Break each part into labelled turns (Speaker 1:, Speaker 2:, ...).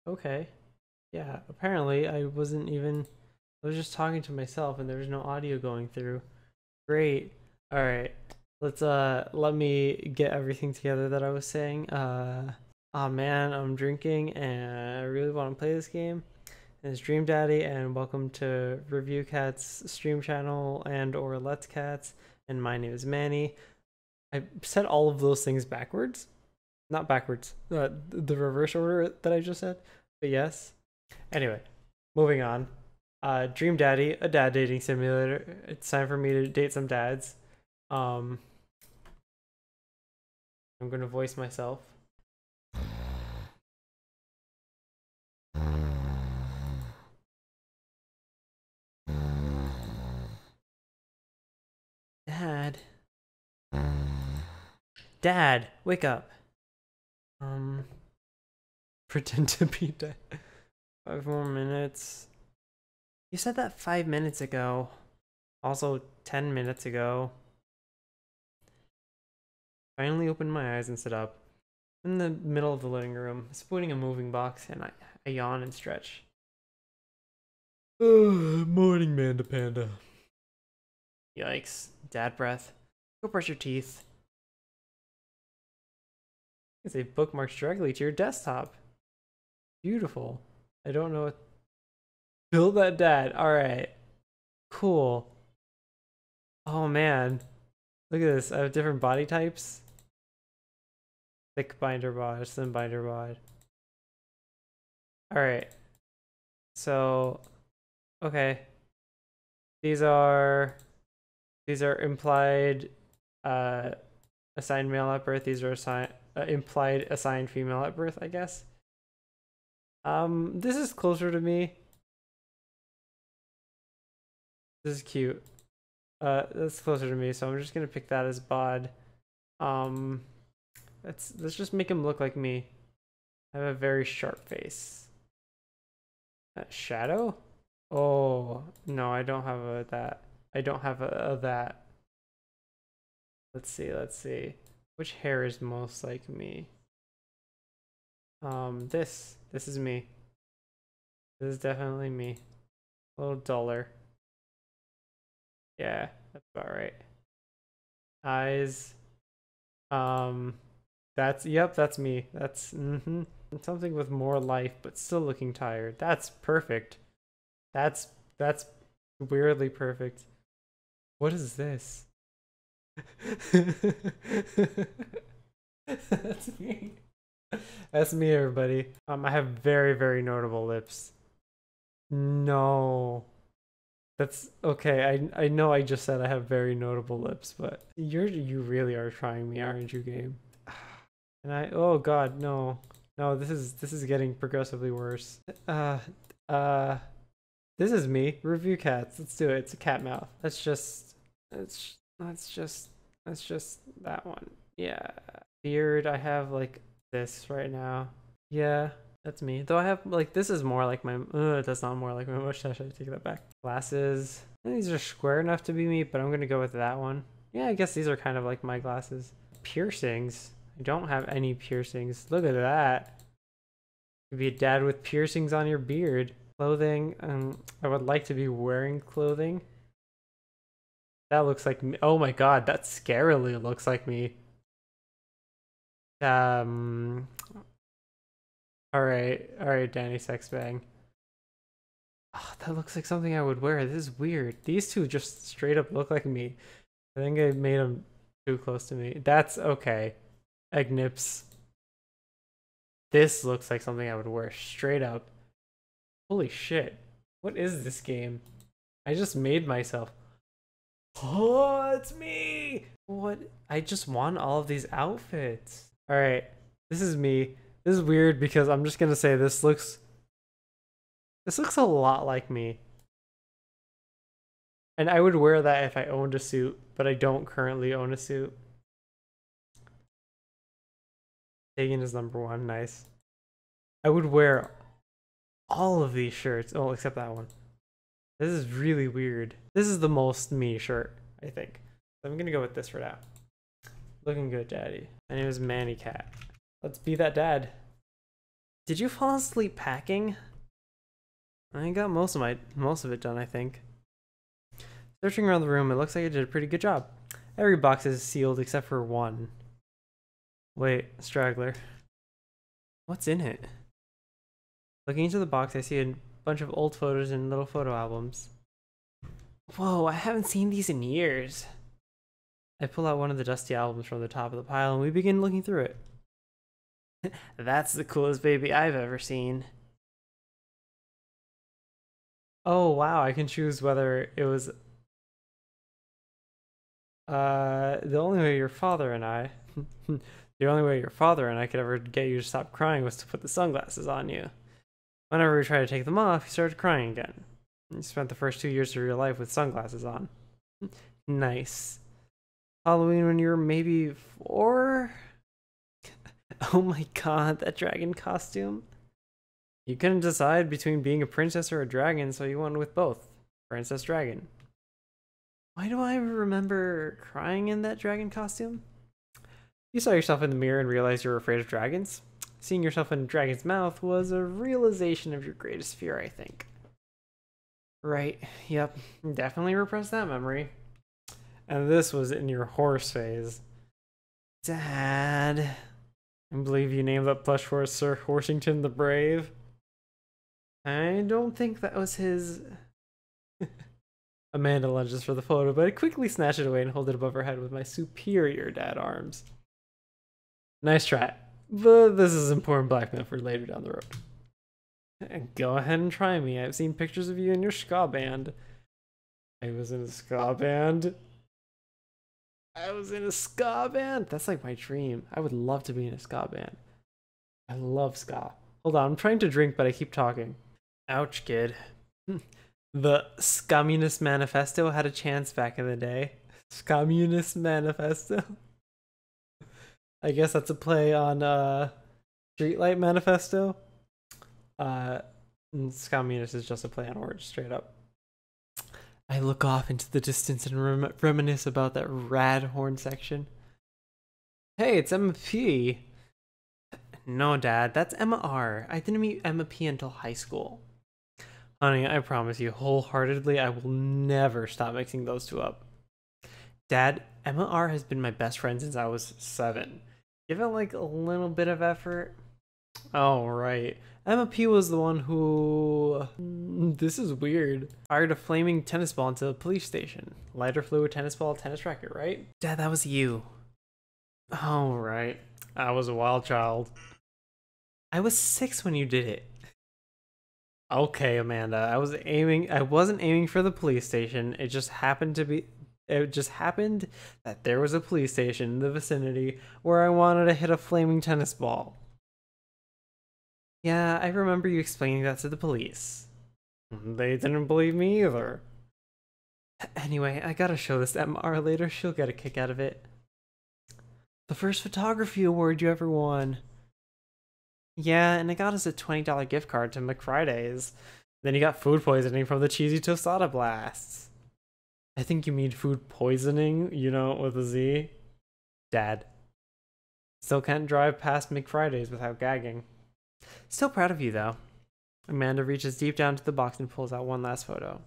Speaker 1: Okay. Yeah, apparently I wasn't even, I was just talking to myself and there was no audio going through. Great. All right. Let me get everything together that I was saying. Oh man, I'm drinking and I really want to play this game. And it's Dream Daddy and welcome to Review Cats stream channel and or Let's Cats and my name is Manny. I said all of those things backwards. Not backwards. The reverse order that I just said. But yes. Anyway, moving on. Dream Daddy, a dad dating simulator. It's time for me to date some dads. Um, I'm gonna voice myself. Dad, Dad, wake up. Um, pretend to be dead. 5 more minutes. You said that 5 minutes ago. Also, 10 minutes ago. Finally opened my eyes and stood up. In the middle of the living room, spooning a moving box, and I yawn and stretch. Morning, Manda Panda. Yikes. Dad breath. Go brush your teeth. It's a bookmarked directly to your desktop. Beautiful. I don't know what. Build that dad. Alright. Cool. Oh man. Look at this. I have different body types. Thick binder bod, thin binder bod. Alright. So okay. These are implied assigned male at birth. These are implied assigned female at birth, I guess. This is closer to me. This is cute. That's closer to me, so I'm just gonna pick that as bod. Let's just make him look like me. I have a very sharp face. Shadow? Oh no, I don't have a that. I don't have a that. Let's see. Which hair is most like me? This is me. This is definitely me. A little duller. Yeah, that's about right. Eyes. Um, that's me. That's something with more life, but still looking tired. That's perfect. That's weirdly perfect. What is this? That's me. That's me, everybody. I have very, very notable lips. No. That's okay. I know I just said I have very notable lips, but you really are trying me, aren't you, game? And oh god, no. No, this is getting progressively worse. Uh this is me. Review cats. Let's do it. It's a cat mouth. That's just that one. Yeah. Beard, I have like this right now. Yeah, that's me. Though I have like this is more like my that's not more like my mustache. I take that back. Glasses. These are square enough to be me, but I'm gonna go with that one. Yeah, I guess these are kind of like my glasses. Piercings. I don't have any piercings. Look at that. You'd be a dad with piercings on your beard. Clothing. I would like to be wearing clothing. That looks like me. Oh my god, that scarily looks like me. Um. All right, Danny Sexbang. Oh, that looks like something I would wear. This is weird. These two just straight up look like me. I think I made them too close to me. That's okay. Egnips. This looks like something I would wear straight up. Holy shit. What is this game? I just made myself. Oh, it's me! What? I just won all of these outfits. Alright, this is me. This is weird because I'm just gonna say this looks a lot like me. And I would wear that if I owned a suit, but I don't currently own a suit. Tegan is number one, nice. I would wear all of these shirts. Oh, except that one. This is really weird. This is the most me shirt, I think. So I'm gonna go with this for now. Looking good, daddy. My name is Manny Cat. Let's be that dad. Did you fall asleep packing? I got most of it done, I think. Searching around the room, it looks like I did a pretty good job. Every box is sealed except for one. Wait, straggler. What's in it? Looking into the box, I see a bunch of old photos and little photo albums. Whoa, I haven't seen these in years. I pull out one of the dusty albums from the top of the pile and we begin looking through it. That's the coolest baby I've ever seen. Oh wow, I can choose whether it was the only way your father and I the only way your father and I could ever get you to stop crying was to put the sunglasses on you. Whenever we tried to take them off, you started crying again. You spent the first 2 years of your life with sunglasses on. Nice. Halloween when you were maybe 4? Oh my god, that dragon costume. You couldn't decide between being a princess or a dragon, so you went with both. Princess Dragon. Why do I remember crying in that dragon costume? You saw yourself in the mirror and realized you were afraid of dragons. Seeing yourself in a dragon's mouth was a realization of your greatest fear, I think. Right, yep, definitely repressed that memory. And this was in your horse phase. Dad. I believe you named that plush horse Sir Horsington the Brave. I don't think that was his... Amanda lunges for the photo, but I quickly snatch it away and hold it above her head with my superior dad arms. Nice try, but this is important blackmail for later down the road. Go ahead and try me. I've seen pictures of you in your ska band. I was in a ska band. That's like my dream. I would love to be in a ska band. I love ska. Hold on, I'm trying to drink, but I keep talking. Ouch, kid. The Scommunist Manifesto had a chance back in the day. Scommunist Manifesto? I guess that's a play on Streetlight Manifesto. Scommunist is just a play on words, straight up. I look off into the distance and reminisce about that rad horn section. Hey, it's Emma P. No, Dad, that's Emma R. I didn't meet Emma P until high school. Honey, I promise you wholeheartedly I will never stop mixing those two up. Dad, Emma R has been my best friend since I was 7. Give it like a little bit of effort. Oh, right. Emma P was the one who... This is weird. Fired a flaming tennis ball into the police station. Lighter fluid, tennis ball, tennis racket, right? Dad, that was you. Oh, right. I was a wild child. I was 6 when you did it. Okay, Amanda. I wasn't aiming for the police station. It just happened that there was a police station in the vicinity where I wanted to hit a flaming tennis ball. Yeah, I remember you explaining that to the police. They didn't believe me either. Anyway, I gotta show this to MR later. She'll get a kick out of it. The first photography award you ever won. Yeah, and it got us a $20 gift card to McFriday's. Then you got food poisoning from the cheesy tostada blasts. I think you mean food poisoning, you know, with a Z. Dad. Still can't drive past McFriday's without gagging. Still proud of you, though. Amanda reaches deep down to the box and pulls out one last photo.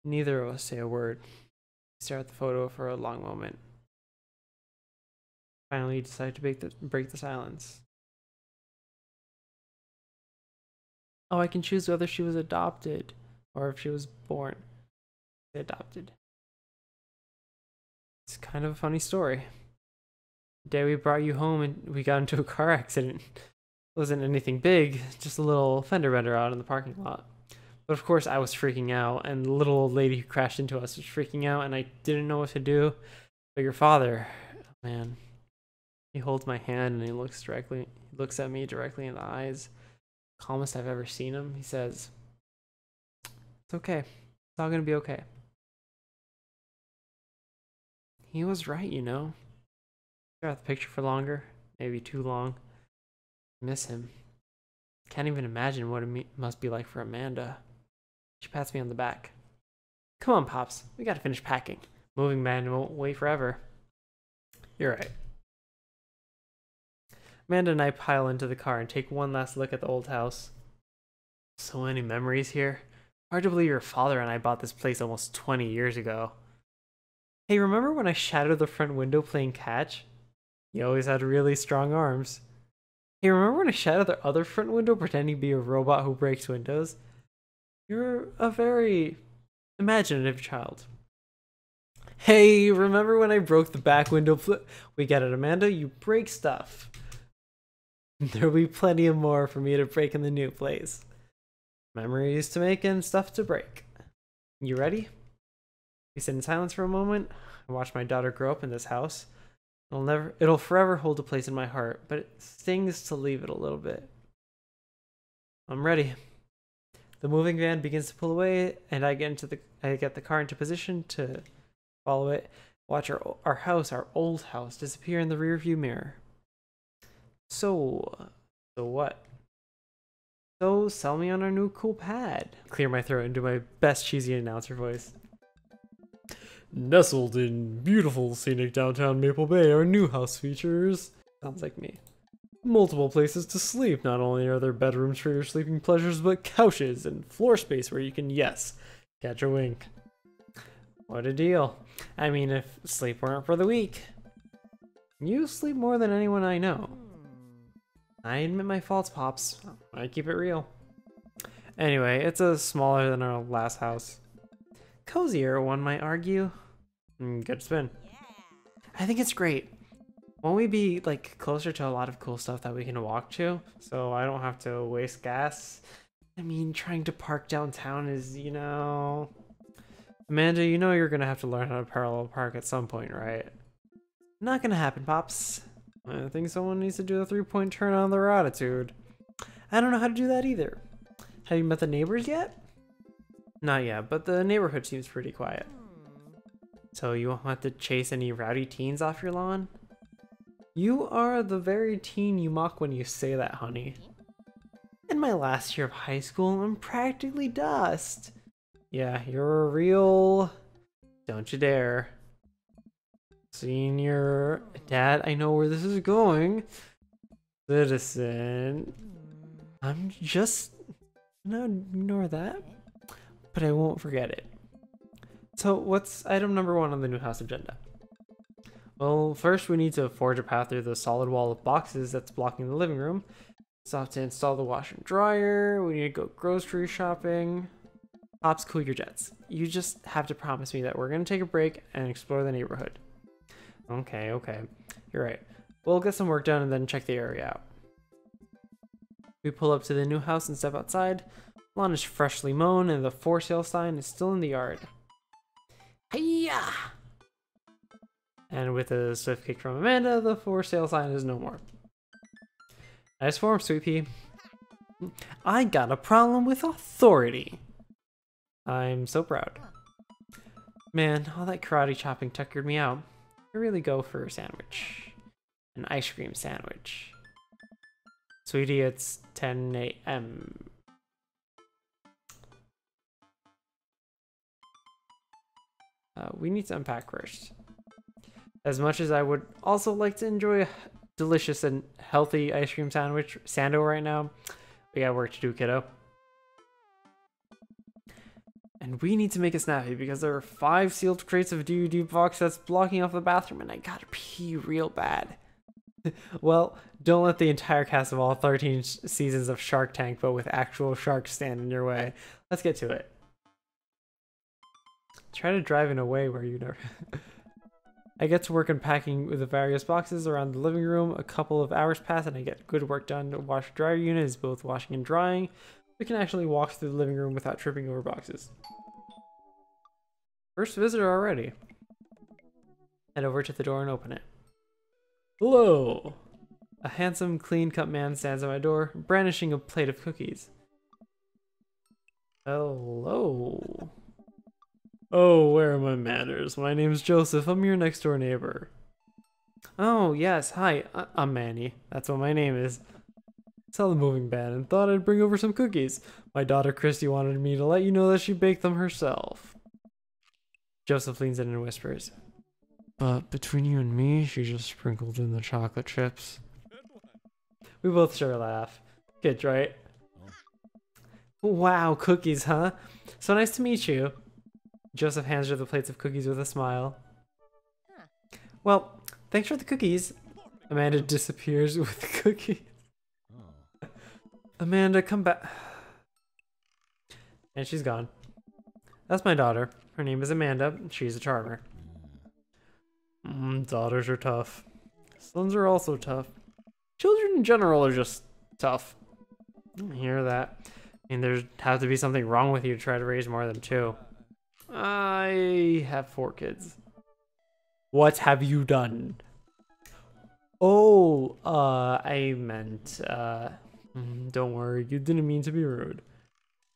Speaker 1: Neither of us say a word. We stare at the photo for a long moment. Finally, you decide to break the silence. Oh, I can choose whether she was adopted or if she was born. Adopted. It's kind of a funny story. The day we brought you home and we got into a car accident. It wasn't anything big, just a little fender bender out in the parking lot. But of course I was freaking out, and the little old lady who crashed into us was freaking out, and I didn't know what to do. But your father, man, he holds my hand and he looks at me directly in the eyes. Calmest I've ever seen him. He says, "It's okay. It's all gonna be okay." He was right, you know. Stare at the picture for longer, maybe too long. Miss him. Can't even imagine what it must be like for Amanda. She pats me on the back. Come on, Pops. We gotta finish packing. Moving man won't wait forever. You're right. Amanda and I pile into the car and take one last look at the old house. So many memories here. Hard to believe your father and I bought this place almost 20 years ago. Hey, remember when I shattered the front window playing catch? You always had really strong arms. Hey, remember when I shattered the other front window pretending to be a robot who breaks windows? You're a very imaginative child. Hey, remember when I broke the back window? We get it, Amanda. You break stuff. There'll be plenty of more for me to break in the new place. Memories to make and stuff to break. You ready? We sit in silence for a moment. I watch my daughter grow up in this house. It'll forever hold a place in my heart, but it stings to leave it a little bit. I'm ready. The moving van begins to pull away, and I get the car into position to follow it. Watch our old house, disappear in the rearview mirror. So what? So sell me on our new cool pad. Clear my throat and do my best cheesy announcer voice. Nestled in beautiful scenic downtown Maple Bay, our new house features. Sounds like me. Multiple places to sleep. Not only are there bedrooms for your sleeping pleasures, but couches and floor space where you can, yes, catch a wink. What a deal. I mean, if sleep weren't for the weak. You sleep more than anyone I know. I admit my faults, Pops. I keep it real. Anyway, it's smaller than our last house. Cozier, one might argue. Good spin. I think it's great. Won't we be like closer to a lot of cool stuff that we can walk to, so I don't have to waste gas? I mean, trying to park downtown is, you know... Amanda, you know you're gonna have to learn how to parallel park at some point, right? Not gonna happen, Pops. I think someone needs to do a 3-point turn on their attitude. I don't know how to do that either. Have you met the neighbors yet? Not yet, but the neighborhood seems pretty quiet. So you won't have to chase any rowdy teens off your lawn? You are the very teen you mock when you say that, honey. In my last year of high school, I'm practically dust. Yeah, you're a real... Don't you dare. Senior... Dad, I know where this is going. Citizen... I'm just... No, ignore that. But I won't forget it. So what's item number 1 on the new house agenda? Well, first we need to forge a path through the solid wall of boxes that's blocking the living room. So have to install the washer and dryer. We need to go grocery shopping. Pops, cool your jets. You just have to promise me that we're gonna take a break and explore the neighborhood. Okay. You're right. We'll get some work done and then check the area out. We pull up to the new house and step outside. Lawn is freshly mown and the for sale sign is still in the yard. Hiya! And with a swift kick from Amanda, the for sale sign is no more. Nice form, Sweet Pea. I got a problem with authority. I'm so proud. Man, all that karate chopping tuckered me out. I really go for a sandwich. An ice cream sandwich. Sweetie, it's 10 a.m. We need to unpack first. As much as I would also like to enjoy a delicious and healthy ice cream sandwich, Sando right now, we got work to do, kiddo. And we need to make it snappy because there are 5 sealed crates of DVD box sets blocking off the bathroom and I gotta pee real bad. Well, don't let the entire cast of all 13 seasons of Shark Tank but with actual sharks stand in your way. Let's get to it. Try to drive in a way where you know. I get to work unpacking the various boxes around the living room. A couple of hours pass and I get good work done. The washer dryer unit is both washing and drying. We can actually walk through the living room without tripping over boxes. First visitor already. Head over to the door and open it. Hello! A handsome, clean-cut man stands at my door, brandishing a plate of cookies. Hello. Oh, where are my manners? My name's Joseph. I'm your next-door neighbor. Oh, yes. Hi. I'm Manny. That's what my name is. Saw the moving van and thought I'd bring over some cookies. My daughter Christy wanted me to let you know that she baked them herself. Joseph leans in and whispers, but between you and me, she just sprinkled in the chocolate chips. We both share a laugh. Kids, right? Wow, cookies, huh? So nice to meet you. Joseph hands her the plates of cookies with a smile. Well, thanks for the cookies. Amanda disappears with the cookies. Amanda, come back. And she's gone. That's my daughter. Her name is Amanda. She's a charmer. Daughters are tough. Sons are also tough. Children in general are just tough. I hear that. I mean, there's have to be something wrong with you to try to raise more than 2. I have 4 kids. What have you done? Oh, I meant, don't worry, you didn't mean to be rude.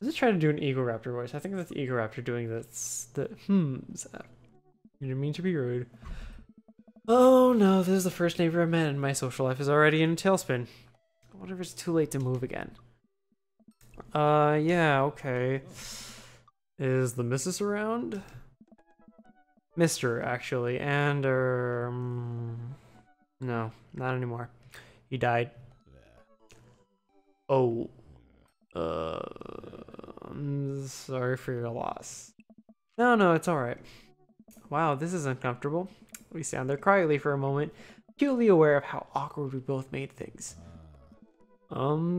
Speaker 1: Let's try to do an Egoraptor voice. I think that's Egoraptor doing this, you didn't mean to be rude. Oh no, this is the first neighbor I've met and my social life is already in a tailspin. I wonder if it's too late to move again. Yeah, okay. Is the missus around? Mr. actually, and, no, not anymore. He died. Oh. I'm sorry for your loss. No, it's alright. Wow, this is uncomfortable. We stand there quietly for a moment, acutely aware of how awkward we both made things.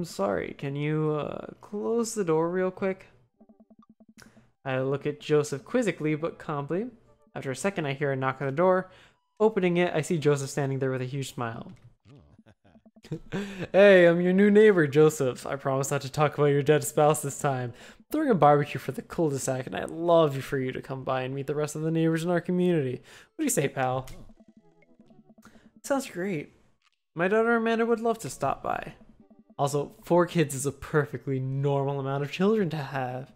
Speaker 1: Sorry, can you, close the door real quick? I look at Joseph quizzically but calmly. After a second, I hear a knock on the door. Opening it, I see Joseph standing there with a huge smile. Hey, I'm your new neighbor, Joseph. I promise not to talk about your dead spouse this time. I'm throwing a barbecue for the cul-de-sac, and I'd love for you to come by and meet the rest of the neighbors in our community. What do you say, pal? Sounds great. My daughter Amanda would love to stop by. Also, 4 kids is a perfectly normal amount of children to have.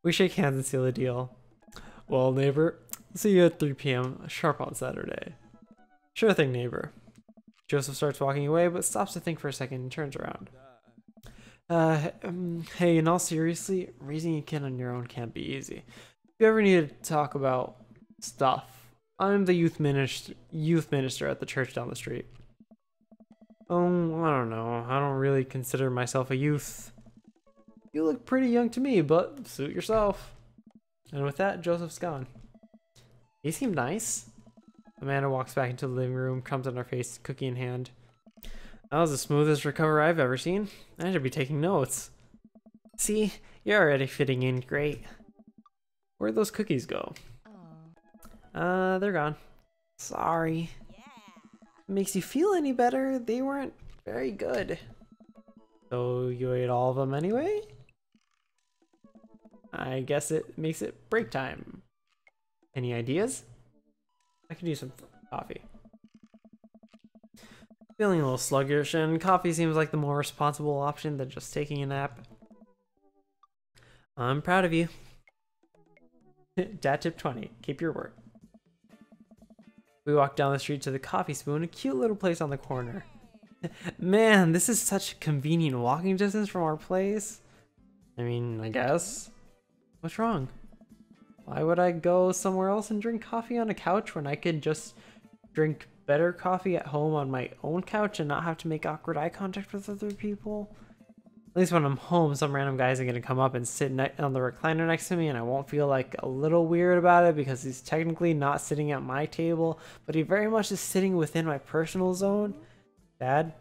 Speaker 1: We shake hands and seal a deal. Well, neighbor, see you at 3 p.m. sharp on Saturday. Sure thing, neighbor. Joseph starts walking away, but stops to think for a second and turns around. Hey, in all seriously, raising a kid on your own can't be easy. If you ever need to talk about stuff, I'm the youth minister at the church down the street. Oh, I don't know. I don't really consider myself a youth. You look pretty young to me, but suit yourself. And with that, Joseph's gone. He seemed nice. Amanda walks back into the living room, comes on her face, cookie in hand. That was the smoothest recovery I've ever seen. I should be taking notes. See, you're already fitting in great. Where'd those cookies go? They're gone. Sorry. Makes you feel any better? They weren't very good. So you ate all of them anyway? I guess it makes it break time. Any ideas? I could use some coffee. Feeling a little sluggish, and coffee seems like the more responsible option than just taking a nap. I'm proud of you. Dad tip 20. Keep your word. We walk down the street to the Coffee Spoon, a cute little place on the corner. Man, this is such a convenient walking distance from our place. I mean, I guess. What's wrong? Why would I go somewhere else and drink coffee on a couch when I could just drink better coffee at home on my own couch and not have to make awkward eye contact with other people? At least when I'm home, some random guys are going to come up and sit on the recliner next to me, and I won't feel like a little weird about it because he's technically not sitting at my table, but he very much is sitting within my personal zone. Dad?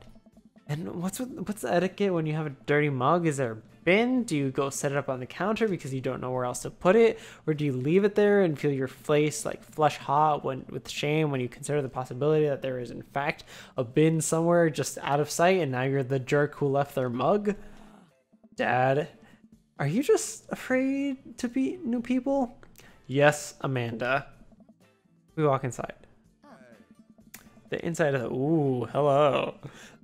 Speaker 1: And what's the etiquette when you have a dirty mug? Is there a bin? Do you go set it up on the counter because you don't know where else to put it? Or do you leave it there and feel your face like flush hot with shame when you consider the possibility that there is in fact a bin somewhere just out of sight and now you're the jerk who left their mug? Dad, are you just afraid to meet new people? Yes, Amanda. We walk inside. The inside of the, ooh, hello.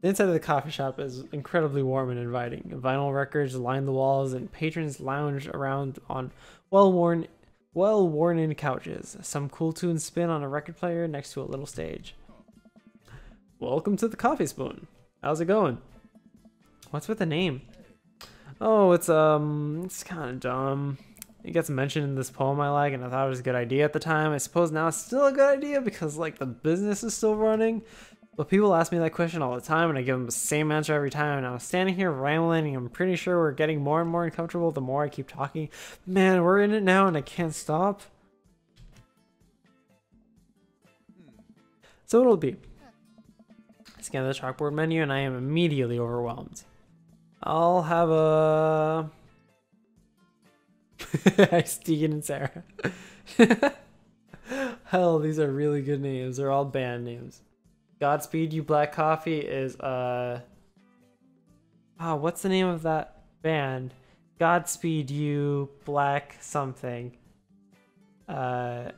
Speaker 1: The inside of the coffee shop is incredibly warm and inviting. Vinyl records line the walls and patrons lounge around on well-worn in couches. Some cool tunes spin on a record player next to a little stage. Welcome to the Coffee Spoon. How's it going? What's with the name? Oh, it's kind of dumb. It gets mentioned in this poem I like, and I thought it was a good idea at the time. I suppose now it's still a good idea because, like, the business is still running. But people ask me that question all the time, and I give them the same answer every time. And I was standing here rambling, and I'm pretty sure we're getting more and more uncomfortable the more I keep talking. Man, we're in it now, and I can't stop. So it'll be. I scan the chalkboard menu, and I am immediately overwhelmed. I'll have a... Stegan and Sarah. Hell, these are really good names. They're all band names. Godspeed You Black Coffee is what's the name of that band? Godspeed You Black something. And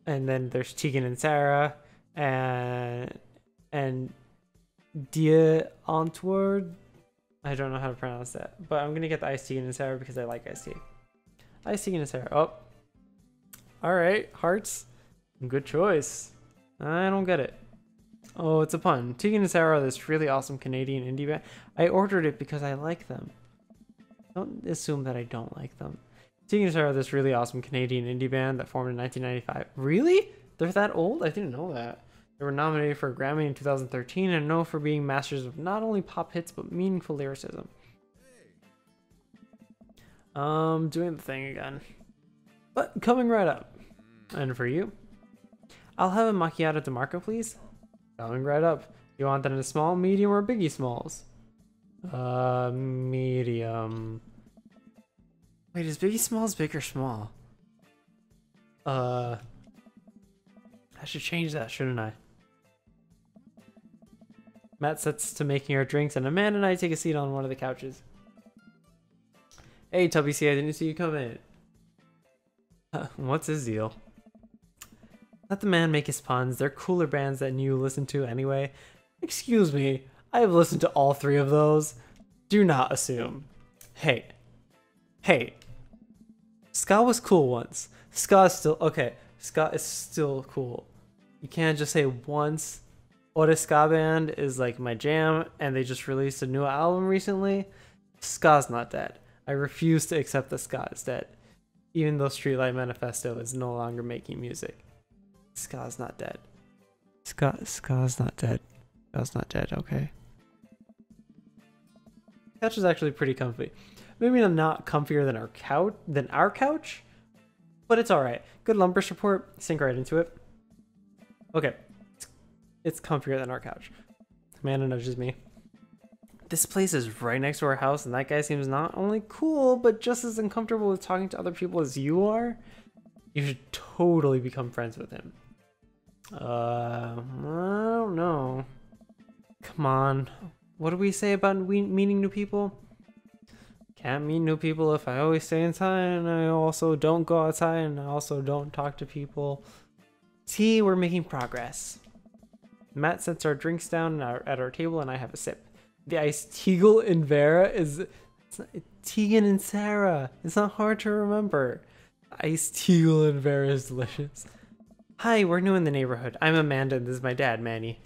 Speaker 1: then there's Tegan and Sarah and Dia Antwoord. I don't know how to pronounce that, but I'm gonna get the Ice Tegan and Sarah because I like Ice Tea. Ice Tegan and Sarah. Oh, all right, hearts. Good choice. I don't get it. Oh, it's a pun. Tegan and Sarah are this really awesome Canadian indie band. I ordered it because I like them. Don't assume that I don't like them. Tegan and Sarah are this really awesome Canadian indie band that formed in 1995. Really? They're that old? I didn't know that. They were nominated for a Grammy in 2013 and known for being masters of not only pop hits but meaningful lyricism. Doing the thing again. But coming right up. And for you, I'll have a macchiato DeMarco, please. Coming right up. You want that in a small, medium, or biggie smalls? Medium. Wait, is biggie smalls big or small? I should change that, shouldn't I? Matt sets to making our drinks, and Amanda and I take a seat on one of the couches. Hey, Tubby C, I didn't see you come in. What's his deal? Let the man make his puns. They're cooler bands than you listen to anyway. Excuse me, I have listened to all three of those. Do not assume. Hey. Ska was cool once. Ska is still... Okay, ska is still cool. You can't just say once. Ore Ska Band is like my jam, and they just released a new album recently. Ska's not dead. I refuse to accept that ska is dead. Even though Streetlight Manifesto is no longer making music. Ska's not dead. Ska's not dead. Ska's not dead, okay. Couch is actually pretty comfy. Maybe I'm not comfier than our couch, but it's alright. Good lumbar support, sink right into it. Okay. It's comfier than our couch. Amanda nudges me. This place is right next to our house, and that guy seems not only cool, but just as uncomfortable with talking to other people as you are. You should totally become friends with him. I don't know. Come on. What do we say about meeting new people? Can't meet new people if I always stay inside, and I also don't go outside, and I also don't talk to people. See, we're making progress. Matt sets our drinks down at our table, and I have a sip. The iced Teagle and Vera is... Tegan and Sarah. It's not hard to remember. Iced Teagle and Vera is delicious. Hi, we're new in the neighborhood. I'm Amanda, and this is my dad, Manny.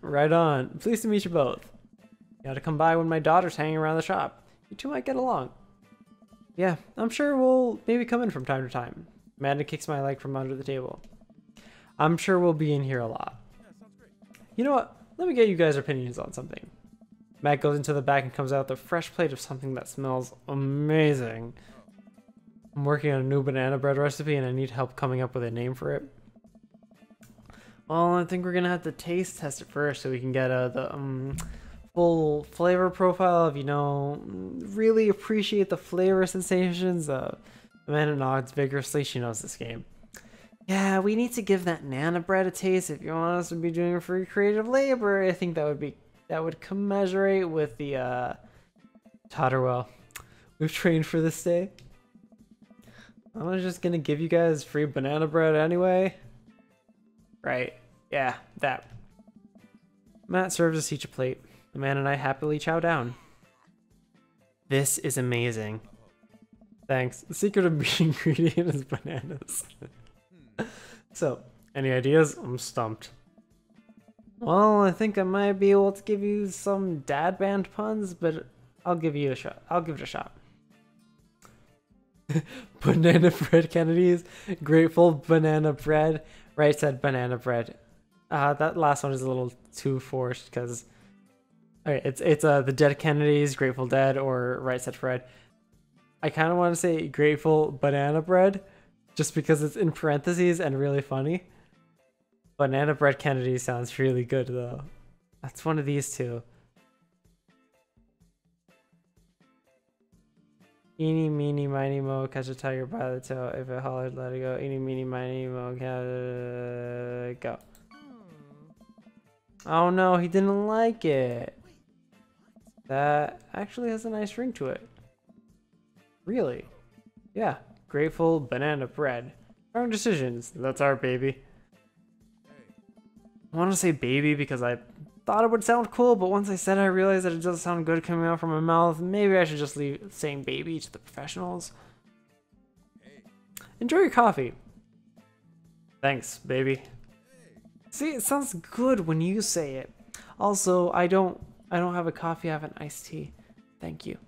Speaker 1: Right on. Pleased to meet you both. You gotta come by when my daughter's hanging around the shop. You two might get along. Yeah, I'm sure we'll maybe come in from time to time. Amanda kicks my leg from under the table. I'm sure we'll be in here a lot. You know what? Let me get you guys' opinions on something. Matt goes into the back and comes out with a fresh plate of something that smells amazing. I'm working on a new banana bread recipe and I need help coming up with a name for it. Well, I think we're gonna have to taste test it first so we can get the full flavor profile of, you know, really appreciate the flavor sensations. Amanda nods vigorously. She knows this game. Yeah, we need to give that Nana bread a taste if you want us to be doing free creative labor. I think that would commensurate with the Totterwell. We've trained for this day. I'm just gonna give you guys free banana bread anyway. Right, yeah, that. Matt serves us each a plate. The man and I happily chow down. This is amazing. Thanks. The secret of being ingredient is bananas. So, any ideas? I'm stumped. Well, I think I might be able to give you some dad band puns, but I'll give you a shot. I'll give it a shot. Banana bread Kennedys. Grateful banana bread. Right said banana bread. That last one is a little too forced because okay, it's the Dead Kennedys, Grateful Dead, or Right Said Fred. I kind of want to say Grateful Banana Bread, just because it's in parentheses and really funny. Banana Bread Kennedy sounds really good though. That's one of these two. Eeny, meeny, miny, mo, catch a tiger by the tail. If it hollered, let it go. Eeny, meeny, miny, mo, go. Oh no, he didn't like it. That actually has a nice ring to it. Really? Yeah. Grateful Banana Bread. Wrong decisions. That's our baby. I want to say baby because I thought it would sound cool, but once I said it, I realized that it doesn't sound good coming out from my mouth. Maybe I should just leave saying baby to the professionals. Enjoy your coffee. Thanks, baby. See, it sounds good when you say it. Also, I don't have a coffee, I have an iced tea. Thank you.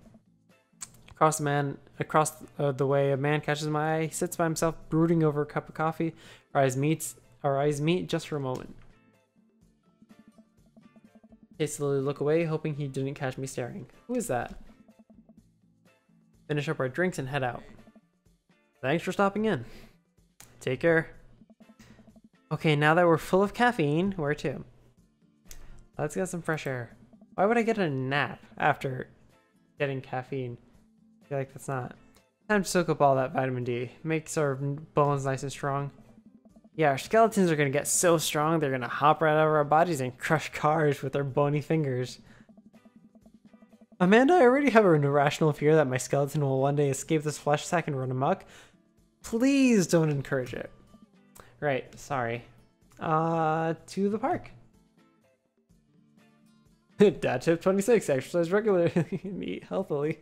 Speaker 1: Across the way, a man catches my eye. He sits by himself, brooding over a cup of coffee. Our eyes meet just for a moment. Hastily look away, hoping he didn't catch me staring. Who is that? Finish up our drinks and head out. Thanks for stopping in. Take care. Okay, now that we're full of caffeine, where to? Let's get some fresh air. Why would I get a nap after getting caffeine? I feel like that's not. Time to soak up all that vitamin D. Makes our bones nice and strong. Yeah, our skeletons are gonna get so strong they're gonna hop right over our bodies and crush cars with their bony fingers. Amanda, I already have an irrational fear that my skeleton will one day escape this flesh sack and run amok. Please don't encourage it. Right, sorry. To the park. Dad tip 26, exercise regularly and eat healthily.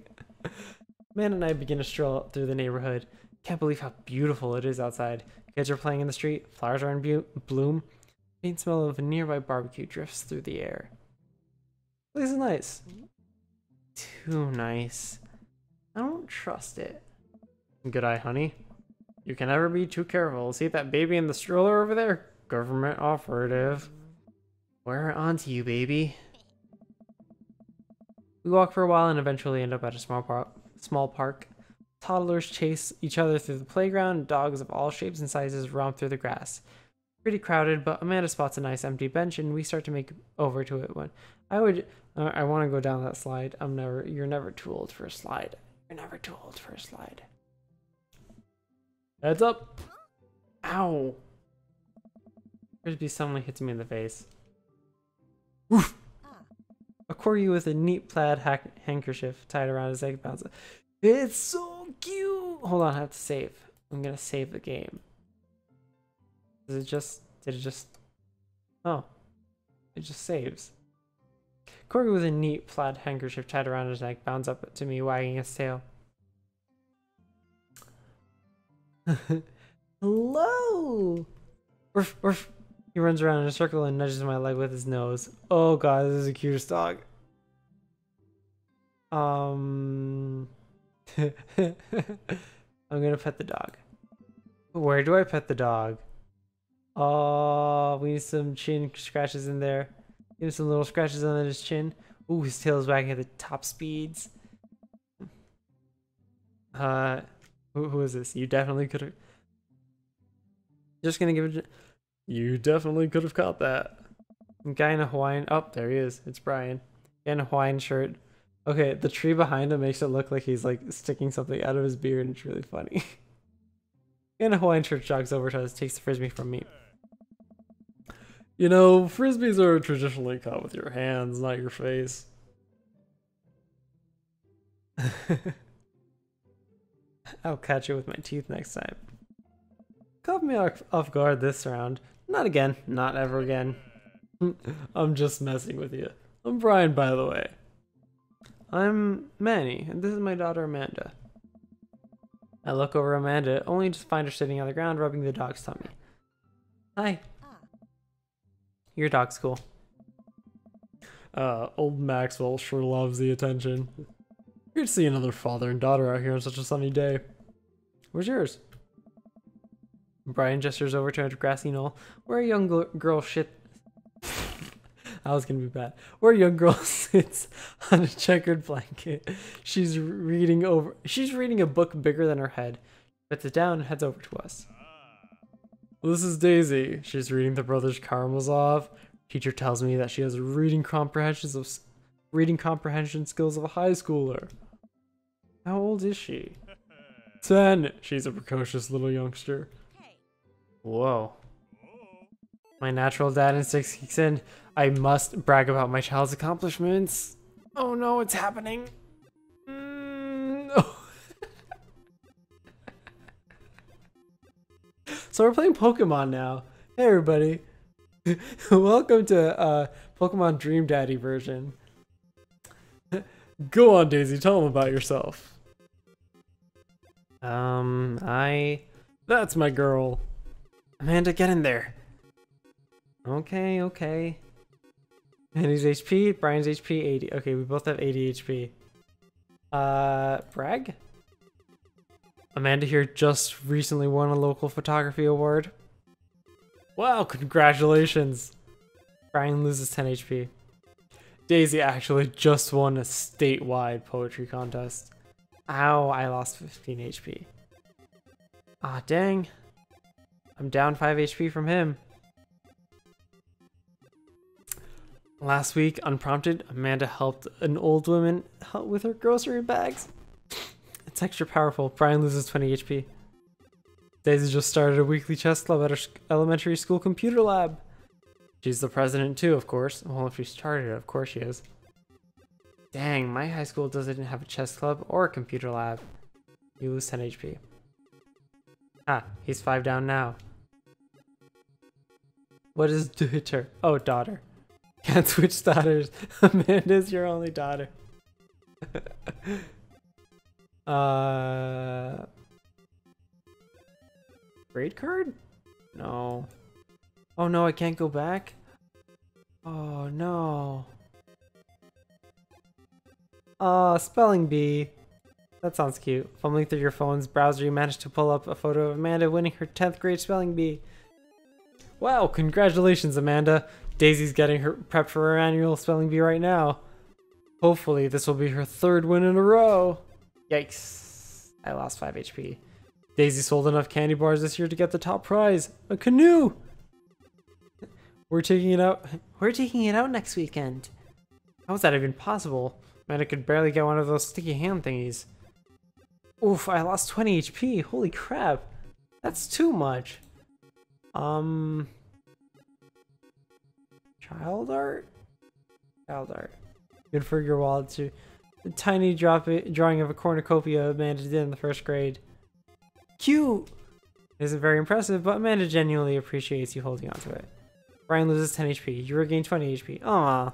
Speaker 1: Man and I begin to stroll through the neighborhood. Can't believe how beautiful it is outside. Kids are playing in the street, flowers are in bloom. Faint smell of a nearby barbecue drifts through the air. This is nice. Too nice. I don't trust it. Good eye, honey. You can never be too careful. See that baby in the stroller over there? Government operative. We're on to you, baby. We walk for a while and eventually end up at a small park. Toddlers chase each other through the playground. Dogs of all shapes and sizes romp through the grass. Pretty crowded, but Amanda spots a nice empty bench and we start to make over to it when I want to go down that slide. You're never too old for a slide. You're never too old for a slide. Heads up. Ow. Frisbee suddenly hits me in the face. Oof. A corgi with a neat plaid handkerchief tied around his neck bounces. It's so cute. Hold on, I have to save. I'm gonna save the game. Did it just? Oh, it just saves. Corgi with a neat plaid handkerchief tied around his neck bounds up to me, wagging his tail. Hello. Orf, orf. He runs around in a circle and nudges my leg with his nose. Oh god, this is the cutest dog. I'm gonna pet the dog. Where do I pet the dog? Oh, we need some chin scratches in there. Give him some little scratches on his chin. Ooh, his tail is wagging at the top speeds. Who is this? You definitely could have. Just gonna give it. You definitely could have caught that. Guy in a Hawaiian. Oh, there he is. It's Brian. Guy in a Hawaiian shirt. Okay, the tree behind him makes it look like he's like sticking something out of his beard, and it's really funny. Guy in a Hawaiian shirt jogs over to us, takes the frisbee from me. You know, frisbees are traditionally caught with your hands, not your face. I'll catch it with my teeth next time. Caught me off guard this round. Not again. Not ever again. I'm just messing with you. I'm Brian, by the way. I'm Manny, and this is my daughter Amanda. I look over Amanda, only to find her sitting on the ground rubbing the dog's tummy. Hi. Your dog's cool. Old Maxwell sure loves the attention. Great to see another father and daughter out here on such a sunny day. Where's yours? Brian gestures over to a grassy knoll where a young girl I was gonna be bad. Where a young girl sits on a checkered blanket. She's reading a book bigger than her head. Puts it down and heads over to us. This is Daisy. She's reading the Brothers Karamazov. Teacher tells me that she has reading comprehension skills of a high schooler. How old is she? 10. She's a precocious little youngster. Whoa. My natural dad instinct kicks in. I must brag about my child's accomplishments. Oh no, it's happening. No. So we're playing Pokemon now. Hey everybody. Welcome to Pokemon Dream Daddy version. Go on, Daisy, tell them about yourself. That's my girl. Amanda, get in there. Okay, okay. Andy's HP, Brian's HP, 80. Okay, we both have 80 HP. Brag? Amanda here just recently won a local photography award. Wow, congratulations. Brian loses 10 HP. Daisy actually just won a statewide poetry contest. Ow, I lost 15 HP. Ah, dang. I'm down 5 HP from him. Last week, unprompted, Amanda helped an old woman with her grocery bags. It's extra powerful. Brian loses 20 HP. Daisy just started a weekly chess club at her elementary school computer lab. She's the president too, of course. Well, if she started it, of course she is. Dang, my high school doesn't have a chess club or a computer lab. You lose 10 HP. Ah, he's 5 down now. What is daughter? Oh, daughter. Can't switch daughters. Amanda's your only daughter. Grade card? No. Oh no, I can't go back? Oh no. Spelling bee. That sounds cute. Fumbling through your phone's browser, you managed to pull up a photo of Amanda winning her 10th grade spelling bee. Wow, congratulations, Amanda. Daisy's getting her prepped for her annual spelling bee right now. Hopefully, this will be her 3rd win in a row. Yikes. I lost 5 HP. Daisy sold enough candy bars this year to get the top prize. A canoe! We're taking it out next weekend. How is that even possible? Amanda could barely get one of those sticky hand thingies. Oof, I lost 20 HP. Holy crap. That's too much. Child art? Child art. Good for your wallet too. The tiny drawing of a cornucopia Amanda did in the 1st grade. Cute! It isn't very impressive, but Amanda genuinely appreciates you holding on to it. Brian loses 10 HP. You regain 20 HP. Aww.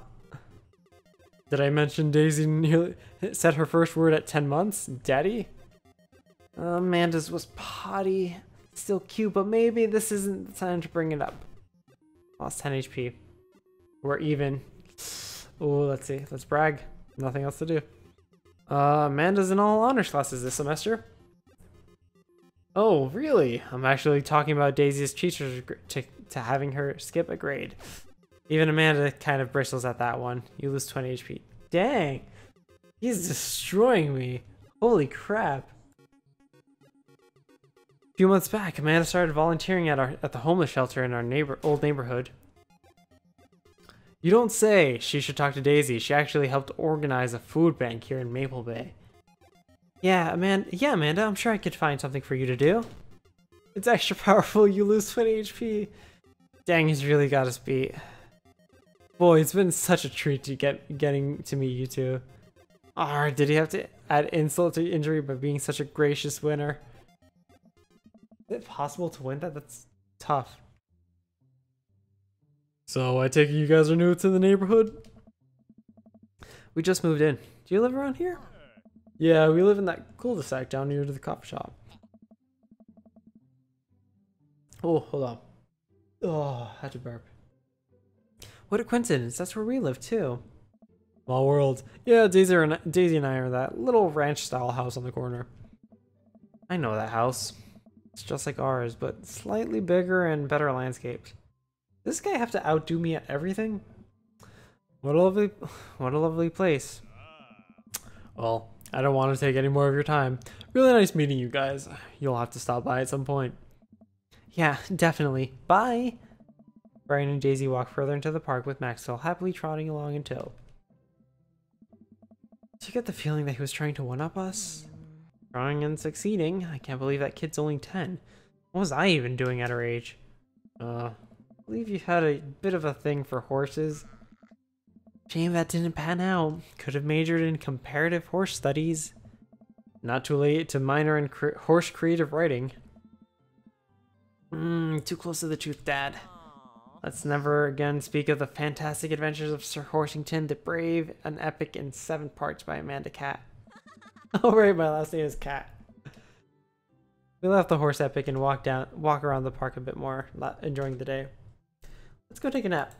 Speaker 1: Did I mention Daisy nearly said her first word at 10 months? Daddy? Amanda's was potty. Still cute, but maybe this isn't the time to bring it up. Lost 10 HP. We're even. Oh, let's see. Let's brag. Nothing else to do. Amanda's in all honors classes this semester. Oh, really? I'm actually talking about Daisy's teachers to having her skip a grade. Even Amanda kind of bristles at that one. You lose 20 HP. Dang! He's destroying me. Holy crap. A few months back, Amanda started volunteering at the homeless shelter in our old neighborhood. You don't say. She should talk to Daisy. She actually helped organize a food bank here in Maple Bay. Yeah, Amanda, I'm sure I could find something for you to do. It's extra powerful. You lose 20 HP. Dang, he's really got us beat. Boy, it's been such a treat to getting to meet you two. Did he have to add insult to injury by being such a gracious winner? Is it possible to win that? That's tough. So I take it you guys are new to the neighborhood? We just moved in. Do you live around here? Yeah, we live in that cul-de-sac down near to the coffee shop. Oh, hold on. Oh, I had to burp. What a coincidence. That's where we live too. Small world. Yeah, Daisy and I are in that little ranch-style house on the corner. I know that house. It's just like ours, but slightly bigger and better landscaped. Does this guy have to outdo me at everything? What a lovely, what a lovely place. Well, I don't want to take any more of your time. Really nice meeting you guys. You'll have to stop by at some point. Yeah, definitely. Bye. Brian and Daisy walk further into the park with Maxwell happily trotting along in tow. Did you get the feeling that he was trying to one-up us? Trying and succeeding. I can't believe that kid's only 10. What was I even doing at her age? I believe you had a bit of a thing for horses. Shame that didn't pan out. Could have majored in comparative horse studies. Not too late to minor in horse creative writing. Too close to the truth, Dad. Let's never again speak of the fantastic adventures of Sir Horsington the Brave, an epic in 7 parts by Amanda Catt. Oh right, my last name is Cat. We left the horse epic and walk around the park a bit more, enjoying the day. Let's go take a nap.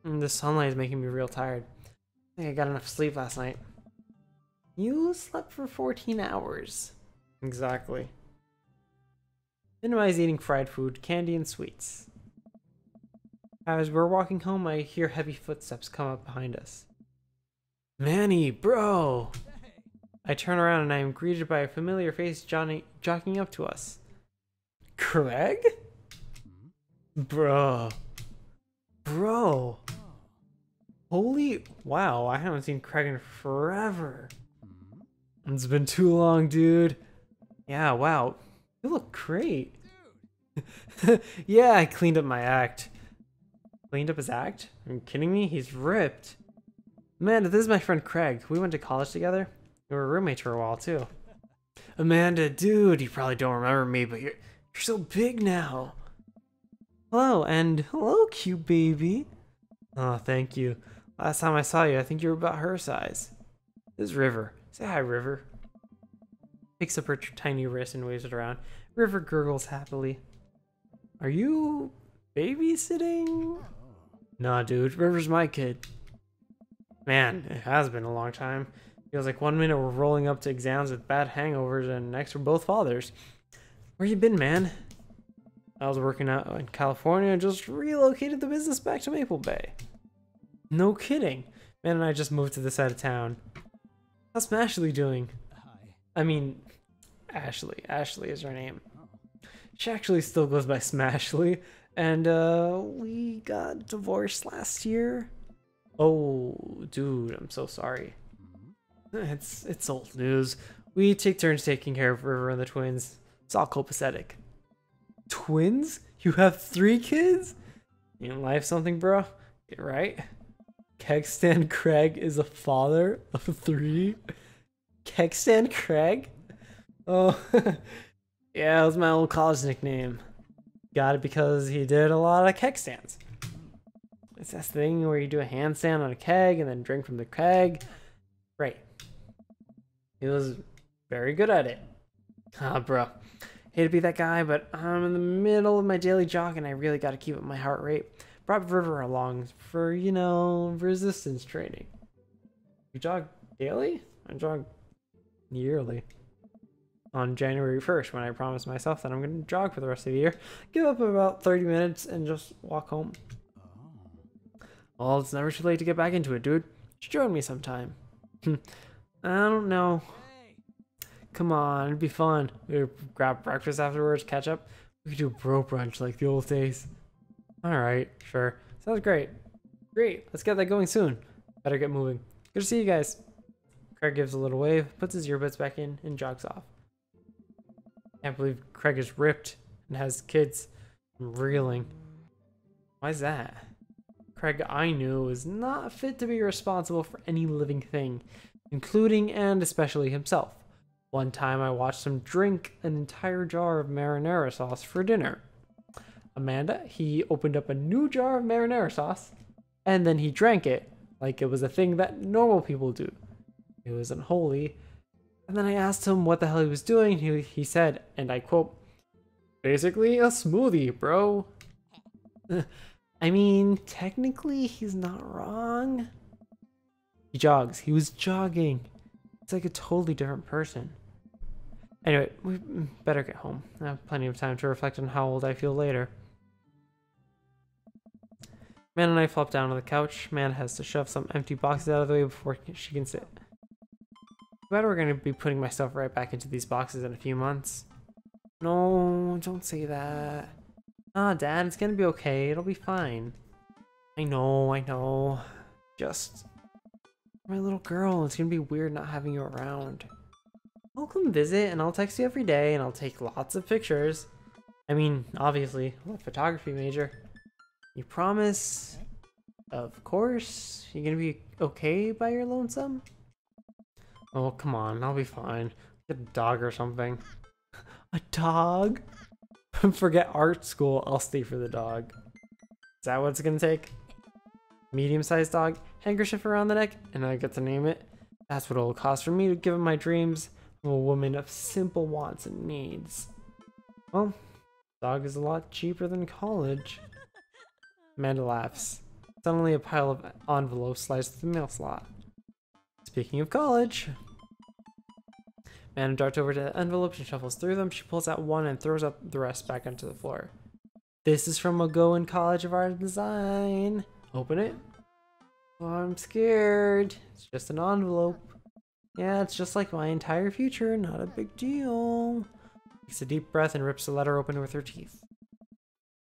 Speaker 1: The sunlight is making me real tired. I think I got enough sleep last night. You slept for 14 hours. Exactly. Minimize eating fried food, candy, and sweets. As we're walking home, I hear heavy footsteps come up behind us. Manny, bro! I turn around and I am greeted by a familiar face jogging up to us. Craig? Bro. Bro. Holy, wow, I haven't seen Craig in forever. It's been too long, dude. Yeah, wow. You look great. Yeah, I cleaned up my act. Cleaned up his act? Are you kidding me? He's ripped. Amanda, this is my friend Craig. We went to college together. We were roommates for a while, too. Amanda, dude, you probably don't remember me, but you're so big now. Hello, and hello, cute baby. Oh, thank you. Last time I saw you, I think you were about her size. This is River. Say hi, River. Picks up her tiny wrist and waves it around. River gurgles happily. Are you babysitting? Nah, dude. River's my kid. Man, it has been a long time. Feels like 1 minute we're rolling up to exams with bad hangovers and next we're both fathers. Where you been, man? I was working out in California and just relocated the business back to Maple Bay. No kidding. Man and I just moved to this side of town. How's Ashley doing?
Speaker 2: Hi.
Speaker 1: I mean, Ashley. Ashley is her name. She actually still goes by Smashly. And, we got divorced last year. Oh, dude, I'm so sorry. It's old news. We take turns taking care of River and the twins. It's all copacetic. Twins? You have 3 kids? Ain't life something, bro? Get right? Kegstan Craig is a father of 3? Kegstan Craig? Oh, yeah, that was my old college nickname. Got it because he did a lot of keg stands. It's that thing where you do a handstand on a keg and then drink from the keg. Right. He was very good at it. Ah, bro. Hate to be that guy, but I'm in the middle of my daily jog and I really got to keep up my heart rate. Brought River along for, you know, resistance training. You jog daily? I jog yearly. On January 1st, when I promised myself that I'm going to jog for the rest of the year, give up about 30 minutes and just walk home. Well, it's never too late to get back into it, dude. Just join me sometime. I don't know. Come on, it'd be fun. We could grab breakfast afterwards, catch up. We could do bro brunch like the old days. Alright, sure. Sounds great. Great, let's get that going soon. Better get moving. Good to see you guys. Craig gives a little wave, puts his earbuds back in, and jogs off. Can't believe Craig is ripped and has kids. I'm reeling. Why's that? Craig I knew is not fit to be responsible for any living thing, including and especially himself. One time I watched him drink an entire jar of marinara sauce for dinner. Amanda, he opened up a new jar of marinara sauce, and then he drank it like it was a thing that normal people do. It was unholy. And then I asked him what the hell he was doing. He said, and I quote, "Basically a smoothie, bro." I mean, technically he's not wrong. He jogs. He was jogging. It's like a totally different person. Anyway, we better get home. I have plenty of time to reflect on how old I feel later. Amanda and I flop down on the couch. Amanda has to shove some empty boxes out of the way before she can sit. But we're going to be putting my stuff right back into these boxes in a few months. No, don't say that. Ah, Dad, it's going to be okay. It'll be fine. I know. Just... my little girl, it's going to be weird not having you around. I'll come visit and I'll text you every day and I'll take lots of pictures. I mean, obviously, I'm a photography major. You promise? Of course. You gonna be okay by your lonesome? Oh, come on. I'll be fine. Get a dog or something. A dog? Forget art school. I'll stay for the dog. Is that what it's gonna take? Medium-sized dog, handkerchief around the neck, and I get to name it. That's what it'll cost for me to give him my dreams. I'm a woman of simple wants and needs. Well, dog is a lot cheaper than college. Amanda laughs. Suddenly a pile of envelopes slides to the mail slot. Speaking of college, Amanda darts over to the envelopes and shuffles through them. She pulls out one and throws up the rest back onto the floor. This is from McGowan College of Art and Design. Open it. Oh, I'm scared. It's just an envelope. Yeah, it's just like my entire future. Not a big deal. Takes a deep breath and rips the letter open with her teeth.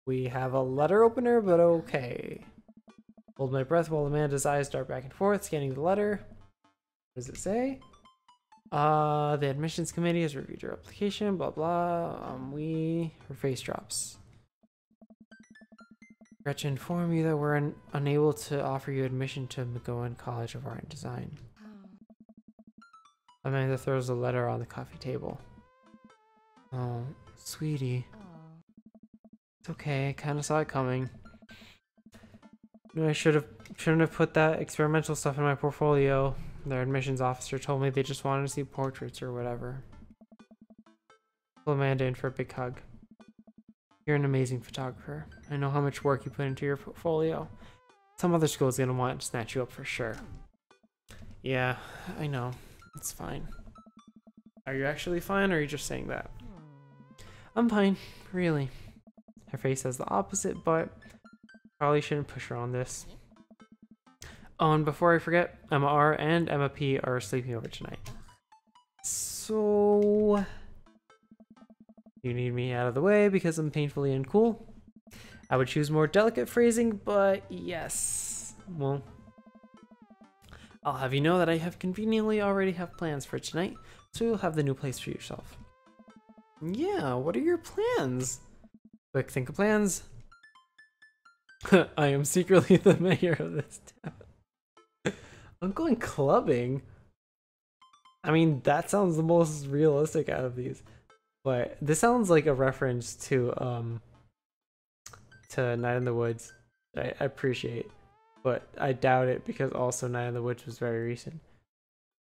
Speaker 1: We have a letter opener, but okay. Hold my breath while Amanda's eyes dart back and forth, scanning the letter. What does it say? The admissions committee has reviewed your application, blah blah. Her face drops. Gretchen informed you that we're unable to offer you admission to McGowan College of Art and Design. Amanda throws the letter on the coffee table. Oh, sweetie. It's okay, I kind of saw it coming. I shouldn't have put that experimental stuff in my portfolio. Their admissions officer told me they just wanted to see portraits or whatever. Pull Amanda in for a big hug. You're an amazing photographer. I know how much work you put into your portfolio. Some other school's gonna want to snatch you up for sure. Yeah, I know. It's fine. Are you actually fine, or are you just saying that? I'm fine, really. Her face says the opposite, but probably shouldn't push her on this. Oh, and before I forget, Emma R and Emma P are sleeping over tonight. So... you need me out of the way because I'm painfully uncool. I would choose more delicate phrasing, but yes. Well, I'll have you know that I have conveniently already have plans for tonight, so you'll have the new place for yourself. Yeah, what are your plans? Quick, think of plans. I am secretly the mayor of this town. I'm going clubbing. I mean, that sounds the most realistic out of these. But this sounds like a reference to Night in the Woods. I appreciate, but I doubt it because also Night in the Woods was very recent.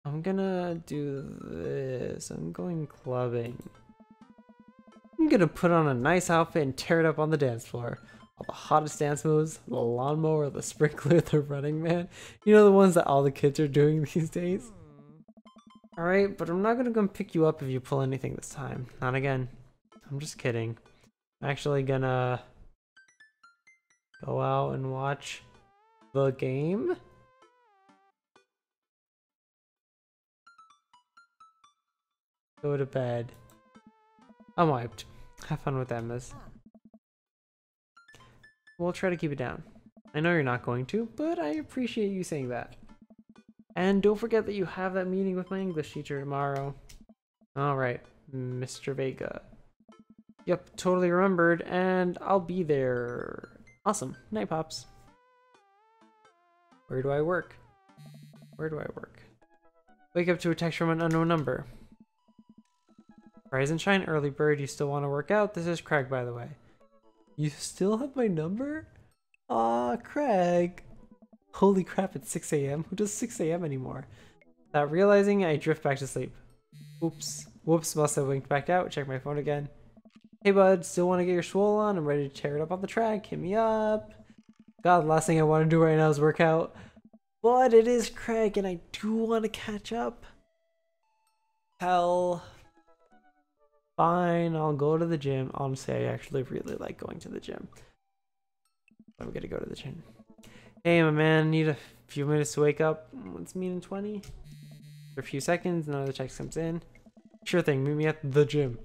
Speaker 1: I'm gonna do this. I'm going clubbing. I'm gonna put on a nice outfit and tear it up on the dance floor. All the hottest dance moves, the lawnmower, the sprinkler, the running man. You know, the ones that all the kids are doing these days? Alright, but I'm not gonna come pick you up if you pull anything this time. Not again. I'm just kidding. I'm actually gonna go out and watch the game. Go to bed. I'm wiped. Have fun with Emma's. We'll try to keep it down. I know you're not going to, but I appreciate you saying that. And don't forget that you have that meeting with my English teacher tomorrow. Alright, Mr. Vega. Yep, totally remembered, and I'll be there. Awesome. Night, Pops. Where do I work? Where do I work? Wake up to a text from an unknown number. Rise and shine, early bird. You still want to work out? This is Craig, by the way. You still have my number? Aw, Craig. Holy crap, it's 6 a.m. Who does 6 a.m. anymore? Without realizing, I drift back to sleep. Oops. Whoops, must have winked back out. Check my phone again. Hey bud, still want to get your swole on? I'm ready to tear it up on the track. Hit me up. God, the last thing I want to do right now is work out. But it is Craig, and I do want to catch up. Hell. Fine, I'll go to the gym. Honestly, I actually really like going to the gym. I'm gonna go to the gym. Hey, my man, need a few minutes to wake up. What's mean in 20? For a few seconds, another text comes in. Sure thing, meet me at the gym.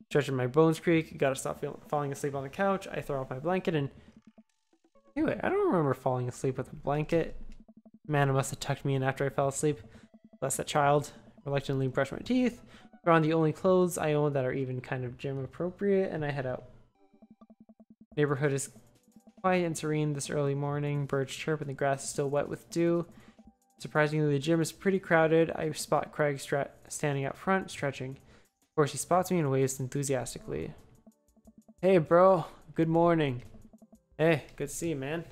Speaker 1: Stretching my bones creak, gotta stop falling asleep on the couch. I throw off my blanket and... Anyway, I don't remember falling asleep with a blanket. Man, must have tucked me in after I fell asleep. Bless that child. Reluctantly brush my teeth. Throw on the only clothes I own that are even kind of gym appropriate, and I head out. Neighborhood is quiet and serene this early morning. Birds chirp and the grass is still wet with dew. Surprisingly, the gym is pretty crowded. I spot Craig standing out front, stretching. Of course, he spots me and waves enthusiastically. Hey, bro. Good morning. Hey, good to see you, man.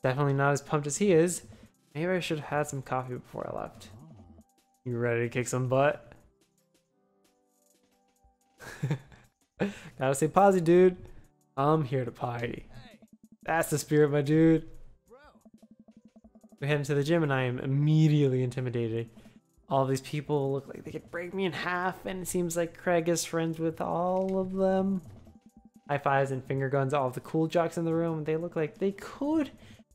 Speaker 1: Definitely not as pumped as he is. Maybe I should have had some coffee before I left. You ready to kick some butt? Gotta stay positive, dude. I'm here to party. That's the spirit, my dude. We head into the gym and I am immediately intimidated. All these people look like they could break me in half, and it seems like Craig is friends with all of them. High fives and finger guns, all of the cool jocks in the room. They look like they could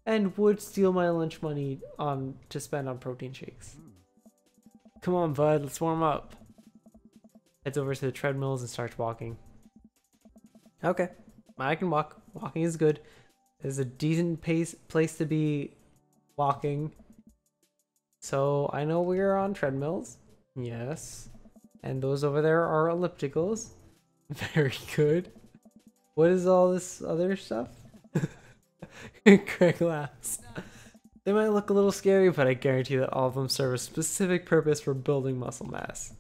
Speaker 1: and would steal my lunch money to spend on protein shakes. Come on, bud, let's warm up. Heads over to the treadmills and starts walking. Okay, I can walk. Walking is good. It's a decent place to be walking. So I know we're on treadmills. Yes. And those over there are ellipticals. Very good. What is all this other stuff? Craig laughs. They might look a little scary, but I guarantee that all of them serve a specific purpose for building muscle mass.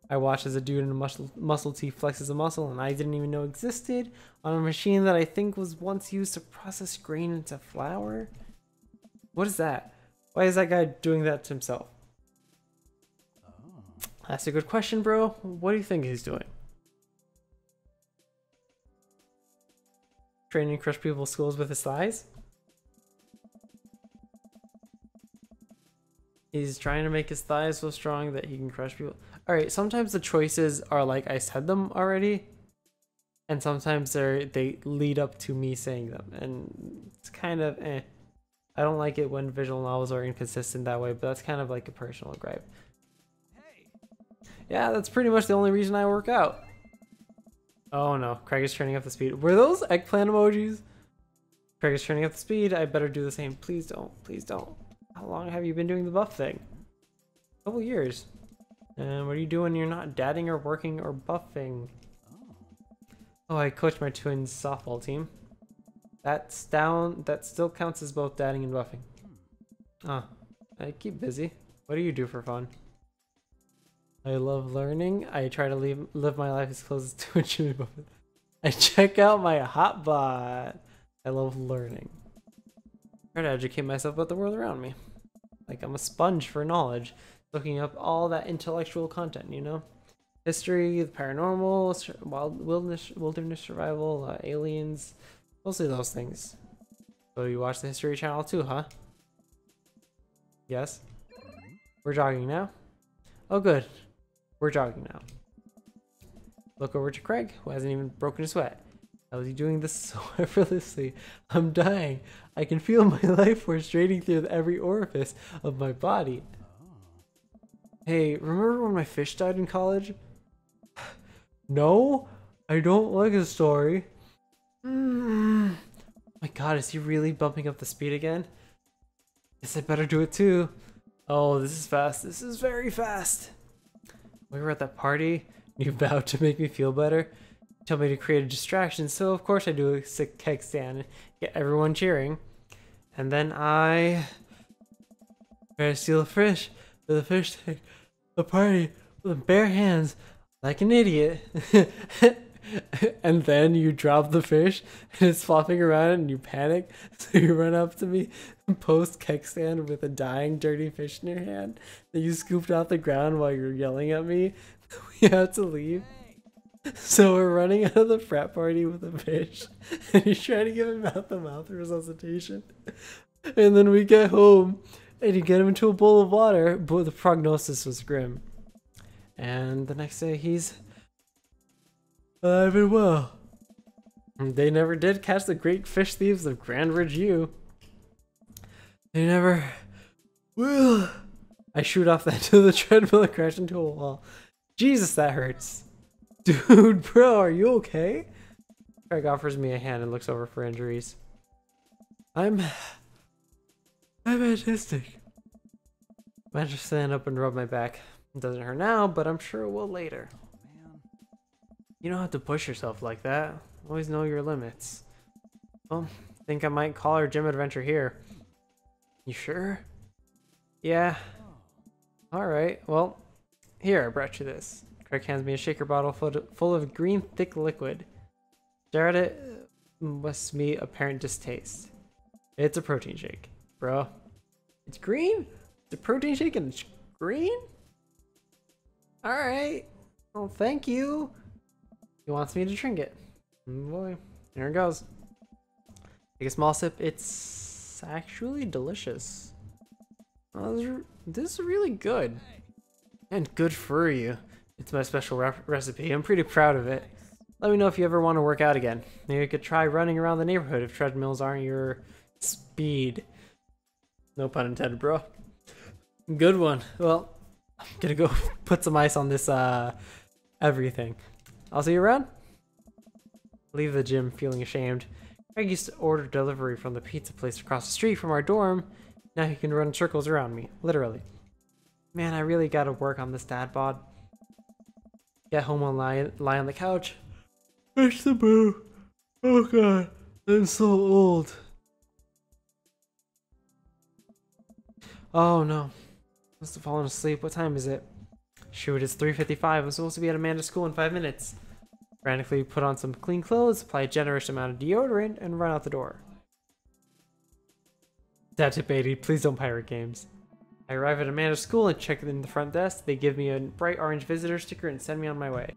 Speaker 1: I watch as a dude in a muscle tee flexes a muscle and I didn't even know existed on a machine that I think was once used to process grain into flour. What is that? Why is that guy doing that to himself? That's a good question, bro. What do you think he's doing? Training crush people's skulls with his thighs? He's trying to make his thighs so strong that he can crush people. Alright, sometimes the choices are like I said them already. And sometimes they lead up to me saying them. And it's kind of eh. I don't like it when visual novels are inconsistent that way, but that's kind of like a personal gripe. Yeah, that's pretty much the only reason I work out. Oh no, Craig is turning up the speed. Were those eggplant emojis? Craig is turning up the speed. I better do the same. Please don't. Please don't. How long have you been doing the buff thing? A couple years. And what are you doing? You're not dadding or working or buffing. Oh, I coach my twins softball team. That's down. That still counts as both dadding and buffing. I keep busy. What do you do for fun? I love learning. I try to live my life as close to a Jimmy Buffett. I check out my Hotbot. I love learning. I try to educate myself about the world around me. Like I'm a sponge for knowledge, looking up all that intellectual content, you know? History, the paranormal, wilderness survival, aliens, mostly those things. So you watch the History Channel too, huh? Yes? We're jogging now? Oh good. We're jogging now. Look over to Craig, who hasn't even broken a sweat. How is he doing this so effortlessly? I'm dying. I can feel my life force straining through every orifice of my body. Hey, remember when my fish died in college? No, I don't like his story. My god, is he really bumping up the speed again? Guess I better do it too. Oh, this is fast. This is very fast. We were at that party. You vowed to make me feel better. You told me to create a distraction, so of course I do a sick keg stand and get everyone cheering. And then I try to steal a fish with a fish tank. The party with bare hands like an idiot. And then you drop the fish and it's flopping around and you panic. So you run up to me and post keg stand with a dying dirty fish in your hand that you scooped off the ground while you're yelling at me. We have to leave. So we're running out of the frat party with a fish and you're trying to give him mouth-to-mouth resuscitation. And then we get home and you get him into a bowl of water, but the prognosis was grim. And the next day he's alive and well. They never did catch the great fish thieves of Grand Ridge U. They never will. I shoot off that to the treadmill and crash into a wall. Jesus, that hurts. Dude, bro, are you okay? Craig offers me a hand and looks over for injuries. I'm autistic. I just stand up and rub my back. It doesn't hurt now, but I'm sure it will later. Man. You don't have to push yourself like that. Always know your limits. Well, I think I might call our gym adventure here. You sure? Yeah. Alright, well, here, I brought you this. Craig hands me a shaker bottle full of green, thick liquid. Stare at it, must be apparent distaste. It's a protein shake, bro. It's green? It's a protein shake and it's green? Alright. Well, thank you. He wants me to drink it. Boy, here it goes. Take a small sip. It's actually delicious. Oh, this is really good. And good for you. It's my special recipe. I'm pretty proud of it. Let me know if you ever want to work out again. Maybe you could try running around the neighborhood if treadmills aren't your speed. No pun intended, bro. Good one. Well, I'm gonna go put some ice on this everything. I'll see you around. Leave the gym feeling ashamed. Craig used to order delivery from the pizza place across the street from our dorm. Now he can run circles around me, literally. Man, I really gotta work on this dad bod. Get home and lie on the couch. Push the boo. Oh god, I'm so old. Oh no, must have fallen asleep. What time is it? Shoot, it's 3:55. I'm supposed to be at Amanda's school in 5 minutes. Frantically put on some clean clothes, apply a generous amount of deodorant, and run out the door. Dad tip 80, please don't pirate games. I arrive at Amanda's school and check in the front desk. They give me a bright orange visitor sticker and send me on my way.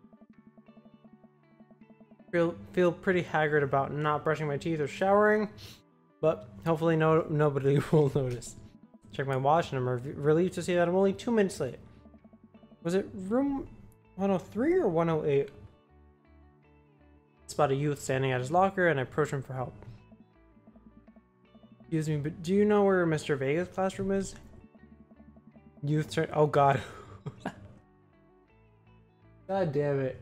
Speaker 1: Feel pretty haggard about not brushing my teeth or showering, but hopefully nobody will notice. Check my watch and I'm relieved to see that I'm only 2 minutes late. Was it room 103 or 108? Spot a youth standing at his locker and I approach him for help. Excuse me, but do you know where Mr. Vega's classroom is? Youth turn. Oh god. God damn it.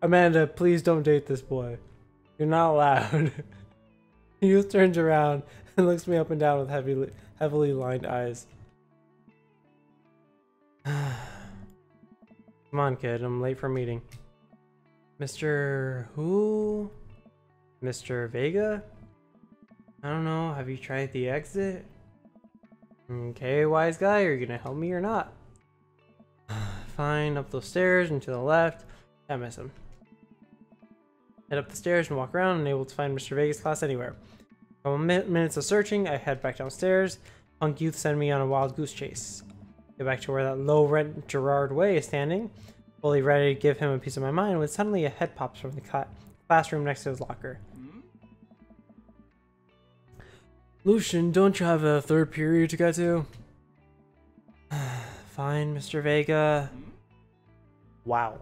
Speaker 1: Amanda, please don't date this boy. You're not allowed. Youth turns around and looks me up and down with heavily lined eyes. Come on, kid. I'm late for a meeting. Mr. Who? Mr. Vega? I don't know. Have you tried the exit? Okay, wise guy. Are you gonna help me or not? Fine. Up those stairs and to the left. I miss him. Head up the stairs and walk around, unable to find Mr. Vega's class anywhere. From minutes of searching, I head back downstairs. Punk youth send me on a wild goose chase. Get back to where that low-rent Gerard Way is standing, fully ready to give him a piece of my mind, when suddenly a head pops from the classroom next to his locker. Lucian, don't you have a third period to get to? Fine, Mr. Vega. Wow.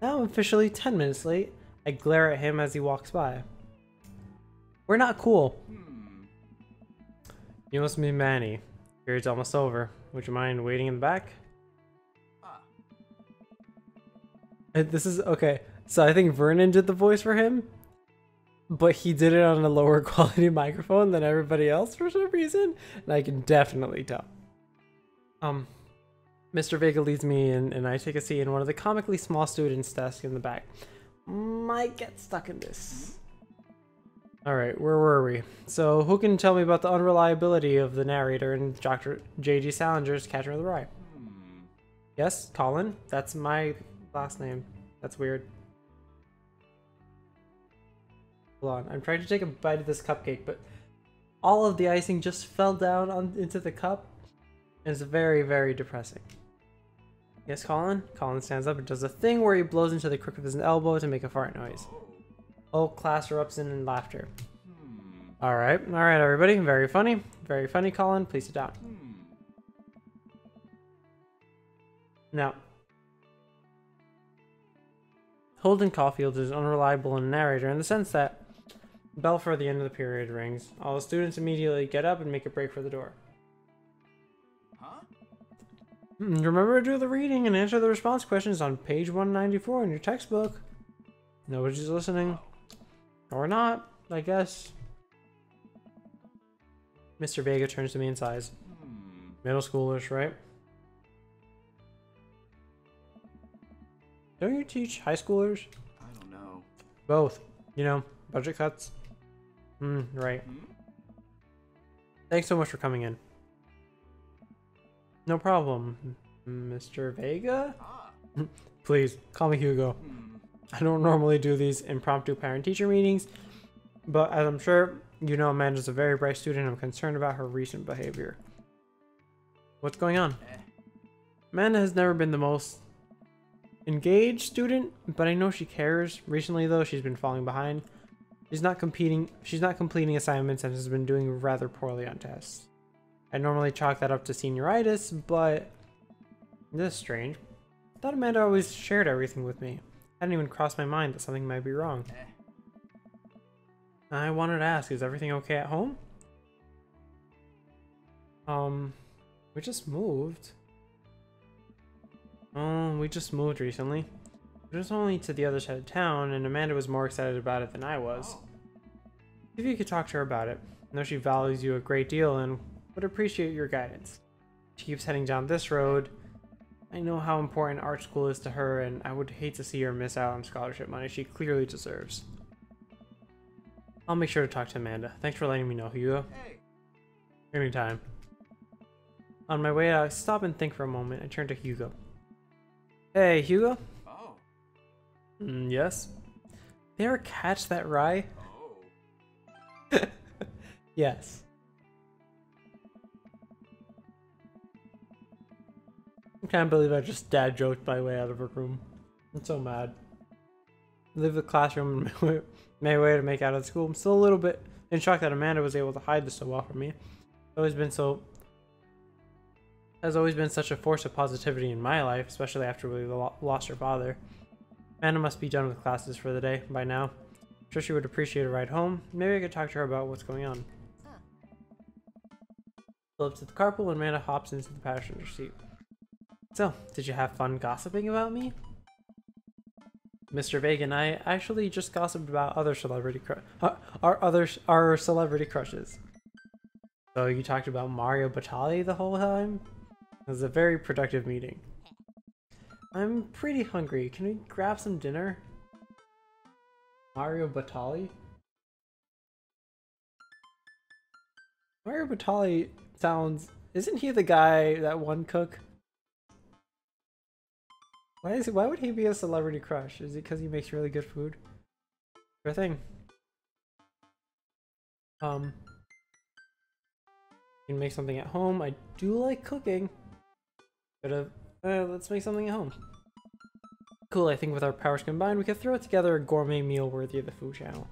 Speaker 1: Now I'm officially 10 minutes late. I glare at him as he walks by. We're not cool. You must be Manny. Period's almost over. Would you mind waiting in the back? This is okay. So I think Vernon did the voice for him, but he did it on a lower quality microphone than everybody else for some reason, and I can definitely tell. Mr. Vega leads me in, and I take a seat in one of the comically small students' desks in the back. Might get stuck in this. Alright, where were we? So, who can tell me about the unreliability of the narrator in Dr. J.G. Salinger's Catcher in the Rye? Yes, Colin? That's my last name. That's weird. Hold on, I'm trying to take a bite of this cupcake, but all of the icing just fell down into the cup. And it's very, very depressing. Yes, Colin? Colin stands up and does a thing where he blows into the crook of his elbow to make a fart noise. Whole class erupts in laughter. Alright, everybody. Very funny. Very funny, Colin. Please sit down. Now, Holden Caulfield is unreliable in narrator in the sense that the bell for the end of the period rings. All the students immediately get up and make a break for the door.
Speaker 2: Huh?
Speaker 1: Remember to do the reading and answer the response questions on page 194 in your textbook. Nobody's listening. Or not, I guess. Mr. Vega turns to me and sighs. Middle schoolers, right? Don't you teach high schoolers?
Speaker 2: I don't know.
Speaker 1: Both. You know, budget cuts. Right. Thanks so much for coming in. No problem. Mr. Vega? Please, call me Hugo. I don't normally do these impromptu parent-teacher meetings, but as I'm sure you know, Amanda's a very bright student and I'm concerned about her recent behavior. What's going on? Amanda has never been the most engaged student, but I know she cares. Recently though, she's been falling behind. She's not completing assignments and has been doing rather poorly on tests. I normally chalk that up to senioritis, but this is strange. I thought Amanda always shared everything with me. I didn't even cross my mind that something might be wrong. I wanted to ask, is everything okay at home? We just moved. Oh, we just moved recently. It was only to the other side of town, and Amanda was more excited about it than I was. If you could talk to her about it. I know she values you a great deal and would appreciate your guidance. She keeps heading down this road. I know how important art school is to her, and I would hate to see her miss out on scholarship money she clearly deserves. I'll make sure to talk to Amanda. Thanks for letting me know, Hugo.
Speaker 2: Hey.
Speaker 1: Anytime. On my way out, I stop and think for a moment. I turn to Hugo. Hey, Hugo?
Speaker 2: Oh.
Speaker 1: Yes? Did you ever catch that rye?
Speaker 2: Oh.
Speaker 1: Yes. I can't believe I just dad joked my way out of her room. I'm so mad. I leave the classroom and my way to make out of the school. I'm still a little bit in shock that Amanda was able to hide this so well from me. Has always been such a force of positivity in my life, especially after we lost her father. Amanda must be done with classes for the day by now. I'm sure she would appreciate a ride home. Maybe I could talk to her about what's going on. Pull up to the carpool and Amanda hops into the passenger seat. So, did you have fun gossiping about me? Mr. Vega and I actually just gossiped about other celebrity our celebrity crushes. So you talked about Mario Batali the whole time? It was a very productive meeting. I'm pretty hungry. Can we grab some dinner? Mario Batali? Mario Batali sounds... Isn't he the guy, that one cook? Why would he be a celebrity crush? Is it because he makes really good food? Sure thing. You can make something at home. I do like cooking. Let's make something at home. Cool, I think with our powers combined, we could throw together a gourmet meal worthy of the Food Channel.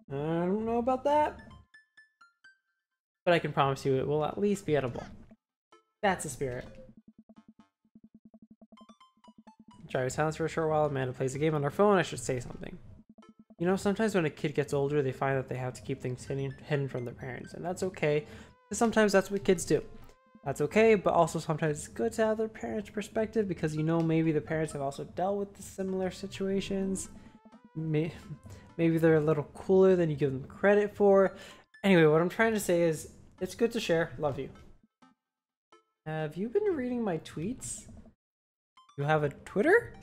Speaker 1: I don't know about that. But I can promise you it will at least be edible. That's the spirit. Drive silence for a short while. Amanda plays a game on her phone. I should say something. You know, sometimes when a kid gets older, they find that they have to keep things hidden from their parents. And that's okay. Because sometimes that's what kids do. That's okay, but also sometimes it's good to have their parents' perspective because you know maybe the parents have also dealt with similar situations. Maybe they're a little cooler than you give them credit for. Anyway, what I'm trying to say is it's good to share. Love you. Have you been reading my tweets? You have a Twitter?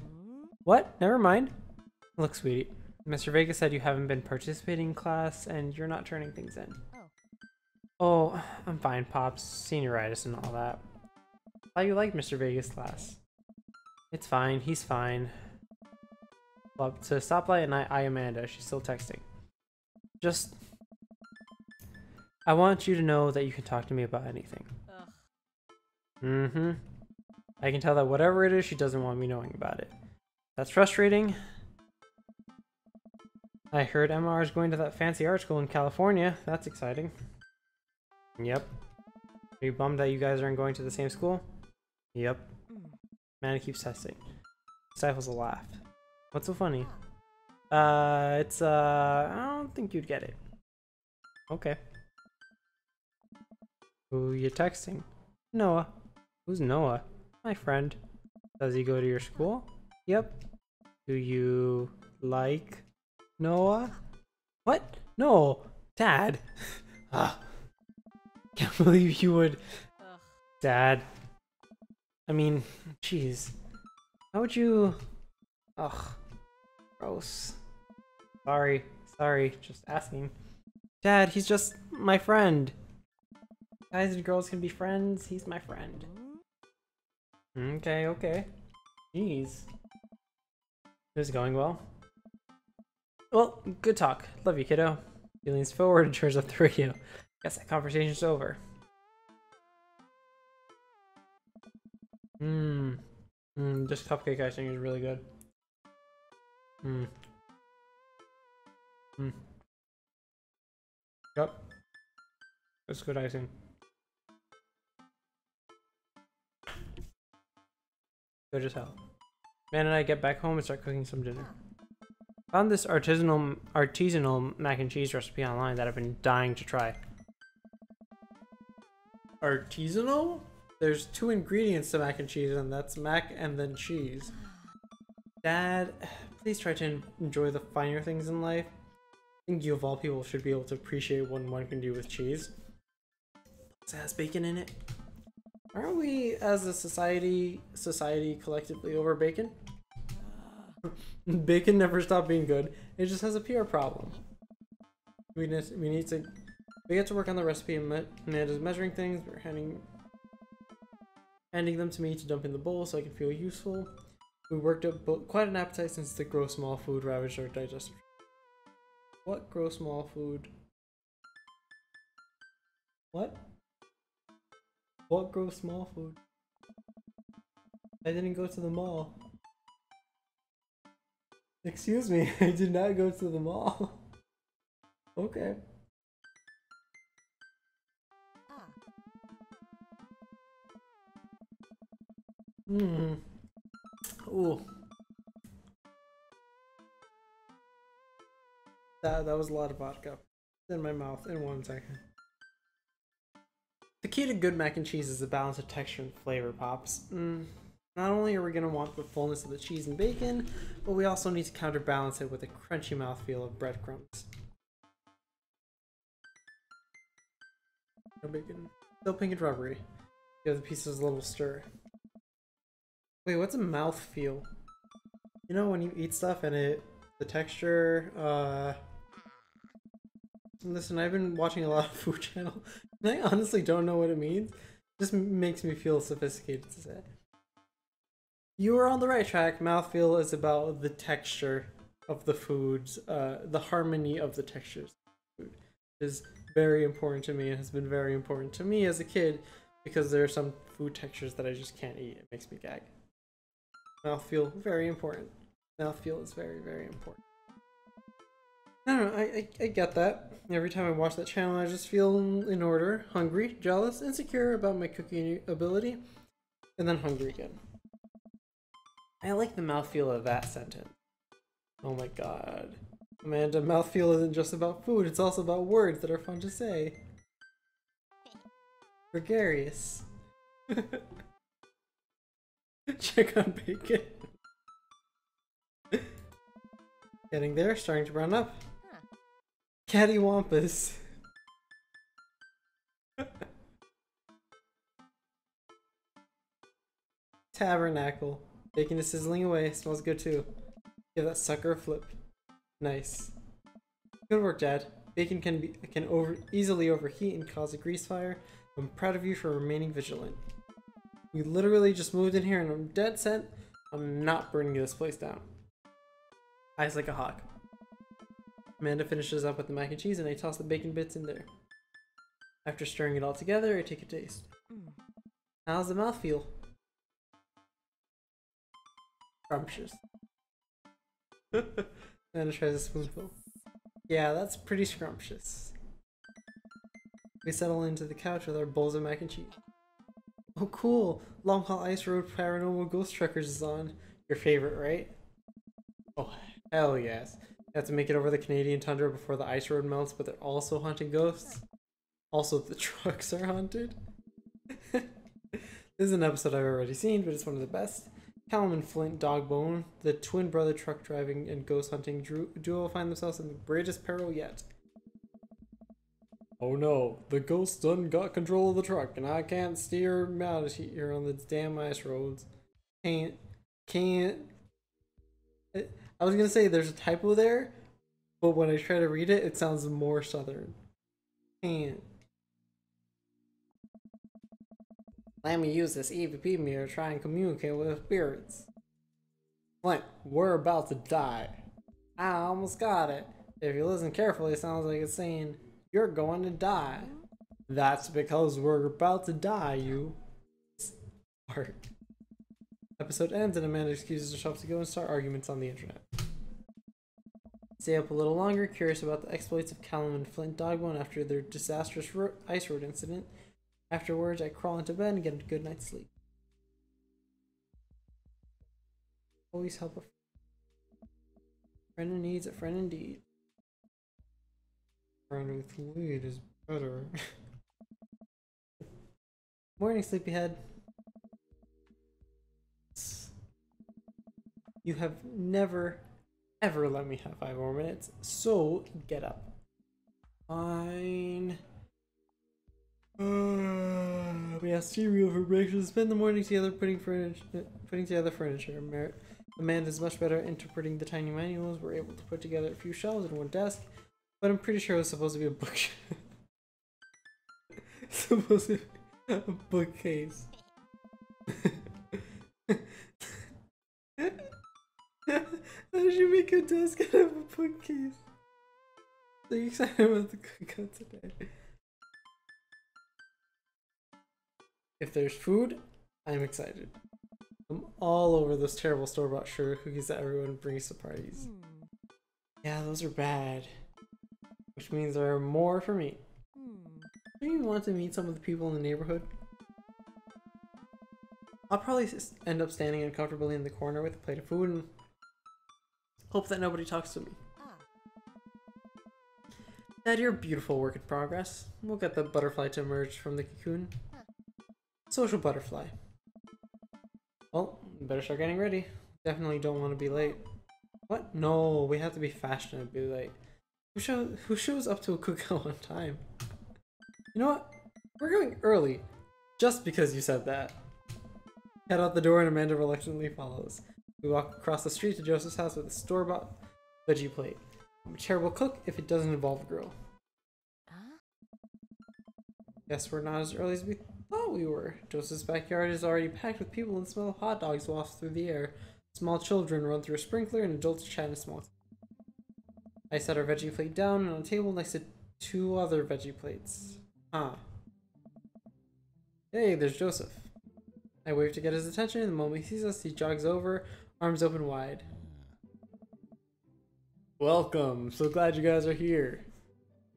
Speaker 1: What? Never mind. Look, sweetie. Mr. Vega said you haven't been participating in class and you're not turning things in. Oh, I'm fine, Pops. Senioritis and all that. How you liked Mr. Vega's class? It's fine. He's fine. Up to stoplight and I Amanda. She's still texting. Just... I want you to know that you can talk to me about anything. I can tell that whatever it is, she doesn't want me knowing about it. That's frustrating. I heard MR is going to that fancy art school in California. That's exciting. Yep. Are you bummed that you guys aren't going to the same school? Yep. Man keeps testing. Stifles a laugh. What's so funny? It's I don't think you'd get it. Okay. Who you texting? Noah. Who's Noah? My friend. Does he go to your school? Yep. Do you like Noah? What? No, Dad. Ah, can't believe you would. Dad. I mean, jeez. How would you? Ugh. Gross. Sorry, just asking. Dad, he's just my friend. Guys and girls can be friends, he's my friend. Okay. Jeez. This is going well. Well, good talk. Love you, kiddo. He leans forward and turns up the radio. Guess that conversation's over. This cupcake icing is really good. Yep. That's good icing. Good as hell. Man and I get back home and start cooking some dinner. Found this artisanal mac and cheese recipe online that I've been dying to try. Artisanal? There's 2 ingredients to mac and cheese, and that's mac and then cheese. Dad, please try to enjoy the finer things in life. I think you of all people should be able to appreciate what one can do with cheese. Plus it has bacon in it. Aren't we, as a society collectively over bacon? Bacon never stopped being good. It just has a PR problem. We get to work on the recipe, and Amanda's measuring things. We're handing them to me to dump in the bowl so I can feel useful. We worked up quite an appetite since the gross small food ravaged our digestive. What gross small food? What? What gross small food? I didn't go to the mall. Excuse me, I did not go to the mall. Okay. Ooh. That was a lot of vodka in my mouth in 1 second. The key to good mac and cheese is the balance of texture and flavor, Pops. Not only are we going to want the fullness of the cheese and bacon, but we also need to counterbalance it with a crunchy mouthfeel of breadcrumbs. No bacon. Still pink and rubbery. Give the pieces a little stir. Wait, what's a mouthfeel? You know when you eat stuff and the texture, Listen, I've been watching a lot of Food Channel, and I honestly don't know what it means. It just makes me feel sophisticated to say. You are on the right track. Mouthfeel is about the texture of the foods, the harmony of the textures of the food is very important to me and has been very important to me as a kid because there are some food textures that I just can't eat. It makes me gag. Mouthfeel, very important. Mouthfeel is very, very important. I don't know, I get that. Every time I watch that channel, I just feel in order, hungry, jealous, insecure about my cooking ability, and then hungry again. I like the mouthfeel of that sentence. Oh my god. Amanda, mouthfeel isn't just about food, it's also about words that are fun to say. Gregarious. Check on bacon. Getting there, starting to brown up. Cattywampus. Tabernacle. Bacon is sizzling away. Smells good too. Give that sucker a flip. Nice. Good work, Dad. Bacon can easily overheat and cause a grease fire. I'm proud of you for remaining vigilant. We literally just moved in here and I'm dead set on not burning this place down. Eyes like a hawk. Amanda finishes up with the mac and cheese and I toss the bacon bits in there. After stirring it all together, I take a taste. How's the mouth feel? Scrumptious. Amanda tries a spoonful. Yeah, that's pretty scrumptious. We settle into the couch with our bowls of mac and cheese. Oh cool! Long Haul Ice Road Paranormal Ghost Truckers is on. Your favorite, right? Oh, hell yes. They have to make it over the Canadian tundra before the ice road melts, but they're also hunting ghosts. Also, the trucks are haunted. This is an episode I've already seen, but it's one of the best. Callum and Flint Dogbone, the twin brother truck driving and ghost hunting duo, find themselves in the greatest peril yet. Oh no, the ghost done got control of the truck and I can't steer him out of here on the damn ice roads. Can't. I was gonna say there's a typo there, but when I try to read it, it sounds more southern. Can't. Let me use this EVP mirror to try and communicate with spirits. Flint, we're about to die. I almost got it. If you listen carefully, it sounds like it's saying, you're going to die. That's because we're about to die, you. Smart. Episode ends and Amanda excuses herself to go and start arguments on the internet. Stay up a little longer, curious about the exploits of Callum and Flint Dogbone after their disastrous ice road incident. Afterwards, I crawl into bed and get a good night's sleep. Always help a friend who needs a friend indeed. Friend with weed is better. Morning, sleepyhead. You have never, ever let me have 5 more minutes, so get up. Fine. We have cereal for breakfast. Spend the morning together putting together furniture. Amanda's much better at interpreting the tiny manuals. We're able to put together a few shelves and one desk, but I'm pretty sure it was supposed to be a bookshelf. Supposed to be a bookcase. How did you make a desk out of a bookcase? So you excited about the cookout today? If there's food, I'm excited. I'm all over those terrible store-bought sugar cookies that everyone brings to parties. Yeah, those are bad. Which means there are more for me. Do you want to meet some of the people in the neighborhood? I'll probably end up standing uncomfortably in the corner with a plate of food and hope that nobody talks to me. Dad, you're a beautiful work in progress. We'll get the butterfly to emerge from the cocoon. Social butterfly. Well, better start getting ready. Definitely don't want to be late. What? No, we have to be fashionably late. Who shows up to a cookout on time? You know what? We're going early. Just because you said that. Head out the door and Amanda reluctantly follows. We walk across the street to Joseph's house with a store-bought veggie plate. I'm a terrible cook if it doesn't involve a grill. Guess we're not as early as we thought we were. Joseph's backyard is already packed with people and the smell of hot dogs wafts through the air. Small children run through a sprinkler and adults chat in a small. I set our veggie plate down on a table next to 2 other veggie plates. Hey, there's Joseph. I wave to get his attention, and the moment he sees us, he jogs over, arms open wide. Welcome, so glad you guys are here.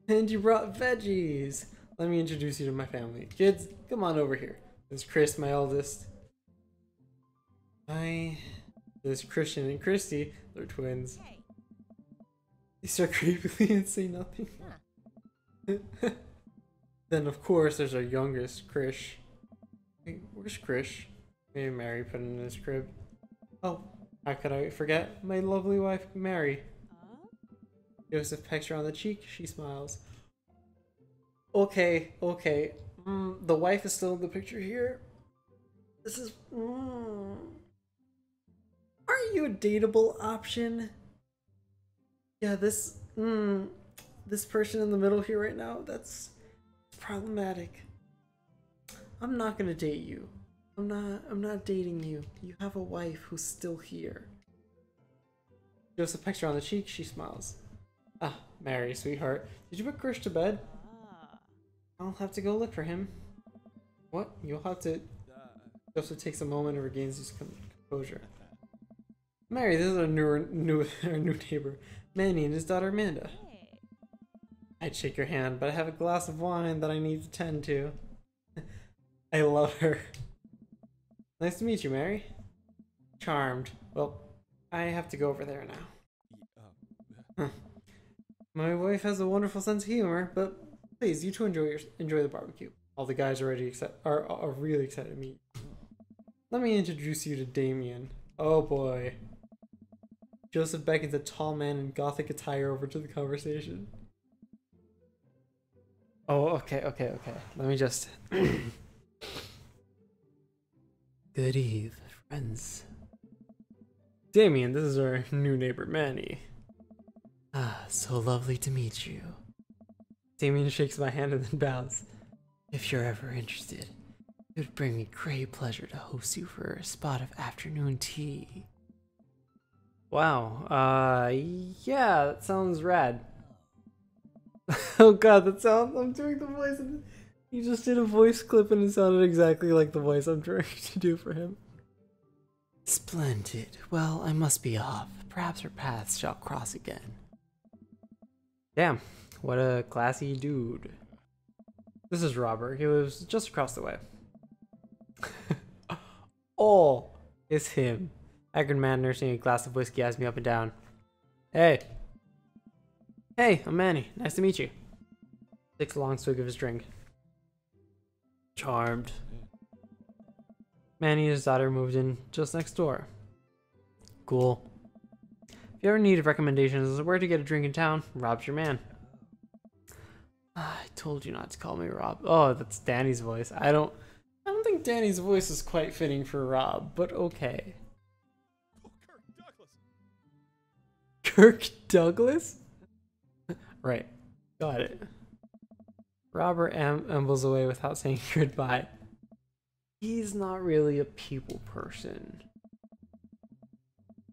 Speaker 1: And you brought veggies. Let me introduce you to my family. Kids, come on over here. This is Chris, my eldest. There's Christian and Christy, they're twins. They start creepily and say nothing. Then of course there's our youngest, Krish. Wait, where's Krish? Maybe Mary put him in his crib. Oh, how could I forget my lovely wife, Mary? Joseph pecks her on the cheek, she smiles. Okay. The wife is still in the picture here. This is... Aren't you a dateable option? Yeah, this person in the middle here right now, that's problematic. I'm not gonna date you. I'm not dating you. You have a wife who's still here. Joseph pecks her on the cheek, she smiles. Ah, Mary, sweetheart. Did you put Krish to bed? I'll have to go look for him. What? You'll have to... Joseph takes a moment and regains his composure. Mary, this is our new neighbor, Manny, and his daughter Amanda. I'd shake your hand, but I have a glass of wine that I need to tend to. I love her. Nice to meet you, Mary. Charmed. Well, I have to go over there now.
Speaker 2: Uh,
Speaker 1: My wife has a wonderful sense of humor, but please, you two enjoy the barbecue. All the guys are really excited to meet. Let me introduce you to Damien. Oh boy. Joseph beckons a tall man in gothic attire over to the conversation. Oh, okay. Let me just... Good eve, friends. Damien, this is our new neighbor, Manny. Ah, so lovely to meet you. Damien shakes my hand and then bows. If you're ever interested, it would bring me great pleasure to host you for a spot of afternoon tea. Wow, yeah, that sounds rad. Oh god, I'm doing the voice, and he just did a voice clip and it sounded exactly like the voice I'm trying to do for him. Splendid. Well, I must be off. Perhaps our paths shall cross again. Damn, what a classy dude. This is Robert. He lives just across the way. Oh, it's him. Haggard man nursing a glass of whiskey eyes me up and down. Hey. Hey, I'm Manny. Nice to meet you. Takes a long swig of his drink. Charmed. Manny and his daughter moved in just next door. Cool. If you ever need recommendations as where to get a drink in town, Rob's your man. I told you not to call me Rob. Oh, that's Danny's voice. I don't think Danny's voice is quite fitting for Rob, but okay. Kirk Douglas? Right. Got it. Robert ambles away without saying goodbye. He's not really a people person.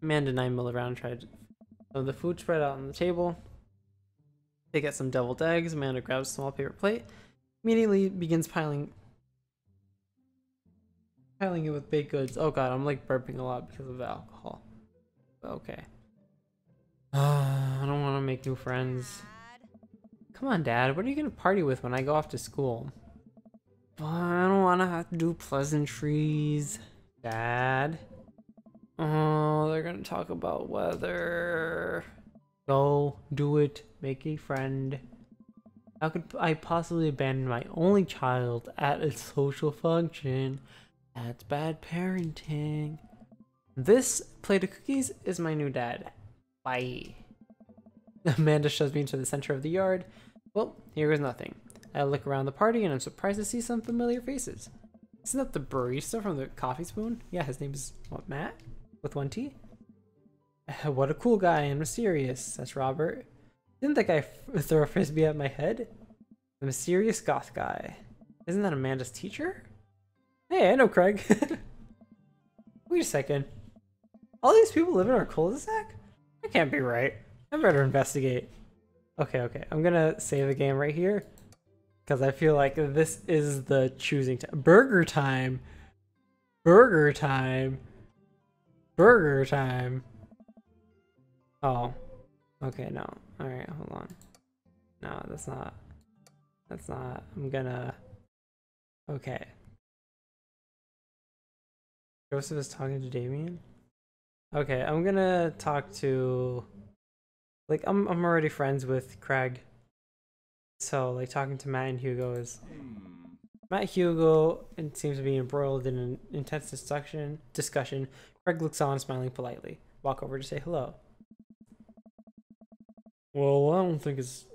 Speaker 1: Amanda and I mill around and tried the food spread out on the table. They get some deviled eggs. Amanda grabs a small paper plate. Immediately begins piling it with baked goods. Oh god, I'm like burping a lot because of the alcohol. Okay. I don't want to make new friends. Come on, Dad. What are you gonna party with when I go off to school? I don't want to have to do pleasantries, Dad. Oh, they're gonna talk about weather. Go, do it, make a friend. How could I possibly abandon my only child at a social function? That's bad parenting. This plate of cookies is my new dad. Bye. Amanda shoves me into the center of the yard. Well, here is nothing. I look around the party and I'm surprised to see some familiar faces. Isn't that the barista from the Coffee Spoon? Yeah, his name is, what, Matt? With one T? What a cool guy and mysterious, that's Robert. Didn't that guy throw a frisbee at my head? The mysterious goth guy. Isn't that Amanda's teacher? Hey, I know Craig. Wait a second. All these people live in our cul-de-sac? That can't be right. I better investigate. Okay. I'm gonna save the game right here. Because I feel like this is the choosing time. Burger time! Burger time! Burger time! Oh. Okay, no. Alright, hold on. No, that's not. I'm gonna... Okay. Joseph is talking to Damien? Okay, I'm gonna talk to... Like, I'm already friends with Craig. So, like, talking to Matt and Hugo is... Matt and Hugo seems to be embroiled in an intense discussion. Craig looks on, smiling politely. Walk over to say hello. Well, I don't think it's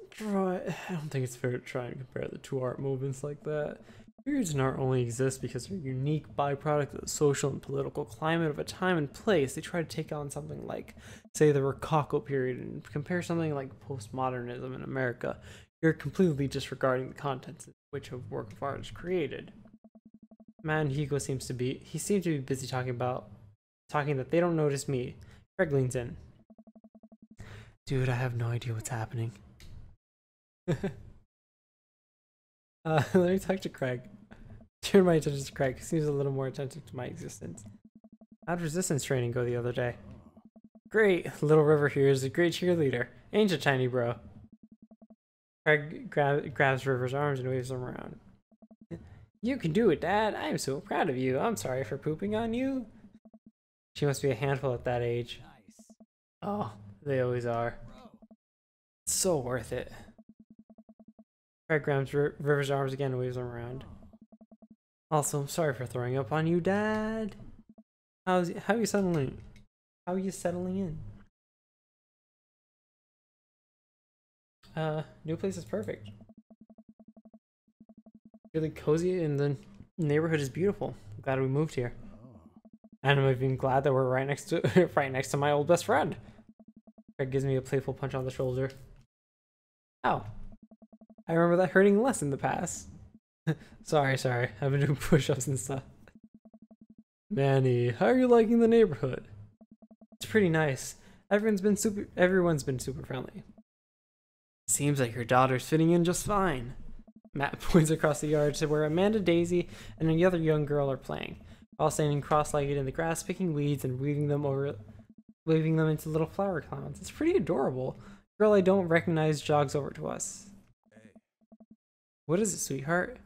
Speaker 1: fair to try and compare the two art movements like that. Periods in art only exist because they're a unique byproduct of the social and political climate of a time and place. They try to take on something like, say, the Rococo period and compare something like postmodernism in America. You're completely disregarding the contents in which a work of art is created. Man, Hugo seemed to be busy talking that they don't notice me. Craig leans in. Dude, I have no idea what's happening. Let me talk to Craig. Turn my attention to Craig. He seems a little more attentive to my existence. How'd resistance training go the other day? Great. Little River here is a great cheerleader. Ain't you, tiny bro? Craig grabs River's arms and waves them around. You can do it, Dad. I am so proud of you. I'm sorry for pooping on you. She must be a handful at that age. Oh, they always are. It's so worth it. Craig grabs River's arms again and waves him around. Also, I'm sorry for throwing up on you, Dad. How are you settling? How are you settling in? New place is perfect. Really cozy and the neighborhood is beautiful. I'm glad we moved here. And I'm even glad that we're right next to my old best friend. Craig gives me a playful punch on the shoulder. Ow. I remember that hurting less in the past. sorry. I've been doing push-ups and stuff. Manny, how are you liking the neighborhood? It's pretty nice. Everyone's been super friendly. Seems like your daughter's fitting in just fine. Matt points across the yard to where Amanda, Daisy, and the other young girl are playing, all standing cross-legged in the grass, picking weeds and waving them into little flower clouds. It's pretty adorable. Girl I don't recognize jogs over to us. What is it, sweetheart?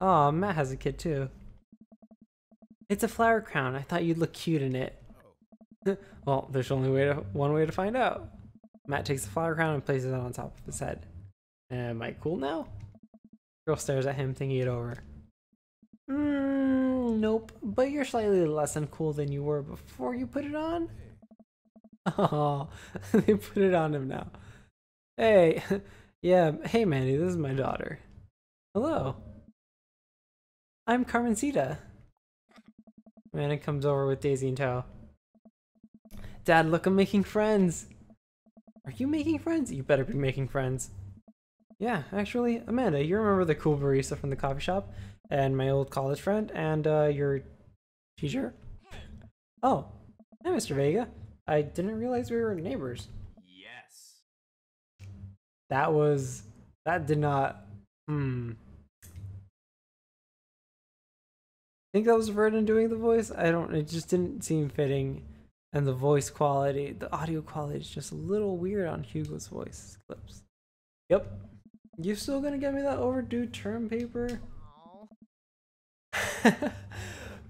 Speaker 1: Aw, Matt has a kid too. It's a flower crown. I thought you'd look cute in it. Well, there's only one way to find out. Matt takes the flower crown and places it on top of his head. Am I cool now? Girl stares at him, thinking it over. Nope, but you're slightly less uncool than you were before you put it on. Oh, they put it on him now. Hey, yeah, hey Manny, this is my daughter. Hello. I'm Carmencita. Manny comes over with Daisy in tow. Dad, look, I'm making friends. Are you making friends? You better be making friends. Yeah, actually, Amanda, you remember the cool barista from the coffee shop? And my old college friend? And, your teacher? Oh, hi, Mr. Vega. I didn't realize we were neighbors.
Speaker 2: Yes.
Speaker 1: That did not, I think that was Vernon doing the voice. It just didn't seem fitting. And the voice quality, the audio quality is just a little weird on Hugo's voice clips. Yep. You still gonna get me that overdue term paper?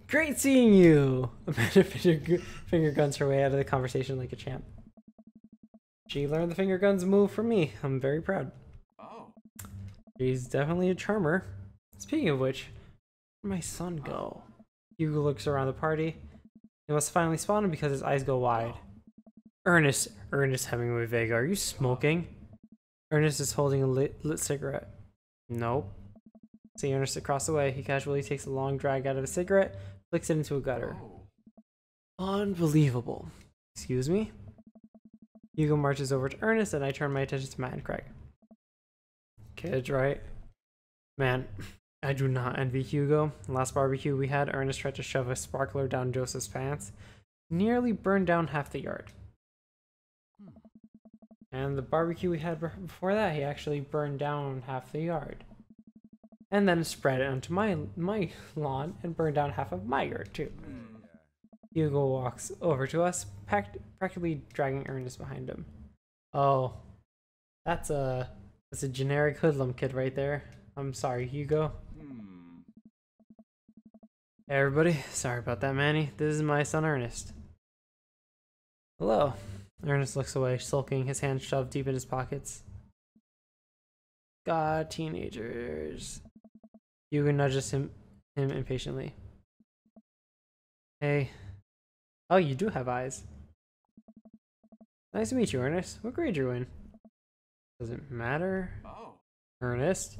Speaker 1: Great seeing you! Amanda finger guns her way out of the conversation like a champ. She learned the finger guns move from me. I'm very proud.
Speaker 2: Oh.
Speaker 1: She's definitely a charmer. Speaking of which, where'd my son go? Hugo looks around the party. He must finally spawn him because his eyes go wide. Ernest Hemingway Vega, are you smoking? Ernest is holding a lit cigarette. Nope. See Ernest across the way. He casually takes a long drag out of a cigarette, flicks it into a gutter. Unbelievable. Excuse me? Hugo marches over to Ernest and I turn my attention to Matt and Craig. Kids, right? Man, I do not envy Hugo. Last barbecue we had, Ernest tried to shove a sparkler down Joseph's pants. Nearly burned down half the yard. And the barbecue we had before that, he actually burned down half the yard. And then spread it onto my lawn and burned down half of my yard too. Hugo walks over to us, practically dragging Ernest behind him. Oh, that's a generic hoodlum kid right there. I'm sorry, Hugo. Hey everybody, sorry about that, Manny. This is my son Ernest. Hello. Ernest looks away, sulking, his hands shoved deep in his pockets. God, teenagers. Hugo nudges him impatiently. Hey. Oh, you do have eyes. Nice to meet you, Ernest. What grade are you in? Does it matter?
Speaker 2: Oh.
Speaker 1: Ernest?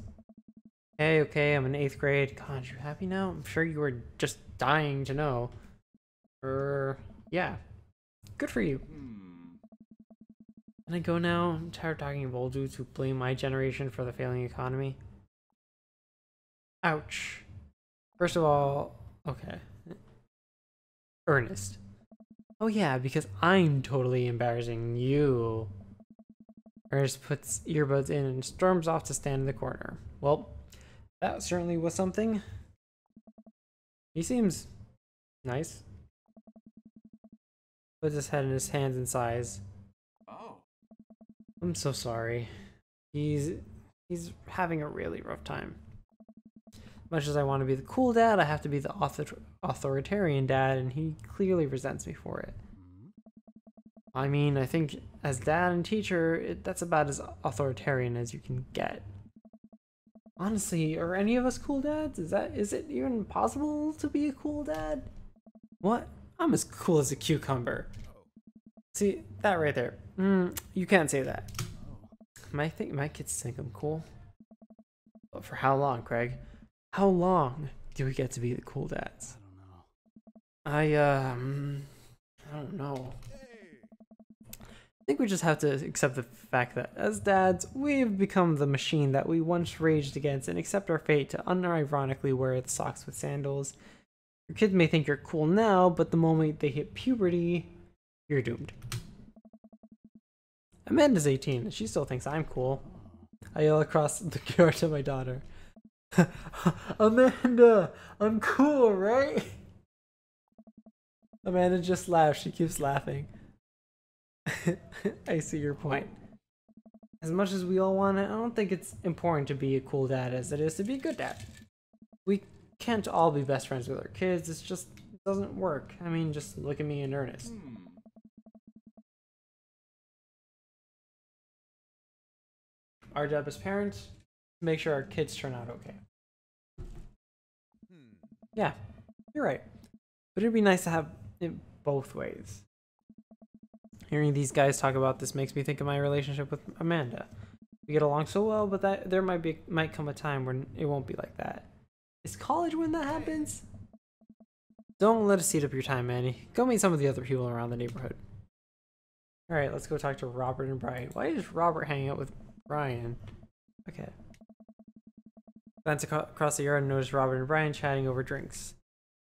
Speaker 1: Hey, okay, I'm in 8th grade. God, you happy now? I'm sure you were just dying to know. Yeah. Good for you. Can I go now? I'm tired of talking of old dudes who blame my generation for the failing economy. Ouch. First of all, okay. Ernest. Oh yeah, because I'm totally embarrassing you. Ernest puts earbuds in and storms off to stand in the corner. Well, that certainly was something. He seems nice. Puts his head in his hands and sighs.
Speaker 2: Oh.
Speaker 1: I'm so sorry. He's having a really rough time. Much as I want to be the cool dad, I have to be the authoritarian dad, and he clearly resents me for it. I mean, I think as dad and teacher, that's about as authoritarian as you can get. Honestly, are any of us cool dads? Is it even possible to be a cool dad? What? I'm as cool as a cucumber. See, that right there. You can't say that. My kids think I'm cool. But for how long, Craig? How long do we get to be the cool dads? I don't know. I think we just have to accept the fact that as dads, we've become the machine that we once raged against and accept our fate to unironically wear the socks with sandals. Your kids may think you're cool now, but the moment they hit puberty, you're doomed. Amanda's 18 and she still thinks I'm cool. I yell across the yard to my daughter. Amanda, I'm cool, right? Amanda just laughs. She keeps laughing. I see your point. As much as we all want it, I don't think it's important to be a cool dad as it is to be a good dad. We can't all be best friends with our kids. It doesn't work. I mean, just look at me in earnest. Our job as parents, make sure our kids turn out okay. Yeah, you're right. But it'd be nice to have it both ways. Hearing these guys talk about this makes me think of my relationship with Amanda. We get along so well, but there might come a time when it won't be like that. Is college when that happens? Don't let us eat up your time, Manny. Go meet some of the other people around the neighborhood. Alright, let's go talk to Robert and Brian. Why is Robert hanging out with Brian? Okay. Glance across the yard and notice Robert and Brian chatting over drinks.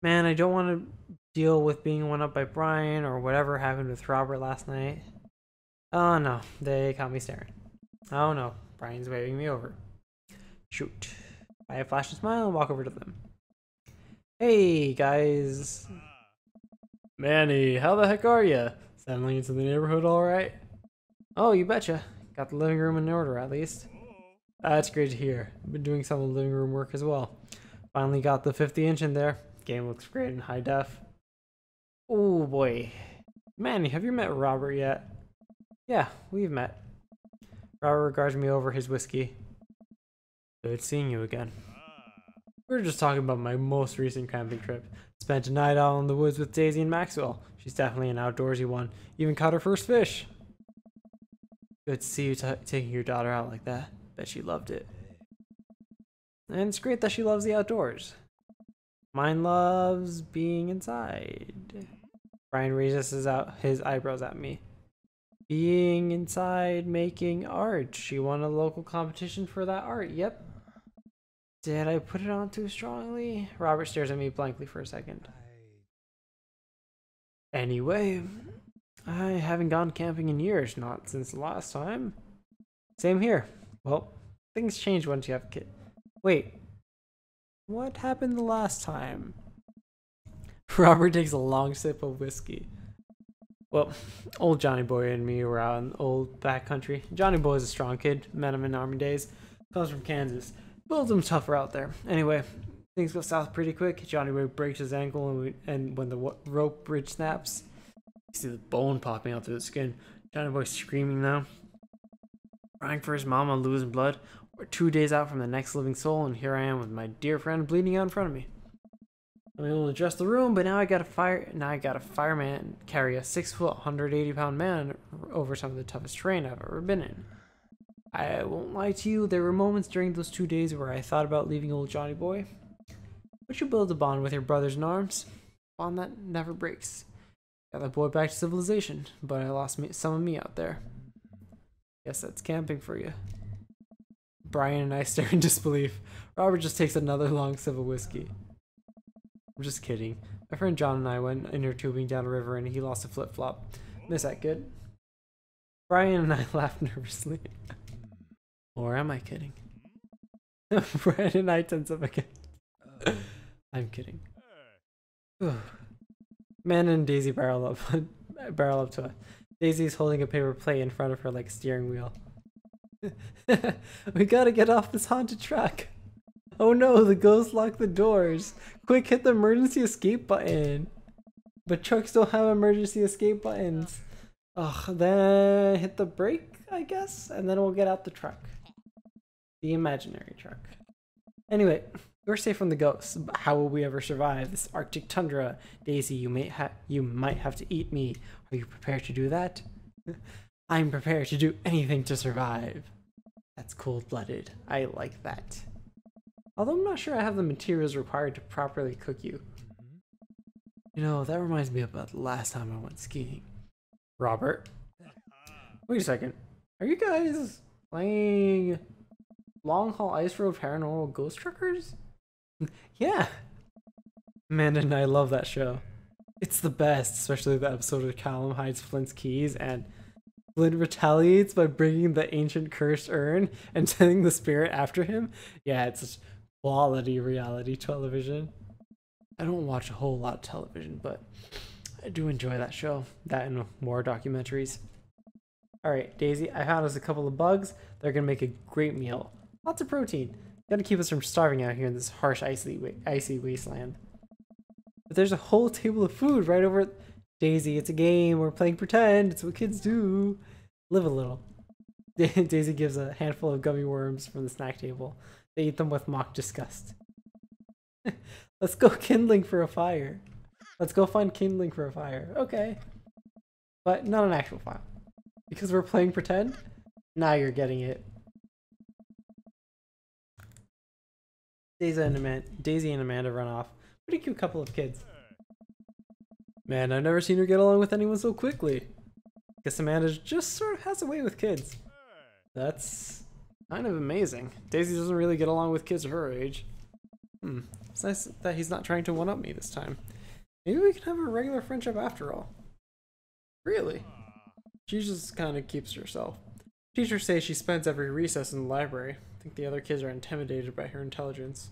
Speaker 1: Man, I don't want to deal with being one up by Brian or whatever happened with Robert last night. Oh no, they caught me staring. Oh no, Brian's waving me over. Shoot. I flash a smile and walk over to them. Hey guys. Manny, how the heck are ya? Settling into the neighborhood alright? Oh, you betcha. Got the living room in order at least. That's great to hear. I've been doing some of the living room work as well. Finally got the 50-inch in there. Game looks great in high def. Oh boy. Manny, have you met Robert yet? Yeah, we've met. Robert regards me over his whiskey. Good seeing you again. We were just talking about my most recent camping trip. Spent a night out in the woods with Daisy and Maxwell. She's definitely an outdoorsy one. Even caught her first fish. Good to see you taking your daughter out like that. Bet she loved it. And it's great that she loves the outdoors. Mine loves being inside. Brian raises his eyebrows at me. Being inside making art. She won a local competition for that art. Yep. Did I put it on too strongly? Robert stares at me blankly for a second. Anyway, I haven't gone camping in years, not since the last time. Same here. Well, things change once you have a kid. Wait, what happened the last time? Robert takes a long sip of whiskey. Well, old Johnny Boy and me were out in the old backcountry. Johnny Boy's a strong kid, met him in Army days. Comes from Kansas. Builds him tougher out there. Anyway, things go south pretty quick. Johnny Boy breaks his ankle, and when the rope bridge snaps, you see the bone popping out through the skin. Johnny Boy's screaming now, crying for his mama, losing blood. We're 2 days out from the next living soul, and here I am with my dear friend bleeding out in front of me. I'm able to address the room, but now I got a fireman carry a 6 foot, 180-pound man over some of the toughest terrain I've ever been in. I won't lie to you, there were moments during those 2 days where I thought about leaving old Johnny Boy. But you build a bond with your brothers in arms, a bond that never breaks. Got that boy back to civilization, but I lost some of me out there. Guess that's camping for you. Brian and I stare in disbelief. Robert just takes another long sip of whiskey. I'm just kidding. My friend John and I went inner tubing down a river and he lost a flip-flop. Miss that kid? Brian and I laughed nervously. Or am I kidding? Brian and I tense up again. I'm kidding. Man and Daisy barrel up to us. Daisy's holding a paper plate in front of her like a steering wheel. We gotta get off this haunted track. Oh no, the ghost locked the doors. Quick, hit the emergency escape button. But trucks don't have emergency escape buttons. Ugh, then hit the brake, I guess, and then we'll get out the truck. The imaginary truck. Anyway, we're safe from the ghosts, but how will we ever survive this Arctic tundra? Daisy, you might have to eat me. Are you prepared to do that? I'm prepared to do anything to survive. That's cold-blooded. I like that. Although I'm not sure I have the materials required to properly cook you. You know, that reminds me about the last time I went skiing. Robert? Wait a second. Are you guys playing Long Haul Ice Road Paranormal Ghost Truckers? Yeah. Amanda and I love that show. It's the best, especially the episode of Callum hides Flint's keys and Flint retaliates by bringing the ancient cursed urn and sending the spirit after him. Yeah, it's just quality reality television. I don't watch a whole lot of television, but I do enjoy that show. That and more documentaries. Alright, Daisy, I found us a couple of bugs. They're gonna make a great meal. Lots of protein. Gotta keep us from starving out here in this harsh, icy wasteland. But there's a whole table of food right over... Daisy, it's a game. We're playing pretend. It's what kids do. Live a little. Daisy gives a handful of gummy worms from the snack table. They eat them with mock disgust. Let's go kindling for a fire. Let's go find kindling for a fire. Okay. But not an actual fire. Because we're playing pretend? Now you're getting it. Daisy and Amanda run off. Pretty cute couple of kids. Man, I've never seen her get along with anyone so quickly. Guess Amanda just sort of has a way with kids. That's kind of amazing. Daisy doesn't really get along with kids of her age. It's nice that he's not trying to one-up me this time. Maybe we can have a regular friendship after all. Really? She just kind of keeps to herself. Teachers say she spends every recess in the library. I think the other kids are intimidated by her intelligence.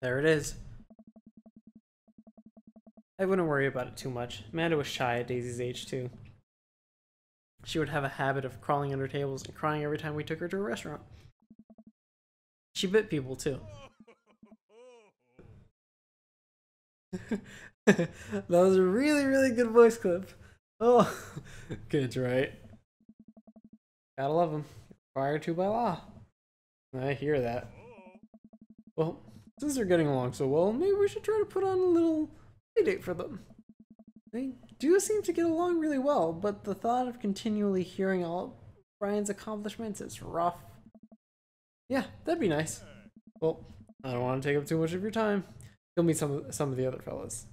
Speaker 1: There it is. I wouldn't worry about it too much. Amanda was shy at Daisy's age too. She would have a habit of crawling under tables and crying every time we took her to a restaurant. She bit people too. That was a really, really good voice clip. Oh, kids, right? Gotta love them. Required to by law. I hear that. Well, since they're getting along so well, maybe we should try to put on a little date for them. They do seem to get along really well, but the thought of continually hearing all Brian's accomplishments is rough. Yeah, that'd be nice. Well, I don't want to take up too much of your time. You'll meet some of the other fellas.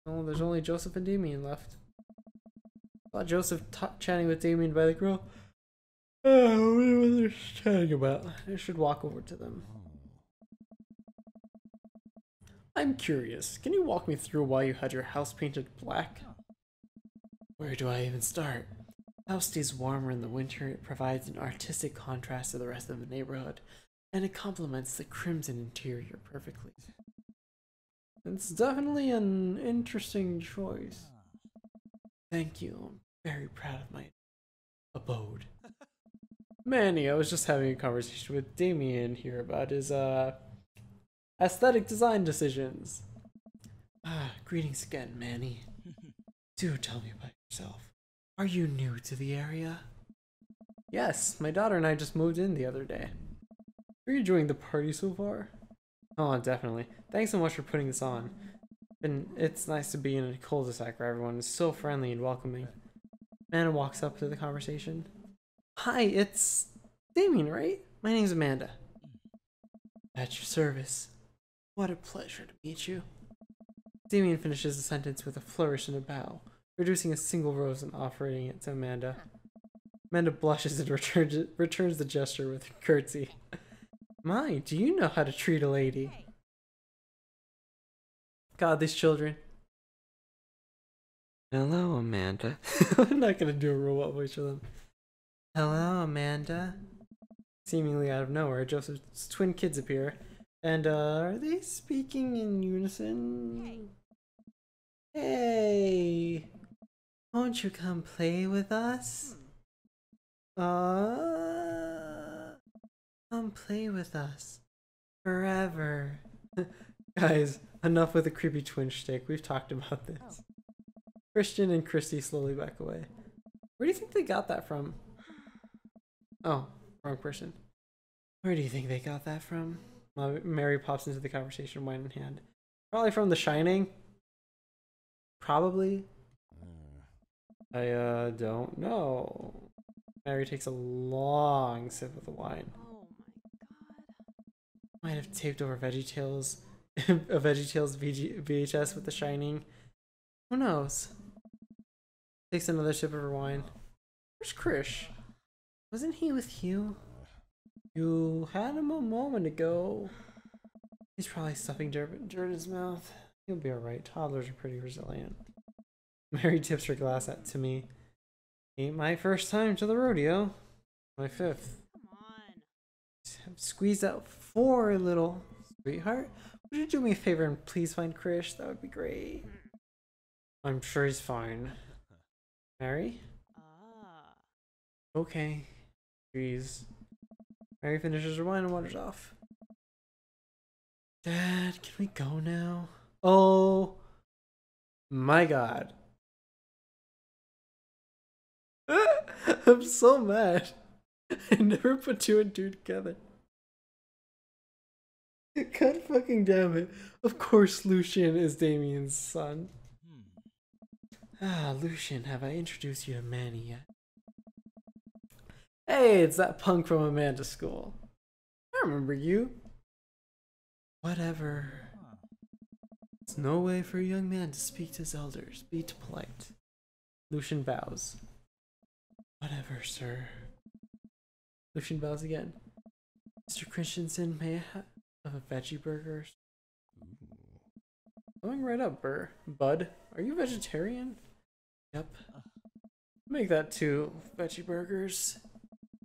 Speaker 1: Oh, there's only Joseph and Damien left. I saw Joseph chatting with Damien by the grill. Oh, I wonder what they're chatting about. I should walk over to them. I'm curious. Can you walk me through why you had your house painted black? Where do I even start? The house stays warmer in the winter. It provides an artistic contrast to the rest of the neighborhood, and it complements the crimson interior perfectly. It's definitely an interesting choice. Thank you. I'm very proud of my abode. Manny, I was just having a conversation with Damien here about his aesthetic design decisions. Greetings again, Manny. Do tell me about yourself. Are you new to the area? Yes, my daughter and I just moved in the other day. Are you enjoying the party so far? Oh, definitely. Thanks so much for putting this on. And it's nice to be in a cul-de-sac where everyone is so friendly and welcoming. Amanda walks up to the conversation. Hi, it's Damien, right? My name's Amanda. At your service. What a pleasure to meet you. Damien finishes the sentence with a flourish and a bow, producing a single rose and offering it to Amanda. Amanda blushes and returns the gesture with a curtsy. My, do you know how to treat a lady? God, these children. Hello, Amanda. I'm not gonna do a robot voice for them. Hello, Amanda. Seemingly out of nowhere, Joseph's twin kids appear. And, are they speaking in unison? Hey! Won't you come play with us? Come play with us. Forever. Guys, enough with the creepy twin shtick. We've talked about this. Christian and Christy slowly back away. Where do you think they got that from? Oh, wrong person. Where do you think they got that from? Mary pops into the conversation, wine in hand. Probably from The Shining. Probably. I don't know. Mary takes a long sip of the wine.
Speaker 3: Oh my god.
Speaker 1: Might have taped over VeggieTales, a VeggieTales VHS with The Shining. Who knows? Takes another sip of her wine. Where's Krish? Wasn't he with you? You had him a moment ago. He's probably stuffing dirt in his mouth. He'll be alright. Toddlers are pretty resilient. Mary tips her glass to me. Ain't my first time to the rodeo. My fifth.
Speaker 3: Come on.
Speaker 1: Squeeze out 4, little sweetheart. Would you do me a favor and please find Krish? That would be great. I'm sure he's fine. Mary?
Speaker 3: Ah.
Speaker 1: Okay. Jeez. Mary finishes her wine and wanders off. Dad, can we go now? Oh my god. I'm so mad. I never put 2 and 2 together. God fucking damn it. Of course Lucian is Damien's son. Ah, Lucian, have I introduced you to Manny yet? Hey, it's that punk from Amanda School. I remember you. Whatever. There's no way for a young man to speak to his elders. Be polite. Lucian bows. Whatever, sir. Lucian bows again. Mr. Christensen, may I have a veggie burger? Going right up, Bud. Are you vegetarian? Yep. Make that 2 veggie burgers.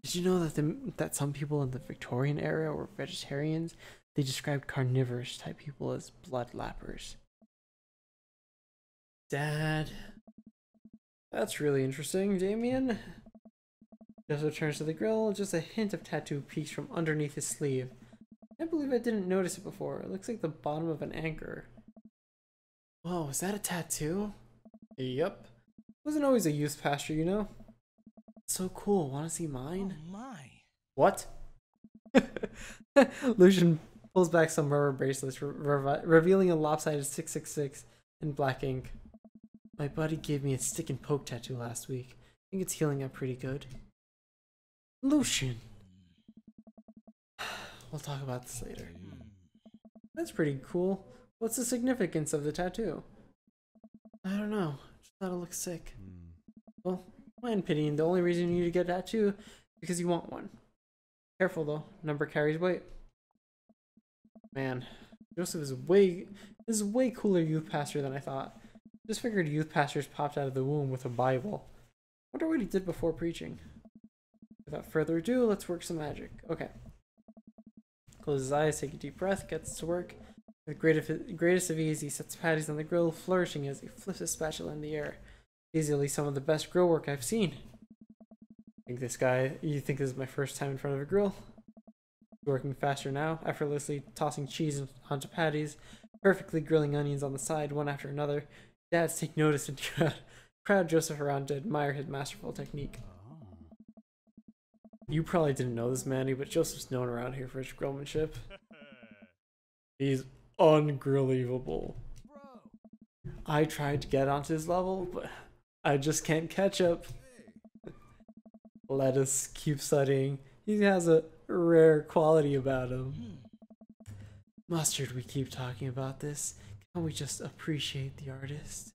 Speaker 1: Did you know that some people in the Victorian era were vegetarians? They described carnivorous type people as blood lappers. Dad. That's really interesting, Damien. Joseph turns to the grill, just a hint of tattoo peeks from underneath his sleeve. I can't believe I didn't notice it before. It looks like the bottom of an anchor. Whoa, is that a tattoo? Yep. Wasn't always a youth pastor, you know? So cool. Want to see mine?
Speaker 4: Oh my.
Speaker 1: What? Lucian pulls back some rubber bracelets, revealing a lopsided 666 in black ink. My buddy gave me a stick and poke tattoo last week. I think it's healing up pretty good. Lucian. We'll talk about this later. That's pretty cool. What's the significance of the tattoo? I don't know. Just thought it looked sick. Well, my opinion, the only reason you need to get a tattoo is because you want one. Careful though, number carries weight. Man, Joseph is way cooler youth pastor than I thought. Just figured youth pastors popped out of the womb with a Bible. Wonder what he did before preaching. Without further ado, let's work some magic. Okay. Close his eyes, take a deep breath, gets to work. With greatest of ease, he sets patties on the grill, flourishing as he flips his spatula in the air. Easily some of the best grill work I've seen. You think this is my first time in front of a grill? Working faster now, effortlessly tossing cheese onto patties, perfectly grilling onions on the side, one after another. Dads take notice and crowd Joseph around to admire his masterful technique. You probably didn't know this, Manny, but Joseph's known around here for his grillmanship. He's ungrillievable. I tried to get onto his level, but I just can't catch up. Let us keep studying. He has a rare quality about him. Mustard, we keep talking about this. Can't we just appreciate the artist?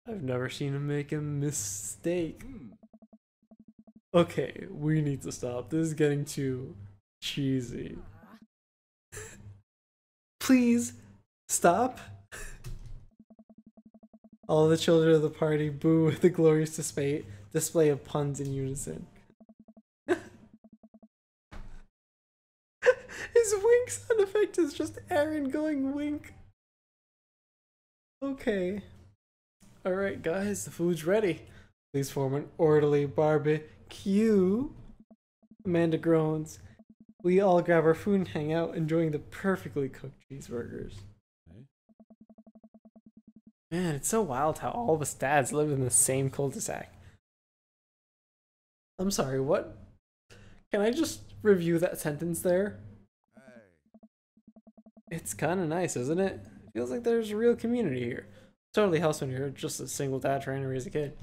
Speaker 1: I've never seen him make a mistake. Okay, we need to stop. This is getting too cheesy. Please stop. All the children of the party boo with the glorious display of puns in unison. His wink sound effect is just Aaron going wink. Okay. Alright guys, the food's ready. Please form an orderly barbecue. Amanda groans. We all grab our food and hang out, enjoying the perfectly cooked cheeseburgers. Man, it's so wild how all of us dads live in the same cul-de-sac. I'm sorry, what? Can I just review that sentence there? It's kind of nice, isn't it? Feels like there's a real community here. Totally helps when you're just a single dad trying to raise a kid.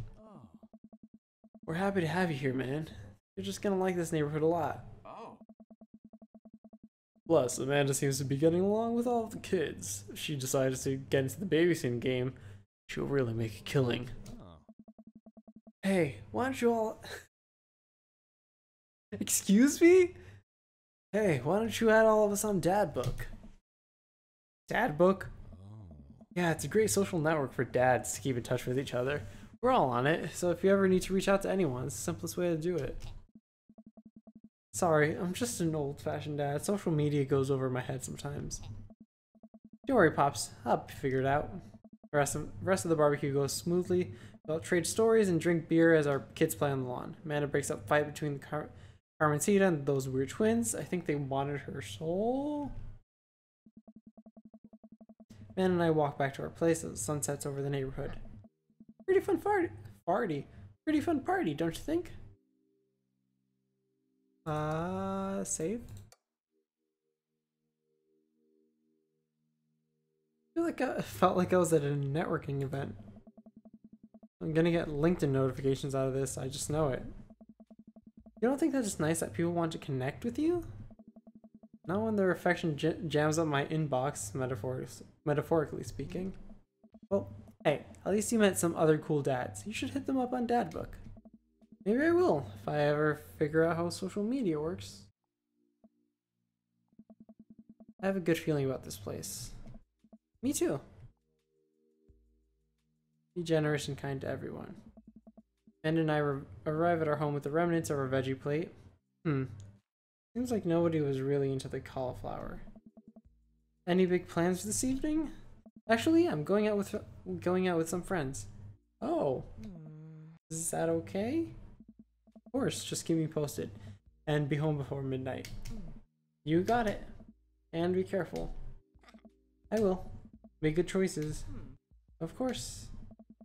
Speaker 1: We're happy to have you here, man. You're just gonna like this neighborhood a lot.
Speaker 2: Oh.
Speaker 1: Plus, Amanda seems to be getting along with all of the kids. If she decides to get into the babysitting game, she'll really make a killing. Hey, why don't you all... Excuse me? Hey, why don't you add all of us on Dadbook? Dadbook? Yeah, it's a great social network for dads to keep in touch with each other. We're all on it, so if you ever need to reach out to anyone, it's the simplest way to do it. Sorry, I'm just an old-fashioned dad. Social media goes over my head sometimes. Don't worry, Pops. I'll figure it out. The rest of the barbecue goes smoothly. We'll trade stories and drink beer as our kids play on the lawn. Amanda breaks up a fight between Carmencita and those weird twins. I think they wanted her soul. Man and I walk back to our place as the sun sets over the neighborhood. Pretty fun party. Pretty fun party, don't you think? Save? I felt like I was at a networking event. I'm gonna get LinkedIn notifications out of this, I just know it. You don't think that's just nice that people want to connect with you? Not when their affection jams up my inbox, metaphorically speaking. Well, hey, at least you met some other cool dads. You should hit them up on Dadbook. Maybe I will, if I ever figure out how social media works. I have a good feeling about this place. Me too. Be generous and kind to everyone. Amanda and I arrive at our home with the remnants of our veggie plate. Seems like nobody was really into the cauliflower. Any big plans this evening? Actually, yeah, I'm going out with some friends. Oh, is that okay? Of course, just keep me posted, and be home before midnight. You got it, and be careful. I will. Make good choices, of course,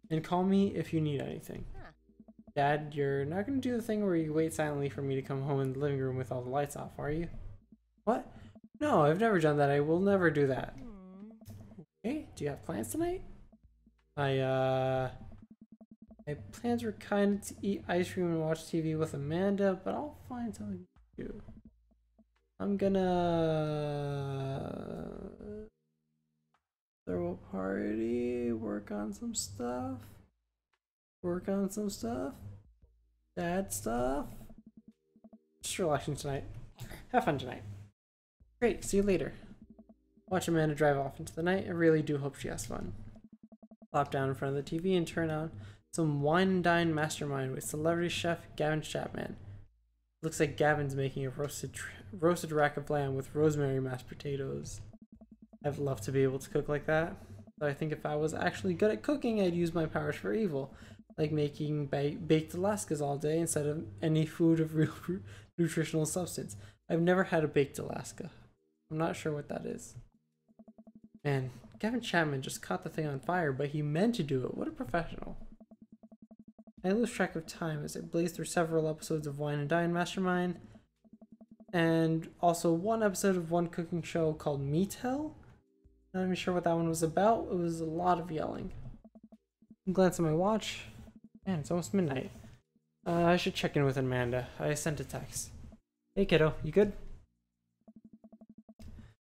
Speaker 1: and call me if you need anything. Dad, you're not gonna do the thing where you wait silently for me to come home in the living room with all the lights off, are you? What? No, I've never done that. I will never do that. Okay, do you have plans tonight? My plans were kind of to eat ice cream and watch TV with Amanda, but I'll find something to do. I'm gonna throw a party, work on some stuff. Dad stuff. Just relaxing tonight. Have fun tonight. Great, see you later. Watch Amanda drive off into the night. I really do hope she has fun. Plop down in front of the TV and turn on some Wine and Dine Mastermind with celebrity chef Gavin Chapman. Looks like Gavin's making a roasted rack of lamb with rosemary mashed potatoes. I'd love to be able to cook like that. But I think if I was actually good at cooking, I'd use my powers for evil. Like making baked Alaskas all day instead of any food of real nutritional substance. I've never had a baked Alaska. I'm not sure what that is. Man, Gavin Chapman just caught the thing on fire, but he meant to do it. What a professional. I lose track of time as I blaze through several episodes of Wine and Dine Mastermind, and also one episode of one cooking show called Meat Hell. Not even sure what that one was about. It was a lot of yelling. Glance at my watch. Man, it's almost midnight. I should check in with Amanda. I sent a text. Hey kiddo, you good?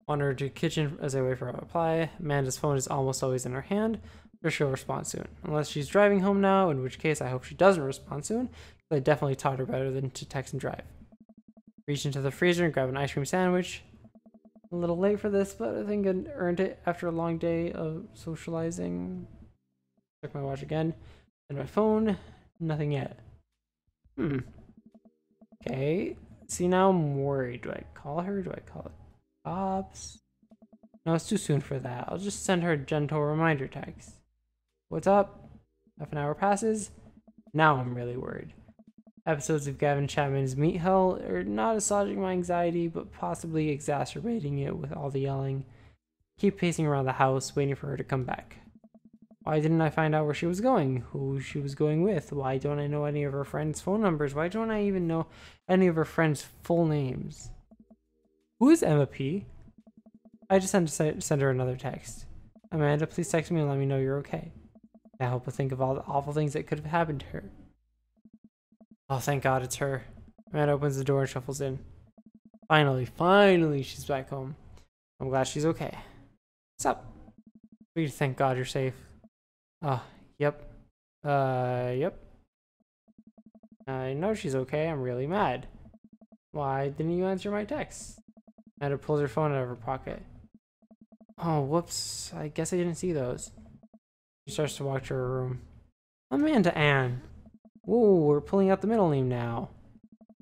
Speaker 1: Wander to the kitchen as I wait for a reply. Amanda's phone is almost always in her hand, but she'll respond soon. Unless she's driving home now, in which case I hope she doesn't respond soon, because I definitely taught her better than to text and drive. Reach into the freezer and grab an ice cream sandwich. A little late for this, but I think I earned it after a long day of socializing. Check my watch again. And my phone, nothing yet. Okay. See, now I'm worried. Do I call her? Do I call it cops? No, it's too soon for that. I'll just send her a gentle reminder text. What's up? Half an hour passes. Now I'm really worried. Episodes of Gavin Chapman's Meat Hell are not assuaging my anxiety, but possibly exacerbating it with all the yelling. Keep pacing around the house, waiting for her to come back. Why didn't I find out where she was going? Who she was going with? Why don't I know any of her friends' phone numbers? Why don't I even know any of her friends' full names? Who is Emma P? I just send her another text. Amanda, please text me and let me know you're okay. I help her think of all the awful things that could have happened to her. Oh, thank God it's her. Amanda opens the door and shuffles in. Finally, she's back home. I'm glad she's okay. What's up? Thank God you're safe. Yep. Yep. I know she's okay. I'm really mad. Why didn't you answer my text? Amanda pulls her phone out of her pocket. Oh, whoops. I guess I didn't see those. She starts to walk to her room. Amanda Ann. Whoa, we're pulling out the middle name now.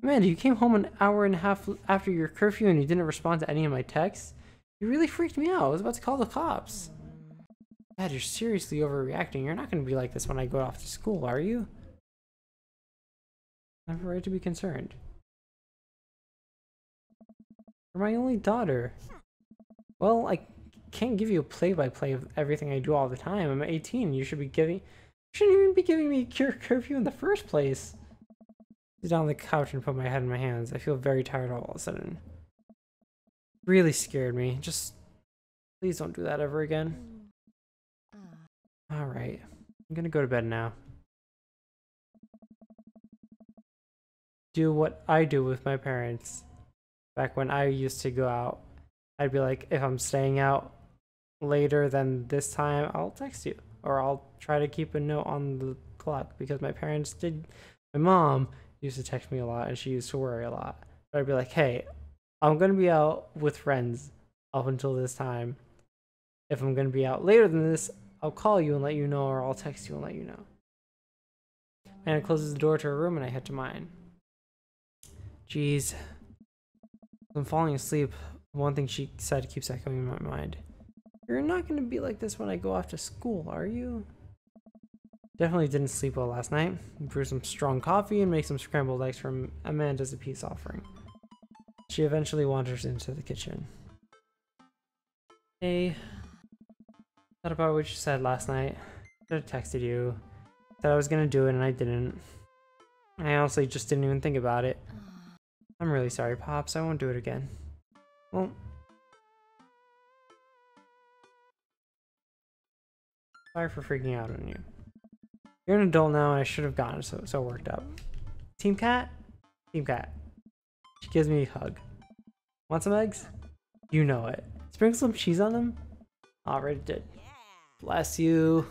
Speaker 1: Amanda, you came home an hour and a half after your curfew and you didn't respond to any of my texts? You really freaked me out. I was about to call the cops. Dad, you're seriously overreacting. You're not going to be like this when I go off to school, are you? I have a right to be concerned. You're my only daughter. Well, I can't give you a play-by-play of everything I do all the time. I'm 18. You shouldn't even be giving me curfew in the first place. I sit down on the couch and put my head in my hands. I feel very tired all of a sudden. Really scared me. Just please don't do that ever again. Alright. I'm gonna go to bed now. Do what I do with my parents. Back when I used to go out, I'd be like, if I'm staying out later than this time, I'll text you. Or I'll try to keep a note on the clock, because my mom used to text me a lot and she used to worry a lot. But I'd be like, hey, I'm gonna be out with friends up until this time. If I'm gonna be out later than this, I'll call you and let you know, or I'll text you and let you know. Anna closes the door to her room and I head to mine. Jeez. I'm falling asleep. One thing she said keeps echoing in my mind. You're not going to be like this when I go off to school, are you? Definitely didn't sleep well last night. Brew some strong coffee and make some scrambled eggs from Amanda as a peace offering. She eventually wanders into the kitchen. Hey. Thought about what you said last night. I texted you. Said I was gonna do it and I didn't. I honestly just didn't even think about it. I'm really sorry, Pops. I won't do it again. Well, sorry for freaking out on you. You're an adult now and I should have gotten so worked up. Team Cat? Team Cat. She gives me a hug. Want some eggs? You know it. Sprinkle some cheese on them? Already did. Bless you.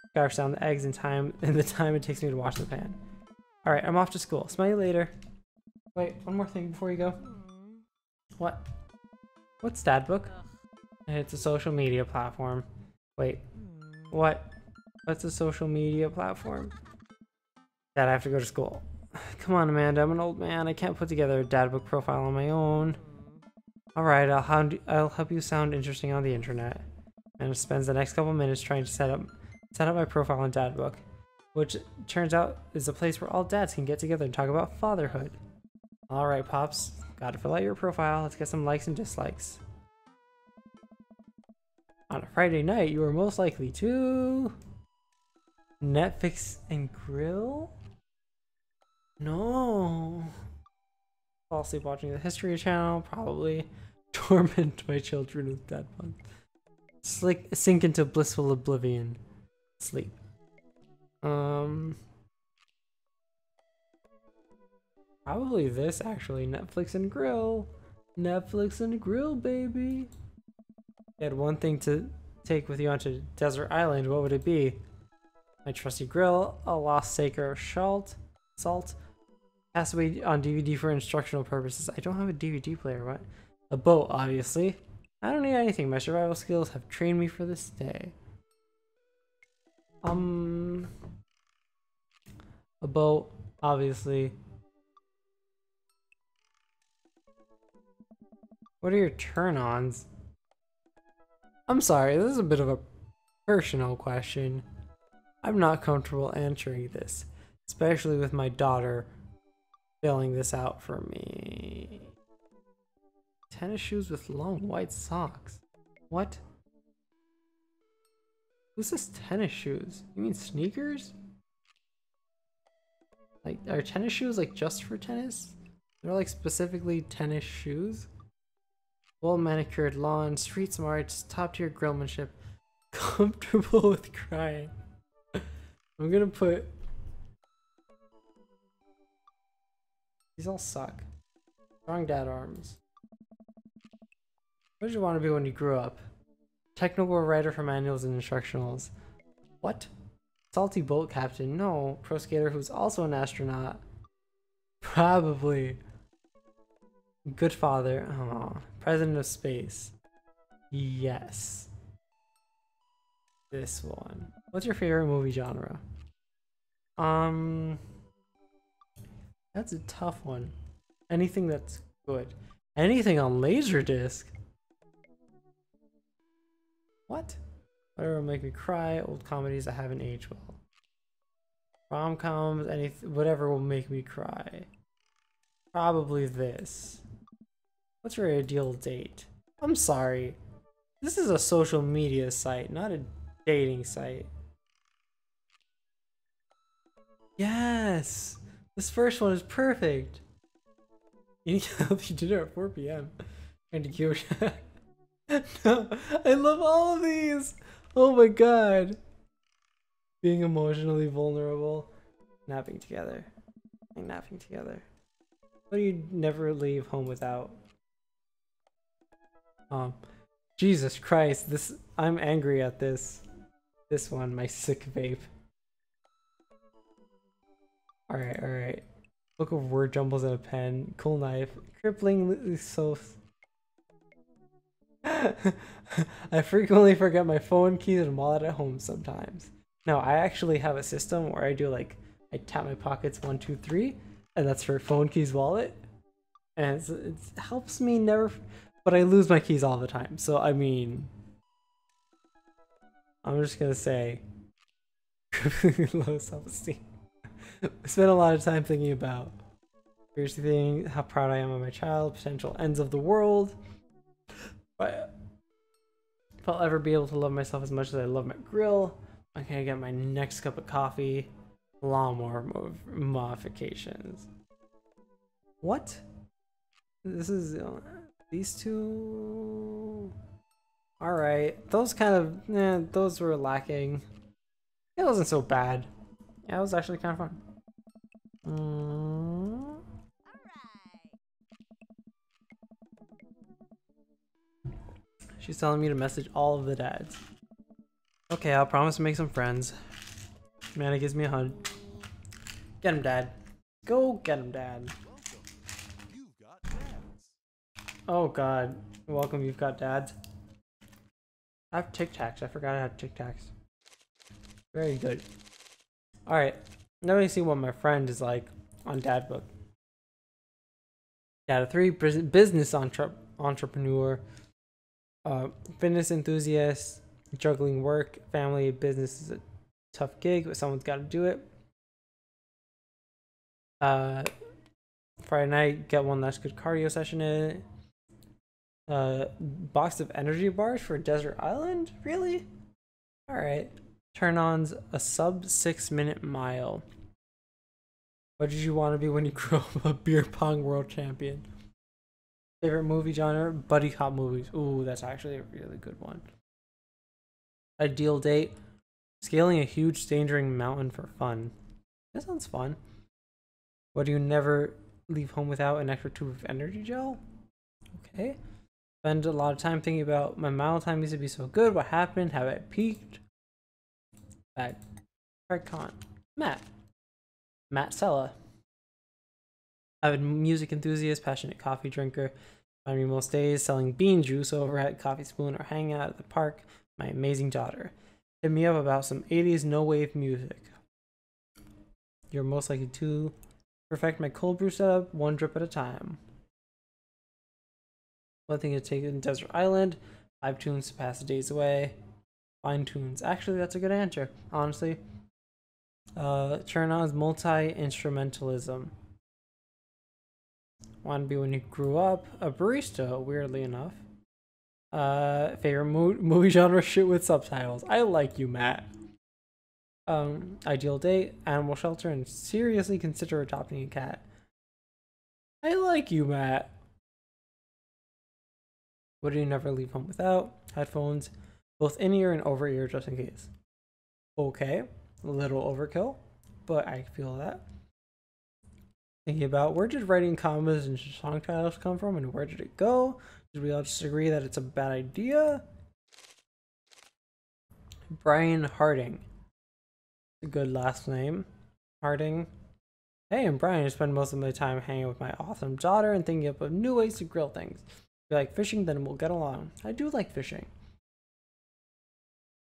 Speaker 1: Scarfs down the eggs in the time it takes me to wash the pan. Alright, I'm off to school. Smell you later. Wait, one more thing before you go. What? What's Dadbook? It's a social media platform. Wait. What? What's a social media platform? Dad, I have to go to school. Come on, Amanda. I'm an old man. I can't put together a Dadbook profile on my own. Alright, I'll help you sound interesting on the internet. And spends the next couple minutes trying to set up my profile on Dadbook, which turns out is a place where all dads can get together and talk about fatherhood. Alright, Pops. Gotta fill out your profile. Let's get some likes and dislikes. On a Friday night, you are most likely to... Netflix and grill? No. Fall asleep watching the History Channel, probably. Torment my children with dad puns. Sink into blissful oblivion. Sleep. Probably this, actually. Netflix and grill. Netflix and grill, baby. You had one thing to take with you onto Desert Island, what would it be? My trusty grill, a lost sacred salt, has to be on DVD for instructional purposes. I don't have a DVD player, what? A boat, obviously. I don't need anything, my survival skills have trained me for this day. A boat, obviously. What are your turn-ons? I'm sorry, this is a bit of a personal question. I'm not comfortable answering this, especially with my daughter filling this out for me. Tennis shoes with long white socks. What? Who's this tennis shoes? You mean sneakers? Like, are tennis shoes like just for tennis? They're like specifically tennis shoes? Well manicured lawn, street smarts, top tier grillmanship, comfortable with crying. I'm gonna put. These all suck. Strong dad arms. What did you want to be when you grew up? Technical writer for manuals and instructionals. What? Salty boat captain? No. Pro skater who's also an astronaut. Probably. Good father. Oh. President of space. Yes. This one. What's your favorite movie genre? That's a tough one. Anything that's good. Anything on Laserdisc? What? Whatever will make me cry. Old comedies that haven't aged well. Rom-coms, anything, whatever will make me cry. Probably this. What's your ideal date? I'm sorry. This is a social media site, not a dating site. Yes! This first one is perfect. Eating healthy dinner at 4 p.m. And to cure. No, I love all of these. Oh my god. Being emotionally vulnerable. Napping together. And napping together. What do you never leave home without? Jesus Christ, this I'm angry at this. This one, my sick vape. Alright. Book of word jumbles and a pen. Cool knife. Cripplingly so. I frequently forget my phone, keys, and wallet at home sometimes. No, I actually have a system where I do like, I tap my pockets 1, 2, 3, and that's for phone, keys, wallet. And it helps me never, but I lose my keys all the time. So, I mean, I'm just gonna say, low self-esteem. I spent a lot of time thinking about, here's the thing, how proud I am of my child, potential ends of the world. But if I'll ever be able to love myself as much as I love my grill, I'm gonna get my next cup of coffee, lawnmower modifications. What? This is these two. All right, those kind of those were lacking. It wasn't so bad. Yeah, it was actually kind of fun. She's telling me to message all of the dads. Okay, I'll promise to make some friends. Amanda gives me a hug. Get him, Dad. Go get him, Dad.
Speaker 4: You've got dads.
Speaker 1: Oh God. Welcome, you've got dads. I have Tic Tacs. I forgot I had Tic Tacs. Very good. Alright. Now we see what my friend is like on Dad Book. Dad of 3, business entrepreneur. Fitness enthusiast, juggling work, family, business is a tough gig, but someone's got to do it. Friday night, get one last good cardio session in. Box of energy bars for Desert Island? Really? Alright. Turn-ons, a sub 6-minute mile. What did you want to be when you grew up? A beer pong world champion. Favorite movie genre? Buddy cop movies. Ooh, that's actually a really good one. Ideal date? Scaling a huge endangering mountain for fun. That sounds fun. What do you never leave home without? An extra tube of energy gel? Okay. Spend a lot of time thinking about my mile time used to be so good. What happened? Have I peaked? Bad. Card con. Matt Sella. Avid music enthusiast, passionate coffee drinker. Find me most days selling bean juice over at Coffee Spoon or hanging out at the park. My amazing daughter. Hit me up about some 80s no-wave music. You're most likely to perfect my cold brew setup, one drip at a time. One thing to take in Desert Island. 5 tunes to pass the days away. Fine tunes. Actually, that's a good answer, honestly. Turn-ons, multi-instrumentalism. Want to be when you grew up? A barista, weirdly enough. Favorite movie genre, shit with subtitles. I like you, Matt. Ideal date, animal shelter, and seriously consider adopting a cat. I like you, Matt. What do you never leave home without? Headphones, both in-ear and over-ear just in case. Okay, a little overkill, but I feel that. Thinking about where did writing commas and song titles come from and where did it go? Did we all just agree that it's a bad idea? Brian Harding. A good last name. Harding. Hey, I'm Brian. I spend most of my time hanging with my awesome daughter and thinking up of new ways to grill things. If you like fishing, then we'll get along. I do like fishing.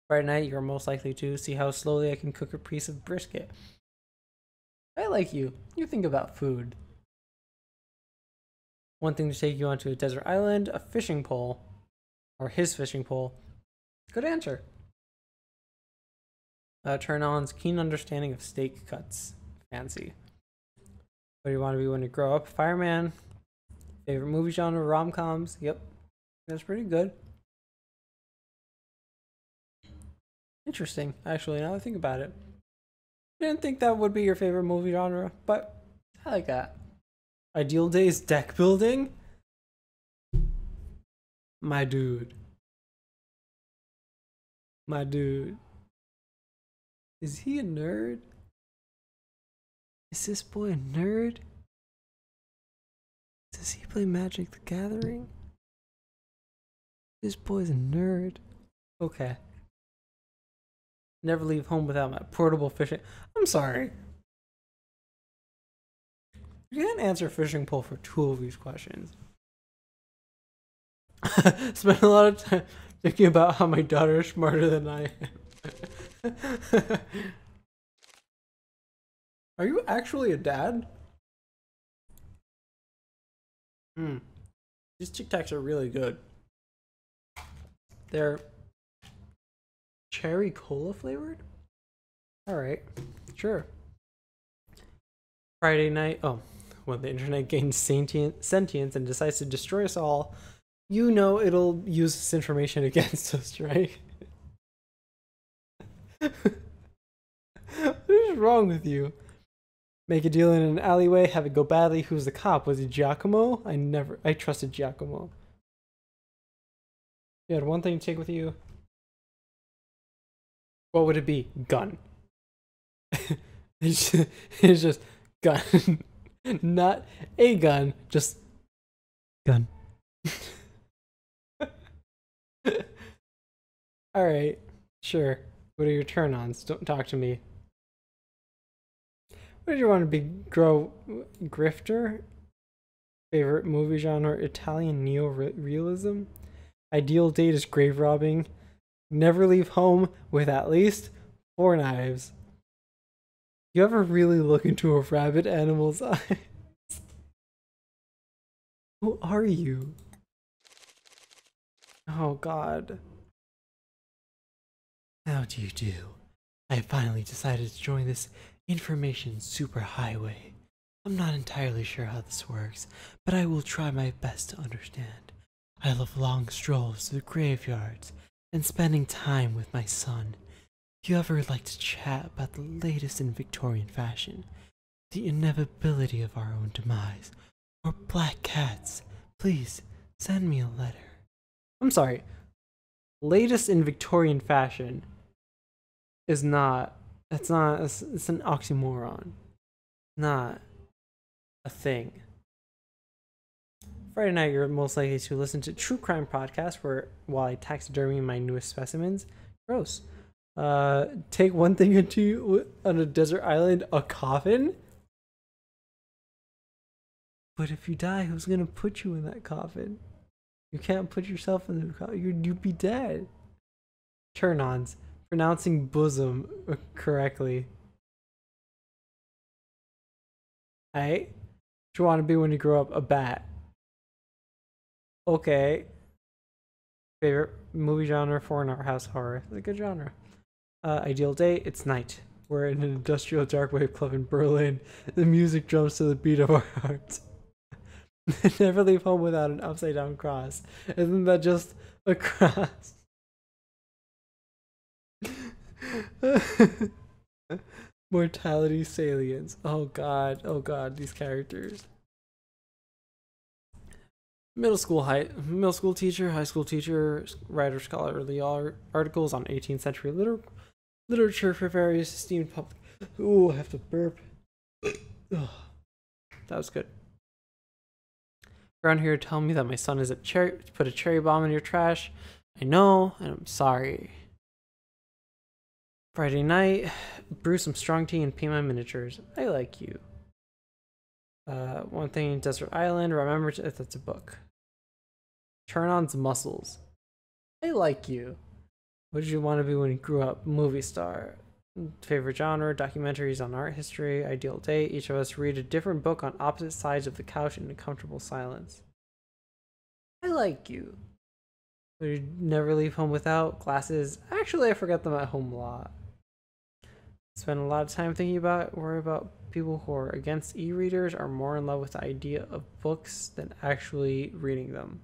Speaker 1: Friday night, you're most likely to see how slowly I can cook a piece of brisket. I like you. You think about food. One thing to take you onto a desert island, a fishing pole, or his fishing pole. Good answer. Turn-ons, keen understanding of steak cuts. Fancy. What do you want to be when you grow up? Fireman. Favorite movie genre, rom-coms. Yep. That's pretty good. Interesting, actually, now that I think about it. I didn't think that would be your favorite movie genre, but I like that. Ideal days, deck building? My dude. My dude. Is he a nerd? Is this boy a nerd? Does he play Magic the Gathering? This boy's a nerd. Okay. Never leave home without my portable fishing. I'm sorry. You can't answer fishing pole for two of these questions. Spend a lot of time thinking about how my daughter is smarter than I am. Are you actually a dad? These Tic Tacs are really good. They're cherry cola flavored? Alright, sure. Friday night. Oh, when the internet gains sentience and decides to destroy us all, you know it'll use this information against us, right? What is wrong with you? Make a deal in an alleyway, have it go badly. Who's the cop? Was it Giacomo? I trusted Giacomo. You had one thing to take with you. What would it be? Gun. It's just gun. Not a gun, just gun. Alright, sure. What are your turn-ons? Don't talk to me. What did you want to be? Grifter? Favorite movie genre? Italian neo-realism? Ideal date is grave robbing. Never leave home with at least 4 knives. You ever really look into a rabid animal's eyes? Who are you? Oh god. How do you do? I finally decided to join this information superhighway. I'm not entirely sure how this works, but I will try my best to understand. I love long strolls to the graveyards and spending time with my son. If you ever like to chat about the latest in Victorian fashion, the inevitability of our own demise, or black cats, please send me a letter. I'm sorry. Latest in Victorian fashion is not, it's an oxymoron. Not a thing. Friday night, you're most likely to listen to true crime podcast while I taxidermy my newest specimens. Gross. Take one thing into you on a desert island, a coffin? But if you die, who's gonna put you in that coffin? You can't put yourself in the coffin. You'd be dead. Turn-ons. Pronouncing bosom correctly. Hey, what you want to be when you grow up? A bat. Okay. Favorite movie genre? 4-hour house horror. It's a good genre. Ideal date? It's night. We're in an industrial dark wave club in Berlin. The music drums to the beat of our hearts. Never leave home without an upside down cross. Isn't that just across. Mortality salience. Oh god, these characters. Middle school teacher, high school teacher, writer scholarly articles on 18th century literature for various esteemed public. Ooh, I have to burp. Ugh. That was good. Around here telling me that my son is put a cherry bomb in your trash. I know, and I'm sorry. Friday night, brew some strong tea and paint my miniatures. I like you. One thing, Desert Island. Remember, that's a book. Turn on's muscles. I like you. What did you want to be when you grew up? Movie star. Favorite genre, documentaries on art history, ideal date. Each of us read a different book on opposite sides of the couch in a comfortable silence. I like you. Would you never leave home without glasses? Actually, I forget them at home a lot. Spend a lot of time thinking about, worry about people who are against e-readers are more in love with the idea of books than actually reading them.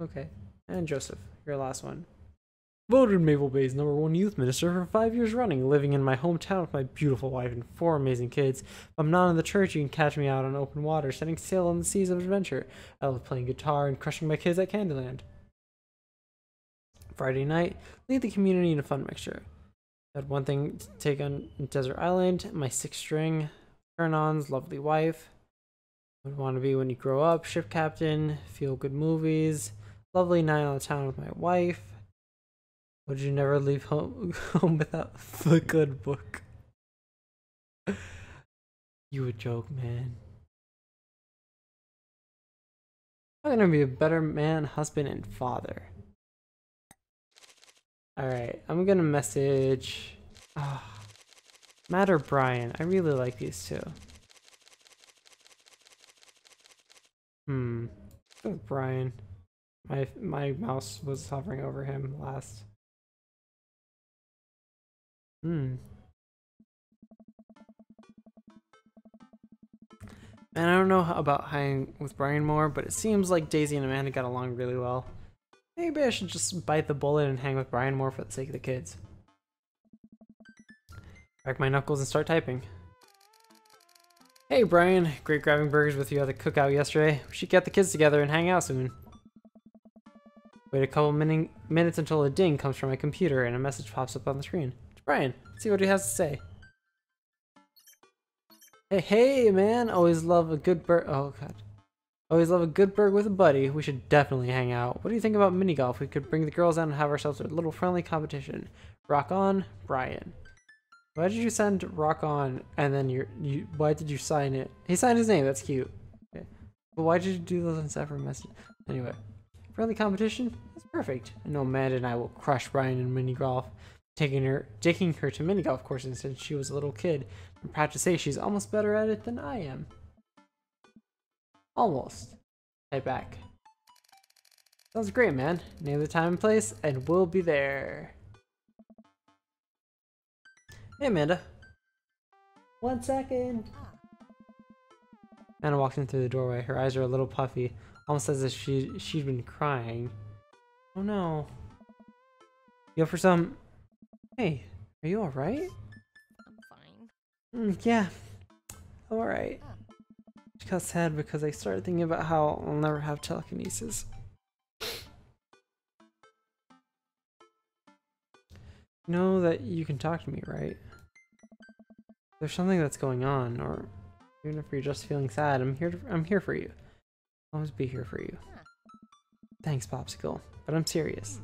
Speaker 1: Okay, and Joseph, your last one. Voted Maple Bay's #1 youth minister for 5 years running, living in my hometown with my beautiful wife and 4 amazing kids. If I'm not in the church, you can catch me out on open water, setting sail on the seas of adventure. I love playing guitar and crushing my kids at Candyland. Friday night, lead the community in a fun mixture. Had one thing to take on Desert Island, my 6-string, turn-ons, lovely wife. Would want to be when you grow up, ship captain, feel good movies, lovely night on the town with my wife. Would you never leave home without the good book? You a joke, man. I'm gonna be a better man, husband, and father. Alright, I'm gonna message Matt or Brian. I really like these two. Go with Brian. My mouse was hovering over him last. Man, I don't know about hanging with Brian more, but it seems like Daisy and Amanda got along really well. Maybe I should just bite the bullet and hang with Brian more for the sake of the kids. Crack my knuckles and start typing. Hey Brian, great grabbing burgers with you at the cookout yesterday. We should get the kids together and hang out soon. Wait a couple minutes until a ding comes from my computer and a message pops up on the screen. It's Brian. Let's see what he has to say. Hey man, always love a good Always love a good burg with a buddy. We should definitely hang out. What do you think about mini golf? We could bring the girls out and have ourselves a little friendly competition. Rock on, Brian. Why did you send rock on and then why did you sign it? He signed his name, that's cute. Okay. But why did you do those in separate messages? Anyway, friendly competition? That's perfect. I know Amanda and I will crush Brian in mini golf. Taking her to mini golf courses since she was a little kid. I'm proud to say she's almost better at it than I am. Almost. Type back. Sounds great, man. Name the time and place, and we'll be there. Hey, Amanda. 1 second. Amanda walked in through the doorway. Her eyes are a little puffy, almost as if she'd been crying. Oh no. You up for some? Hey, are you alright?
Speaker 5: I'm fine.
Speaker 1: Yeah, I'm alright. I got sad because I started thinking about how I'll never have telekinesis. You know that you can talk to me, right? If there's something that's going on, or even if you're just feeling sad, I'm here for you. I'll always be here for you. Thanks, Popsicle, but I'm serious.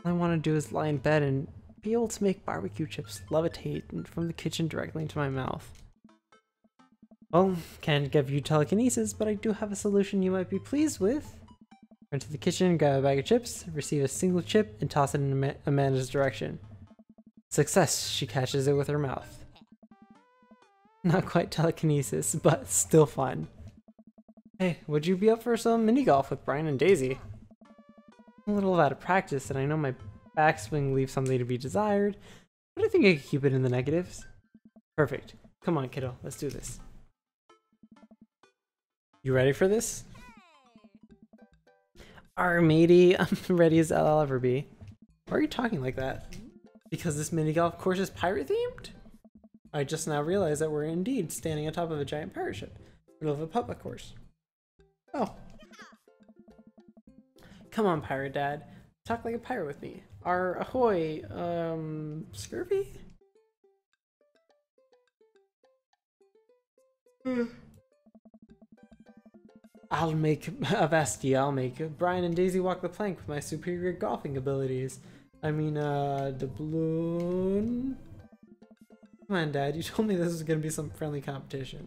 Speaker 1: All I want to do is lie in bed and be able to make barbecue chips levitate from the kitchen directly into my mouth. Well, can't give you telekinesis, but I do have a solution you might be pleased with. Run to the kitchen, grab a bag of chips, receive a single chip, and toss it in Amanda's direction. Success, she catches it with her mouth. Not quite telekinesis, but still fun. Hey, would you be up for some mini golf with Brian and Daisy? I'm a little out of practice, and I know my backswing leaves something to be desired, but I think I could keep it in the negatives. Perfect. Come on, kiddo, let's do this. You ready for this? Arr, matey, I'm ready as I'll ever be. Why are you talking like that? Because this mini golf course is pirate themed? I just now realized that we're indeed standing on top of a giant pirate ship, middle of a putt-putt course. Oh. Come on, pirate dad. Talk like a pirate with me. Arr, ahoy, scurvy? I'll make I'll make Brian and Daisy walk the plank with my superior golfing abilities. I mean, doubloon. Come on, Dad. You told me this was gonna be some friendly competition.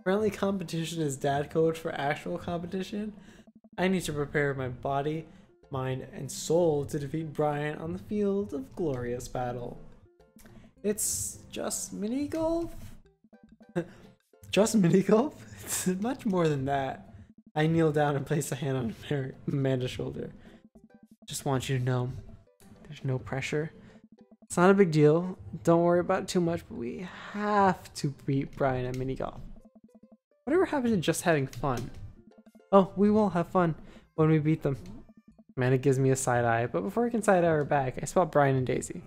Speaker 1: Friendly competition is dad code for actual competition? I need to prepare my body, mind, and soul to defeat Brian on the field of glorious battle. It's just mini golf? Just mini golf? It's much more than that. I kneel down and place a hand on Amanda's shoulder. Just want you to know, there's no pressure. It's not a big deal. Don't worry about it too much, but we have to beat Brian at mini golf. Whatever happened to just having fun? Oh, we will have fun when we beat them. Amanda gives me a side eye, but before I can side eye her back, I spot Brian and Daisy.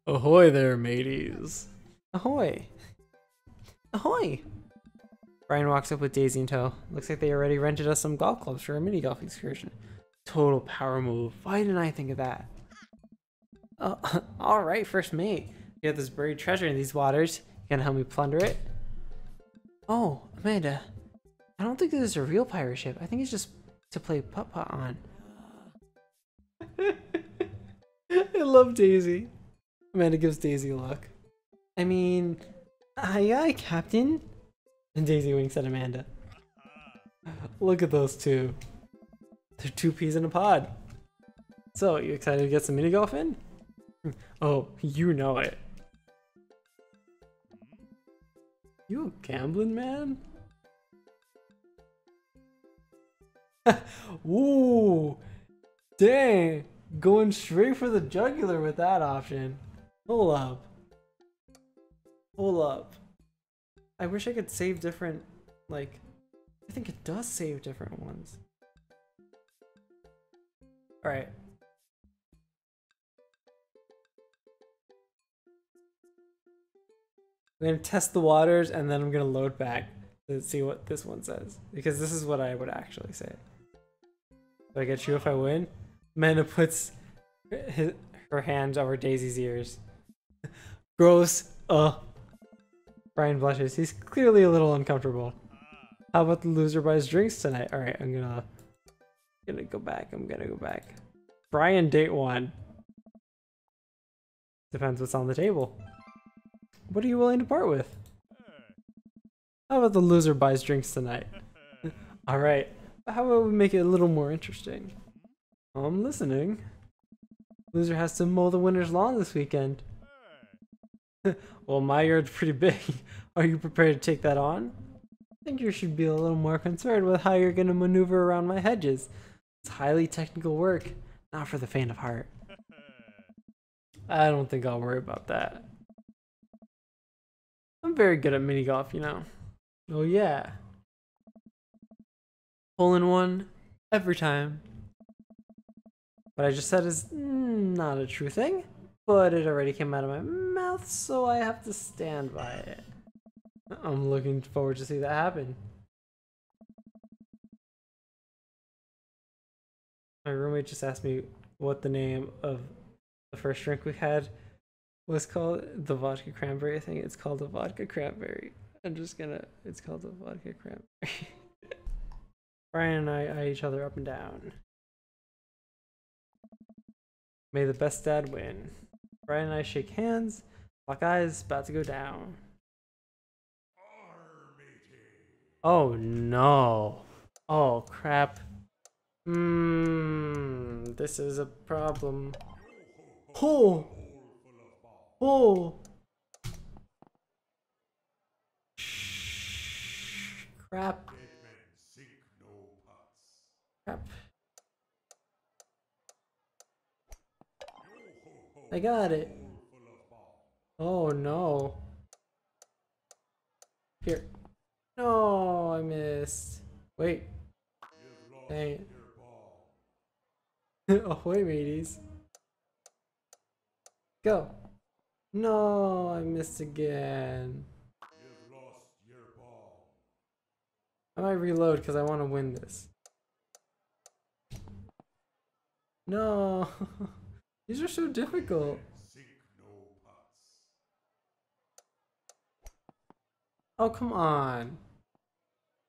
Speaker 1: Ahoy there, mateys. Ahoy. Ahoy. Brian walks up with Daisy in tow. Looks like they already rented us some golf clubs for a mini golf excursion. Total power move. Why didn't I think of that? Alright, first mate. You have this buried treasure in these waters. You gonna help me plunder it? Oh, Amanda. I don't think this is a real pirate ship. I think it's just to play putt-putt on. I love Daisy. Amanda gives Daisy a look. I mean, aye aye, Captain. And Daisy winks at Amanda. Look at those two. They're two peas in a pod. So, you excited to get some mini golf in? Oh, you know it. You a gambling man? Ooh, dang, going straight for the jugular with that option. Hold up. Hold up. I wish I could save different, like, I think it does save different ones. Alright. I'm gonna test the waters and then I'm gonna load back to see what this one says. Because this is what I would actually say. Do I get you if I win? Amanda puts her hand over Daisy's ears. Gross. Brian blushes. He's clearly a little uncomfortable. How about the loser buys drinks tonight? Alright, I'm gonna go back. I'm gonna go back. Brian, date 1. Depends what's on the table. What are you willing to part with? How about the loser buys drinks tonight? Alright. How about we make it a little more interesting? I'm listening. Loser has to mow the winner's lawn this weekend. Well, my yard's pretty big. Are you prepared to take that on? I think you should be a little more concerned with how you're going to maneuver around my hedges. It's highly technical work, not for the faint of heart. I don't think I'll worry about that. I'm very good at mini golf, you know. Oh yeah. Hole in one every time. What I just said is not a true thing, but it already came out of my mouth, so I have to stand by it. I'm looking forward to see that happen. My roommate just asked me what the name of the first drink we had was called. The vodka cranberry. I think it's called a vodka cranberry. It's called a vodka cranberry. Brian and I eye each other up and down. May the best dad win. Brian and I shake hands. Lock eyes, about to go down. Oh no. Oh crap. This is a problem. Oh! Oh! Shh. Crap. Crap. I got it. Oh no. Here. No, I missed. Wait.
Speaker 4: You've lost
Speaker 1: Dang it.
Speaker 4: your ball.
Speaker 1: Oh, wait, mateys. Go. No, I missed again.
Speaker 4: You've lost your ball.
Speaker 1: I might reload because I want to win this. No. These are so difficult.
Speaker 4: Sink no putts.
Speaker 1: Oh, come on.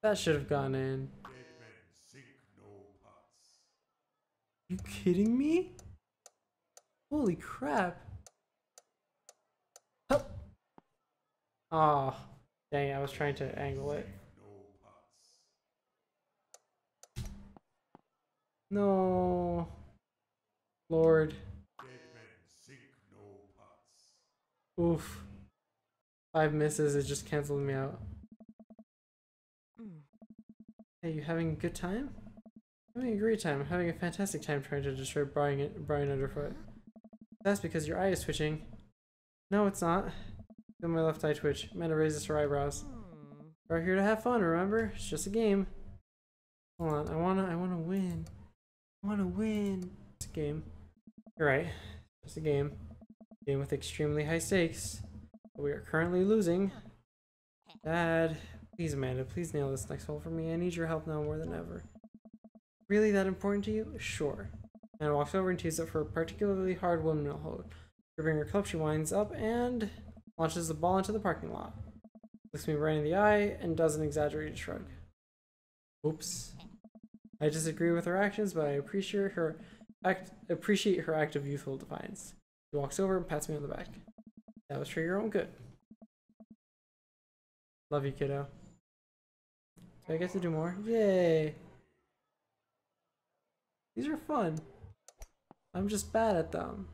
Speaker 1: That should have gone in.
Speaker 4: Dead men sink no putts.
Speaker 1: You kidding me? Holy crap. Hup. Oh, dang, I was trying to angle it.
Speaker 4: No putts.
Speaker 1: No. Lord.
Speaker 4: Dead men sink no putts.
Speaker 1: Oof. 5 misses, it just canceled me out.
Speaker 5: Mm.
Speaker 1: Hey, you having a good time? Having a great time. I'm having a fantastic time trying to destroy Brian Underfoot. That's because your eye is twitching. No, it's not. Feel my left eye twitch. Amanda raises her eyebrows.
Speaker 5: Hmm.
Speaker 1: We're here to have fun, remember? It's just a game. Hold on, I wanna win. I wanna win. It's a game. You're right. It's a game. Game with extremely high stakes. But we are currently losing. Dad, please, Amanda, please nail this next hole for me. I need your help now more than ever. Really that important to you? Sure. Amanda walks over and tees up for a particularly hard windmill hole. Gripping her club, she winds up and launches the ball into the parking lot. Looks me right in the eye and does an exaggerated shrug. Oops. I disagree with her actions, but I appreciate her act of youthful defiance. She walks over and pats me on the back. That was for your own good. Love you, kiddo. Do I get to do more? Yay! These are fun. I'm just bad at them.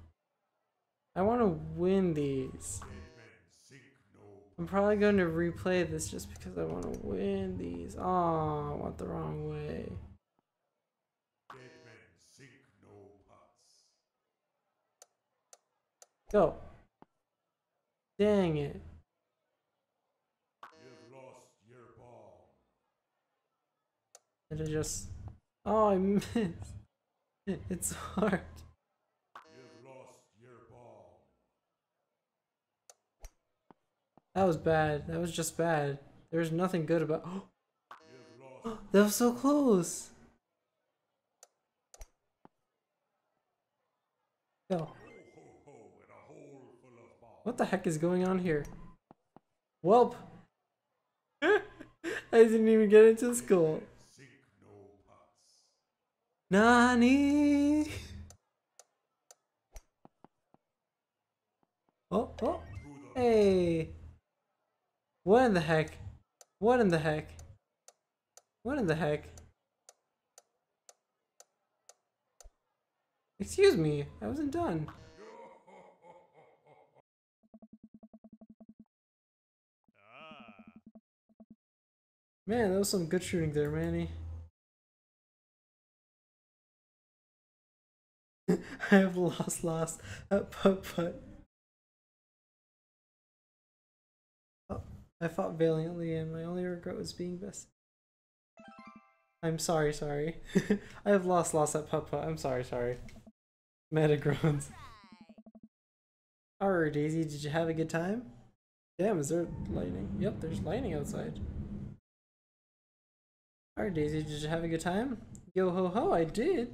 Speaker 1: I want to win these.
Speaker 4: Dead men sink no
Speaker 1: I'm probably going to replay this just because I want to win these. Oh, I went the wrong way.
Speaker 4: Dead men sink no putts.
Speaker 1: Go. Dang it.
Speaker 4: You've lost your ball.
Speaker 1: Did I just... Oh, I missed. It's hard.
Speaker 4: You've lost your ball.
Speaker 1: That was bad. That was just bad. There's nothing good about...
Speaker 4: You've lost.
Speaker 1: That was so close. Go.
Speaker 4: Ho ho ho in a hole full of balls.
Speaker 1: What the heck is going on here? Welp. I didn't even get into school.
Speaker 4: Sink no putts.
Speaker 1: Nani? Oh, oh.
Speaker 4: To the
Speaker 1: Hey. What in the heck? What in the heck? What in the heck? Excuse me, I wasn't done. Man, that was some good shooting there, Manny. I have lost at putt. Oh, I fought valiantly and my only regret was being best. I'm sorry. I have lost at putt. I'm sorry. Meta groans. Alright, Daisy, did you have a good time? Damn, is there lightning? Yep, there's lightning outside. Alright, Daisy, did you have a good time? Yo ho ho, I did.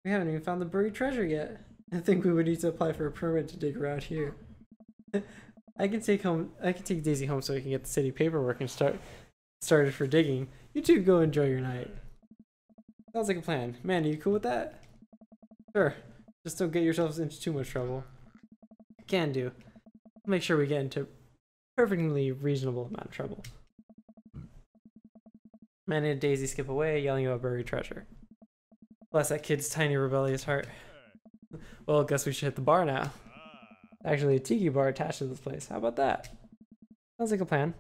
Speaker 1: We haven't even found the buried treasure yet. I think we would need to apply for a permit to dig around here. I can take Daisy home so we can get the city paperwork and started for digging. You two go enjoy your night. Sounds like a plan. Man, are you cool with that? Sure. Just don't get yourselves into too much trouble. Can do. Make sure we get into perfectly reasonable amount of trouble. Manny and Daisy skip away, yelling about buried treasure. Bless that kid's tiny rebellious heart. Well, guess we should hit the bar now. Actually, a tiki bar attached to this place. How about that? Sounds like a plan.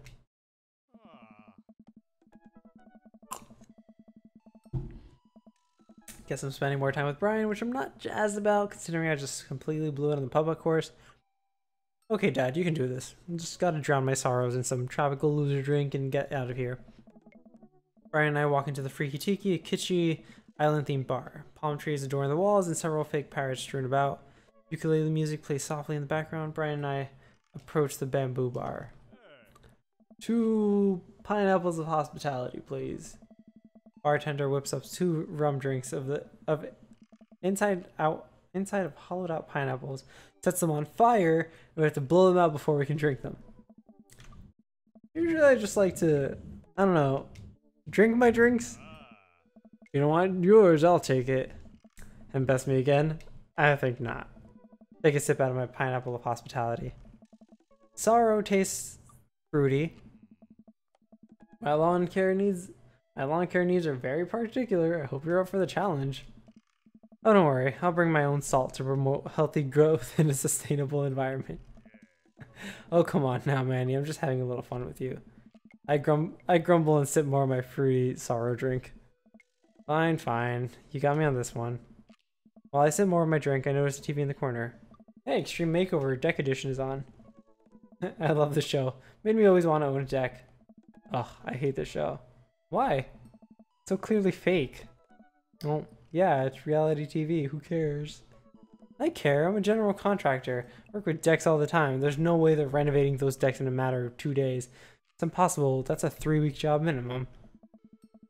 Speaker 1: Guess I'm spending more time with Brian, which I'm not jazzed about, considering I just completely blew it on the public course. Okay, Dad, you can do this. I just gotta drown my sorrows in some tropical loser drink and get out of here. Brian and I walk into the Freaky Tiki, a kitschy island-themed bar. Palm trees adorn the walls and several fake parrots strewn about. Ukulele music plays softly in the background. Brian and I approach the bamboo bar. 2 pineapples of hospitality, please. Bartender whips up 2 rum drinks of inside of hollowed out pineapples, sets them on fire, and we have to blow them out before we can drink them. Usually I just like to, I don't know, drink my drinks. If you don't want yours, I'll take it. And best me again? I think not. Take a sip out of my pineapple of hospitality. Sorrow tastes fruity. My lawn care needs are very particular. I hope you're up for the challenge. Oh, don't worry. I'll bring my own salt to promote healthy growth in a sustainable environment. Oh, come on now, Manny. I'm just having a little fun with you. I grumble and sip more of my fruity sorrow drink. Fine, fine. You got me on this one. While I sip more of my drink, I notice a TV in the corner. Hey, Extreme Makeover Deck Edition is on. I love the show. Made me always want to own a deck. Ugh, I hate this show. Why? It's so clearly fake. Well, yeah, it's reality TV. Who cares? I care. I'm a general contractor. I work with decks all the time. There's no way they're renovating those decks in a matter of 2 days. It's impossible. That's a 3-week job minimum.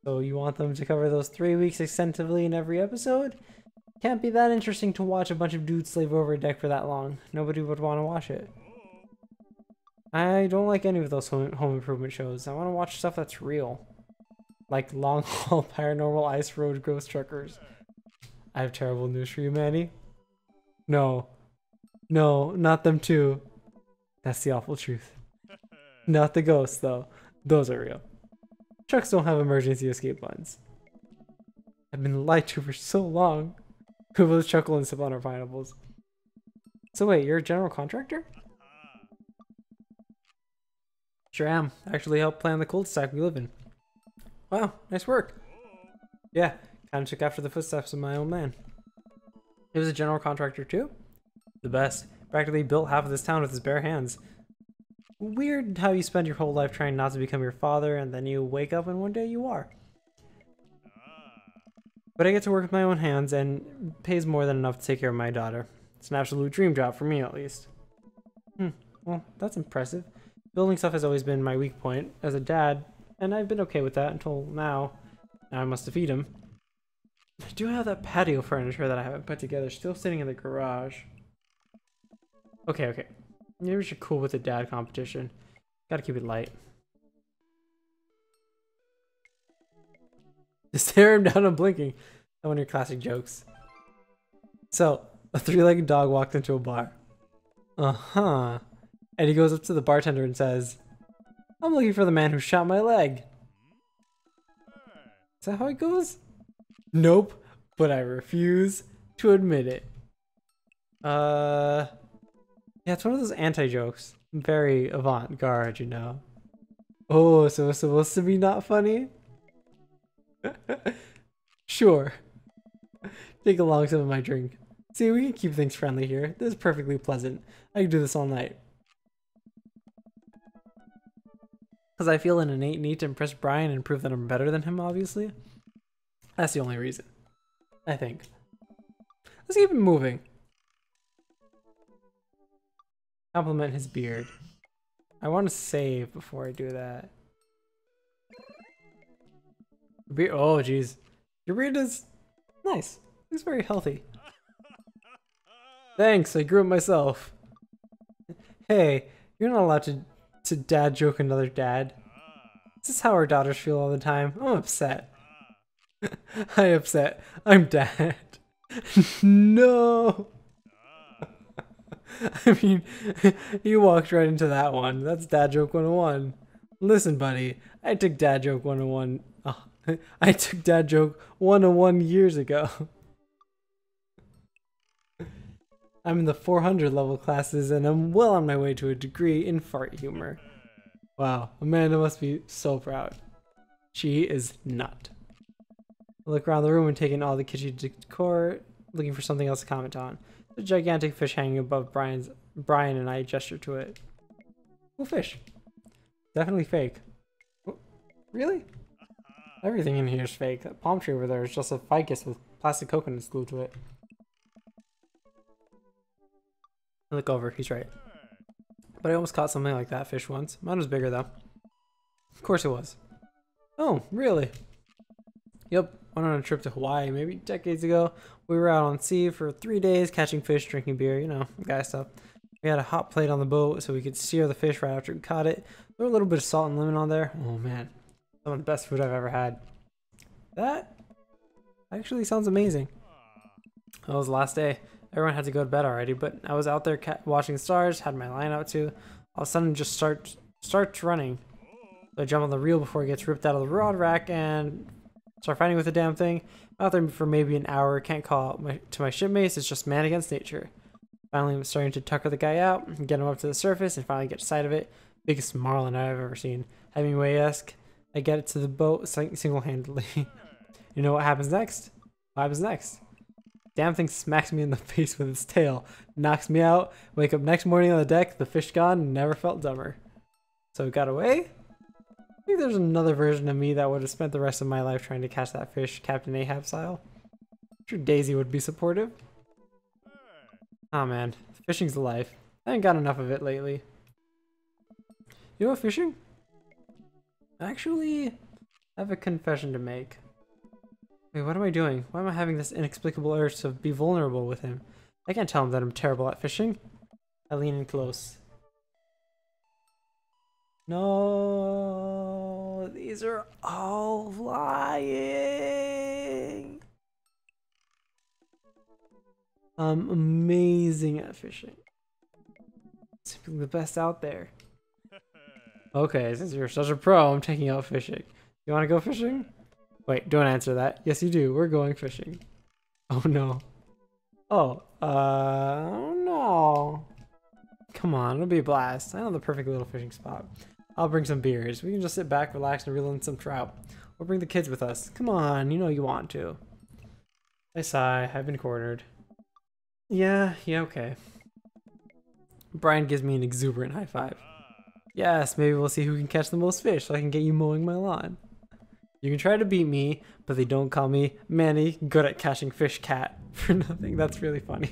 Speaker 1: So you want them to cover those 3 weeks extensively in every episode? Can't be that interesting to watch a bunch of dudes slave over a deck for that long. Nobody would want to watch it. I don't like any of those home improvement shows. I want to watch stuff that's real. Like Long Haul Paranormal Ice Road Ghost Truckers. I have terrible news for you, Manny. No. No, not them too. That's the awful truth. Not the ghosts, though. Those are real. Trucks don't have emergency escape buttons. I've been lied to for so long. We both chuckle and sip on our pineapples. So wait, you're a general contractor? Sure am. I actually helped plan the cul-de-sac we live in. Wow, nice work. Yeah, kinda took after the footsteps of my old man. He was a general contractor too? The best. Practically built half of this town with his bare hands. Weird how you spend your whole life trying not to become your father and then you wake up and one day you are. But I get to work with my own hands and it pays more than enough to take care of my daughter. It's an absolute dream job for me at least. Well, that's impressive. Building stuff has always been my weak point as a dad, and I've been okay with that until now. Now I must defeat him. I do have that patio furniture that I haven't put together still sitting in the garage. Okay. Maybe we should cool with the dad competition. Gotta keep it light. Just stare him down unblinking. That's one of your classic jokes. So, a 3-legged dog walked into a bar. Uh-huh. And he goes up to the bartender and says, I'm looking for the man who shot my leg. Is that how it goes? Nope, but I refuse to admit it. Yeah, it's one of those anti-jokes. Very avant-garde, you know. Oh, so it's supposed to be not funny? Sure. Take a long sip of my drink. See, we can keep things friendly here. This is perfectly pleasant. I can do this all night. Because I feel an innate need to impress Brian and prove that I'm better than him, obviously. That's the only reason. I think. Let's keep it moving. Compliment his beard. I want to save before I do that. Beard. Oh, jeez. Your beard is nice. It's very healthy. Thanks, I grew it myself. Hey, you're not allowed to dad joke another dad. This is how our daughters feel all the time. I'm upset. I'm upset. I'm dad. No. I mean, you walked right into that one. That's dad joke 101. Listen, buddy, I took dad joke 101. Oh, I took dad joke 101 years ago. I'm in the 400 level classes and I'm well on my way to a degree in fart humor. Wow, Amanda must be so proud. She is not. I look around the room and take in all the kitchen decor, looking for something else to comment on. There's a gigantic fish hanging above Brian's Brian and I gesture to it. Cool fish. Definitely fake. Oh, really? Everything in here is fake. That palm tree over there is just a ficus with plastic coconuts glued to it. I look over, he's right. But I almost caught something like that fish once. Mine was bigger though. Of course it was. Oh, really? Yep, went on a trip to Hawaii maybe decades ago. We were out on sea for 3 days catching fish, drinking beer, you know, guy stuff. We had a hot plate on the boat so we could sear the fish right after we caught it. There was a little bit of salt and lemon on there. Oh man, some of the best food I've ever had. That actually sounds amazing. That was the last day. Everyone had to go to bed already, but I was out there watching the stars, had my line out too. All of a sudden, just starts running. So I jump on the reel before it gets ripped out of the rod rack and start fighting with the damn thing. I'm out there for maybe an hour. Can't call out to my shipmates. It's just man against nature. Finally, I'm starting to tucker the guy out and get him up to the surface and finally get sight of it. Biggest marlin I've ever seen. Hemingway-esque. I get it to the boat single-handedly. You know what happens next? What happens next? Damn thing smacks me in the face with its tail, knocks me out, wake up next morning on the deck, the fish gone, and never felt dumber. So it got away? I think there's another version of me that would have spent the rest of my life trying to catch that fish, Captain Ahab style. I'm sure Daisy would be supportive. Ah man, fishing's the life. I ain't got enough of it lately. You know fishing? Actually, I have a confession to make. Wait, what am I doing? Why am I having this inexplicable urge to be vulnerable with him? I can't tell him that I'm terrible at fishing. I lean in close. No, these are all flying. I'm amazing at fishing. Simply the best out there. Okay, since you're such a pro, I'm taking out fishing. You want to go fishing? Wait, don't answer that. Yes, you do. We're going fishing. Oh, no. Oh, no. Come on, it'll be a blast. I know the perfect little fishing spot. I'll bring some beers. We can just sit back, relax, and reel in some trout. We'll bring the kids with us. Come on, you know you want to. I sigh. I've been cornered. Yeah, okay. Brian gives me an exuberant high five. Yes, maybe we'll see who can catch the most fish so I can get you mowing my lawn. You can try to beat me, but they don't call me Manny, good at catching fish cat for nothing. That's really funny.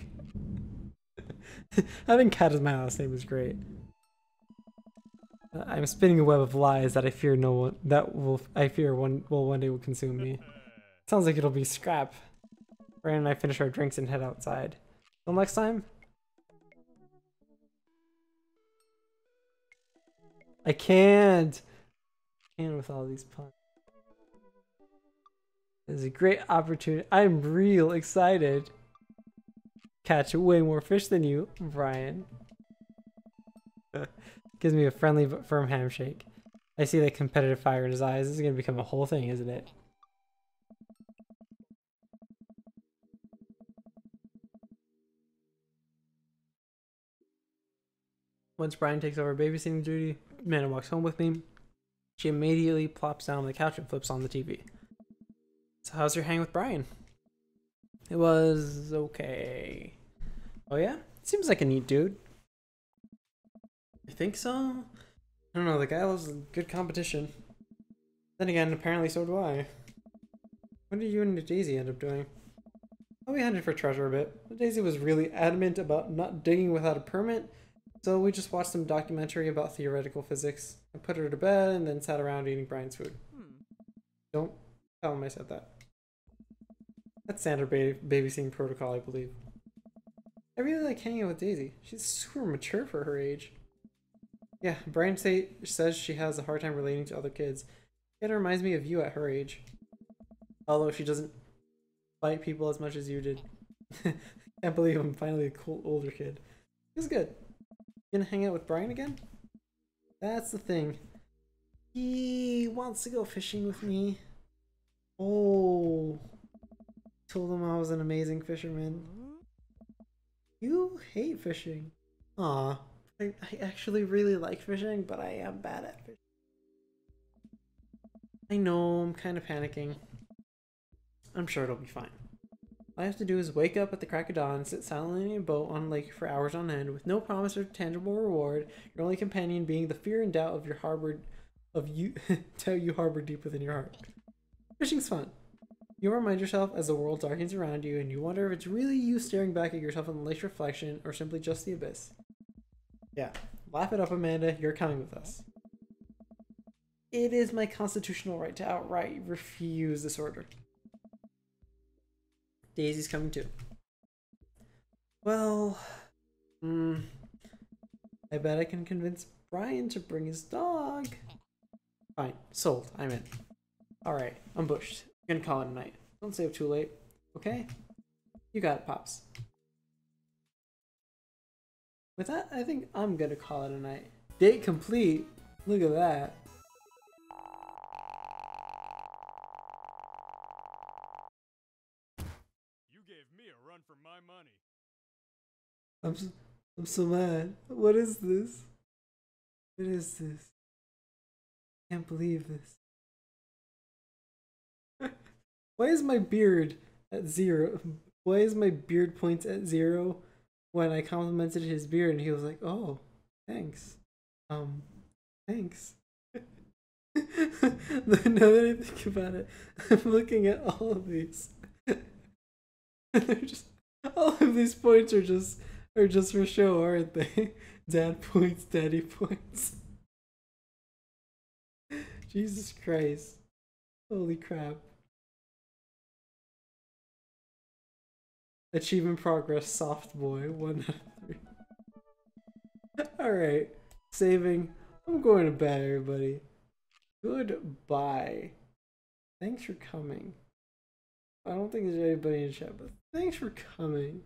Speaker 1: Having Cat as my last name is great. I'm spinning a web of lies that I fear one day will consume me. Sounds like it'll be scrap. Brian and I finish our drinks and head outside. Till next time. I can't with all these puns. It's a great opportunity. I'm real excited. Catch way more fish than you, Brian. Gives me a friendly but firm handshake. I see that competitive fire in his eyes. This is going to become a whole thing, isn't it? Once Brian takes over babysitting duty, Amanda walks home with me. She immediately plops down on the couch and flips on the TV. So how's your hang with Brian? It was okay. Oh yeah? Seems like a neat dude. I think so? I don't know, the guy loves good competition. Then again, apparently so do I. What did you and Daisy end up doing? Oh, we hunted for treasure a bit. Daisy was really adamant about not digging without a permit, so we just watched some documentary about theoretical physics. I put her to bed and then sat around eating Brian's food. Don't tell him I said that. That's standard babysitting protocol, I believe. I really like hanging out with Daisy. She's super mature for her age. Yeah, Brian says she has a hard time relating to other kids. It reminds me of you at her age. Although she doesn't fight people as much as you did. Can't believe I'm finally a cool older kid. It's good. You gonna hang out with Brian again? That's the thing. He wants to go fishing with me. Oh. Told him I was an amazing fisherman. You hate fishing. Aw. I actually really like fishing, but I am bad at fishing. I know, I'm kind of panicking. I'm sure it'll be fine. All I have to do is wake up at the crack of dawn, sit silently in a boat on a lake for hours on end, with no promise or tangible reward. Your only companion being the fear and doubt of your harbor, of you, doubt you harbor deep within your heart. Fishing's fun. You remind yourself as the world darkens around you, and you wonder if it's really you staring back at yourself in the lake's reflection, or simply just the abyss. Yeah, laugh it up, Amanda. You're coming with us. It is my constitutional right to outright refuse this order. Daisy's coming too. Well, I bet I can convince Brian to bring his dog. Fine, sold. I'm in. Alright, I'm bushed. I'm gonna call it a night. Don't stay up too late, okay? You got it, Pops. With that, I think I'm gonna call it a night. Date complete. Look at that.
Speaker 6: You gave me a run for my money.
Speaker 1: I'm so mad. What is this? What is this? I can't believe this. Why is my beard at 0? Why is my beard points at 0 when I complimented his beard and he was like, oh, thanks. Thanks. Now that I think about it, I'm looking at all of these. They're just, all of these points are just for show, aren't they? Dad points, daddy points. Jesus Christ. Holy crap. Achievement progress, soft boy, 1 out of 3. Alright, saving. I'm going to bed, everybody. Goodbye. Thanks for coming. I don't think there's anybody in chat, but thanks for coming.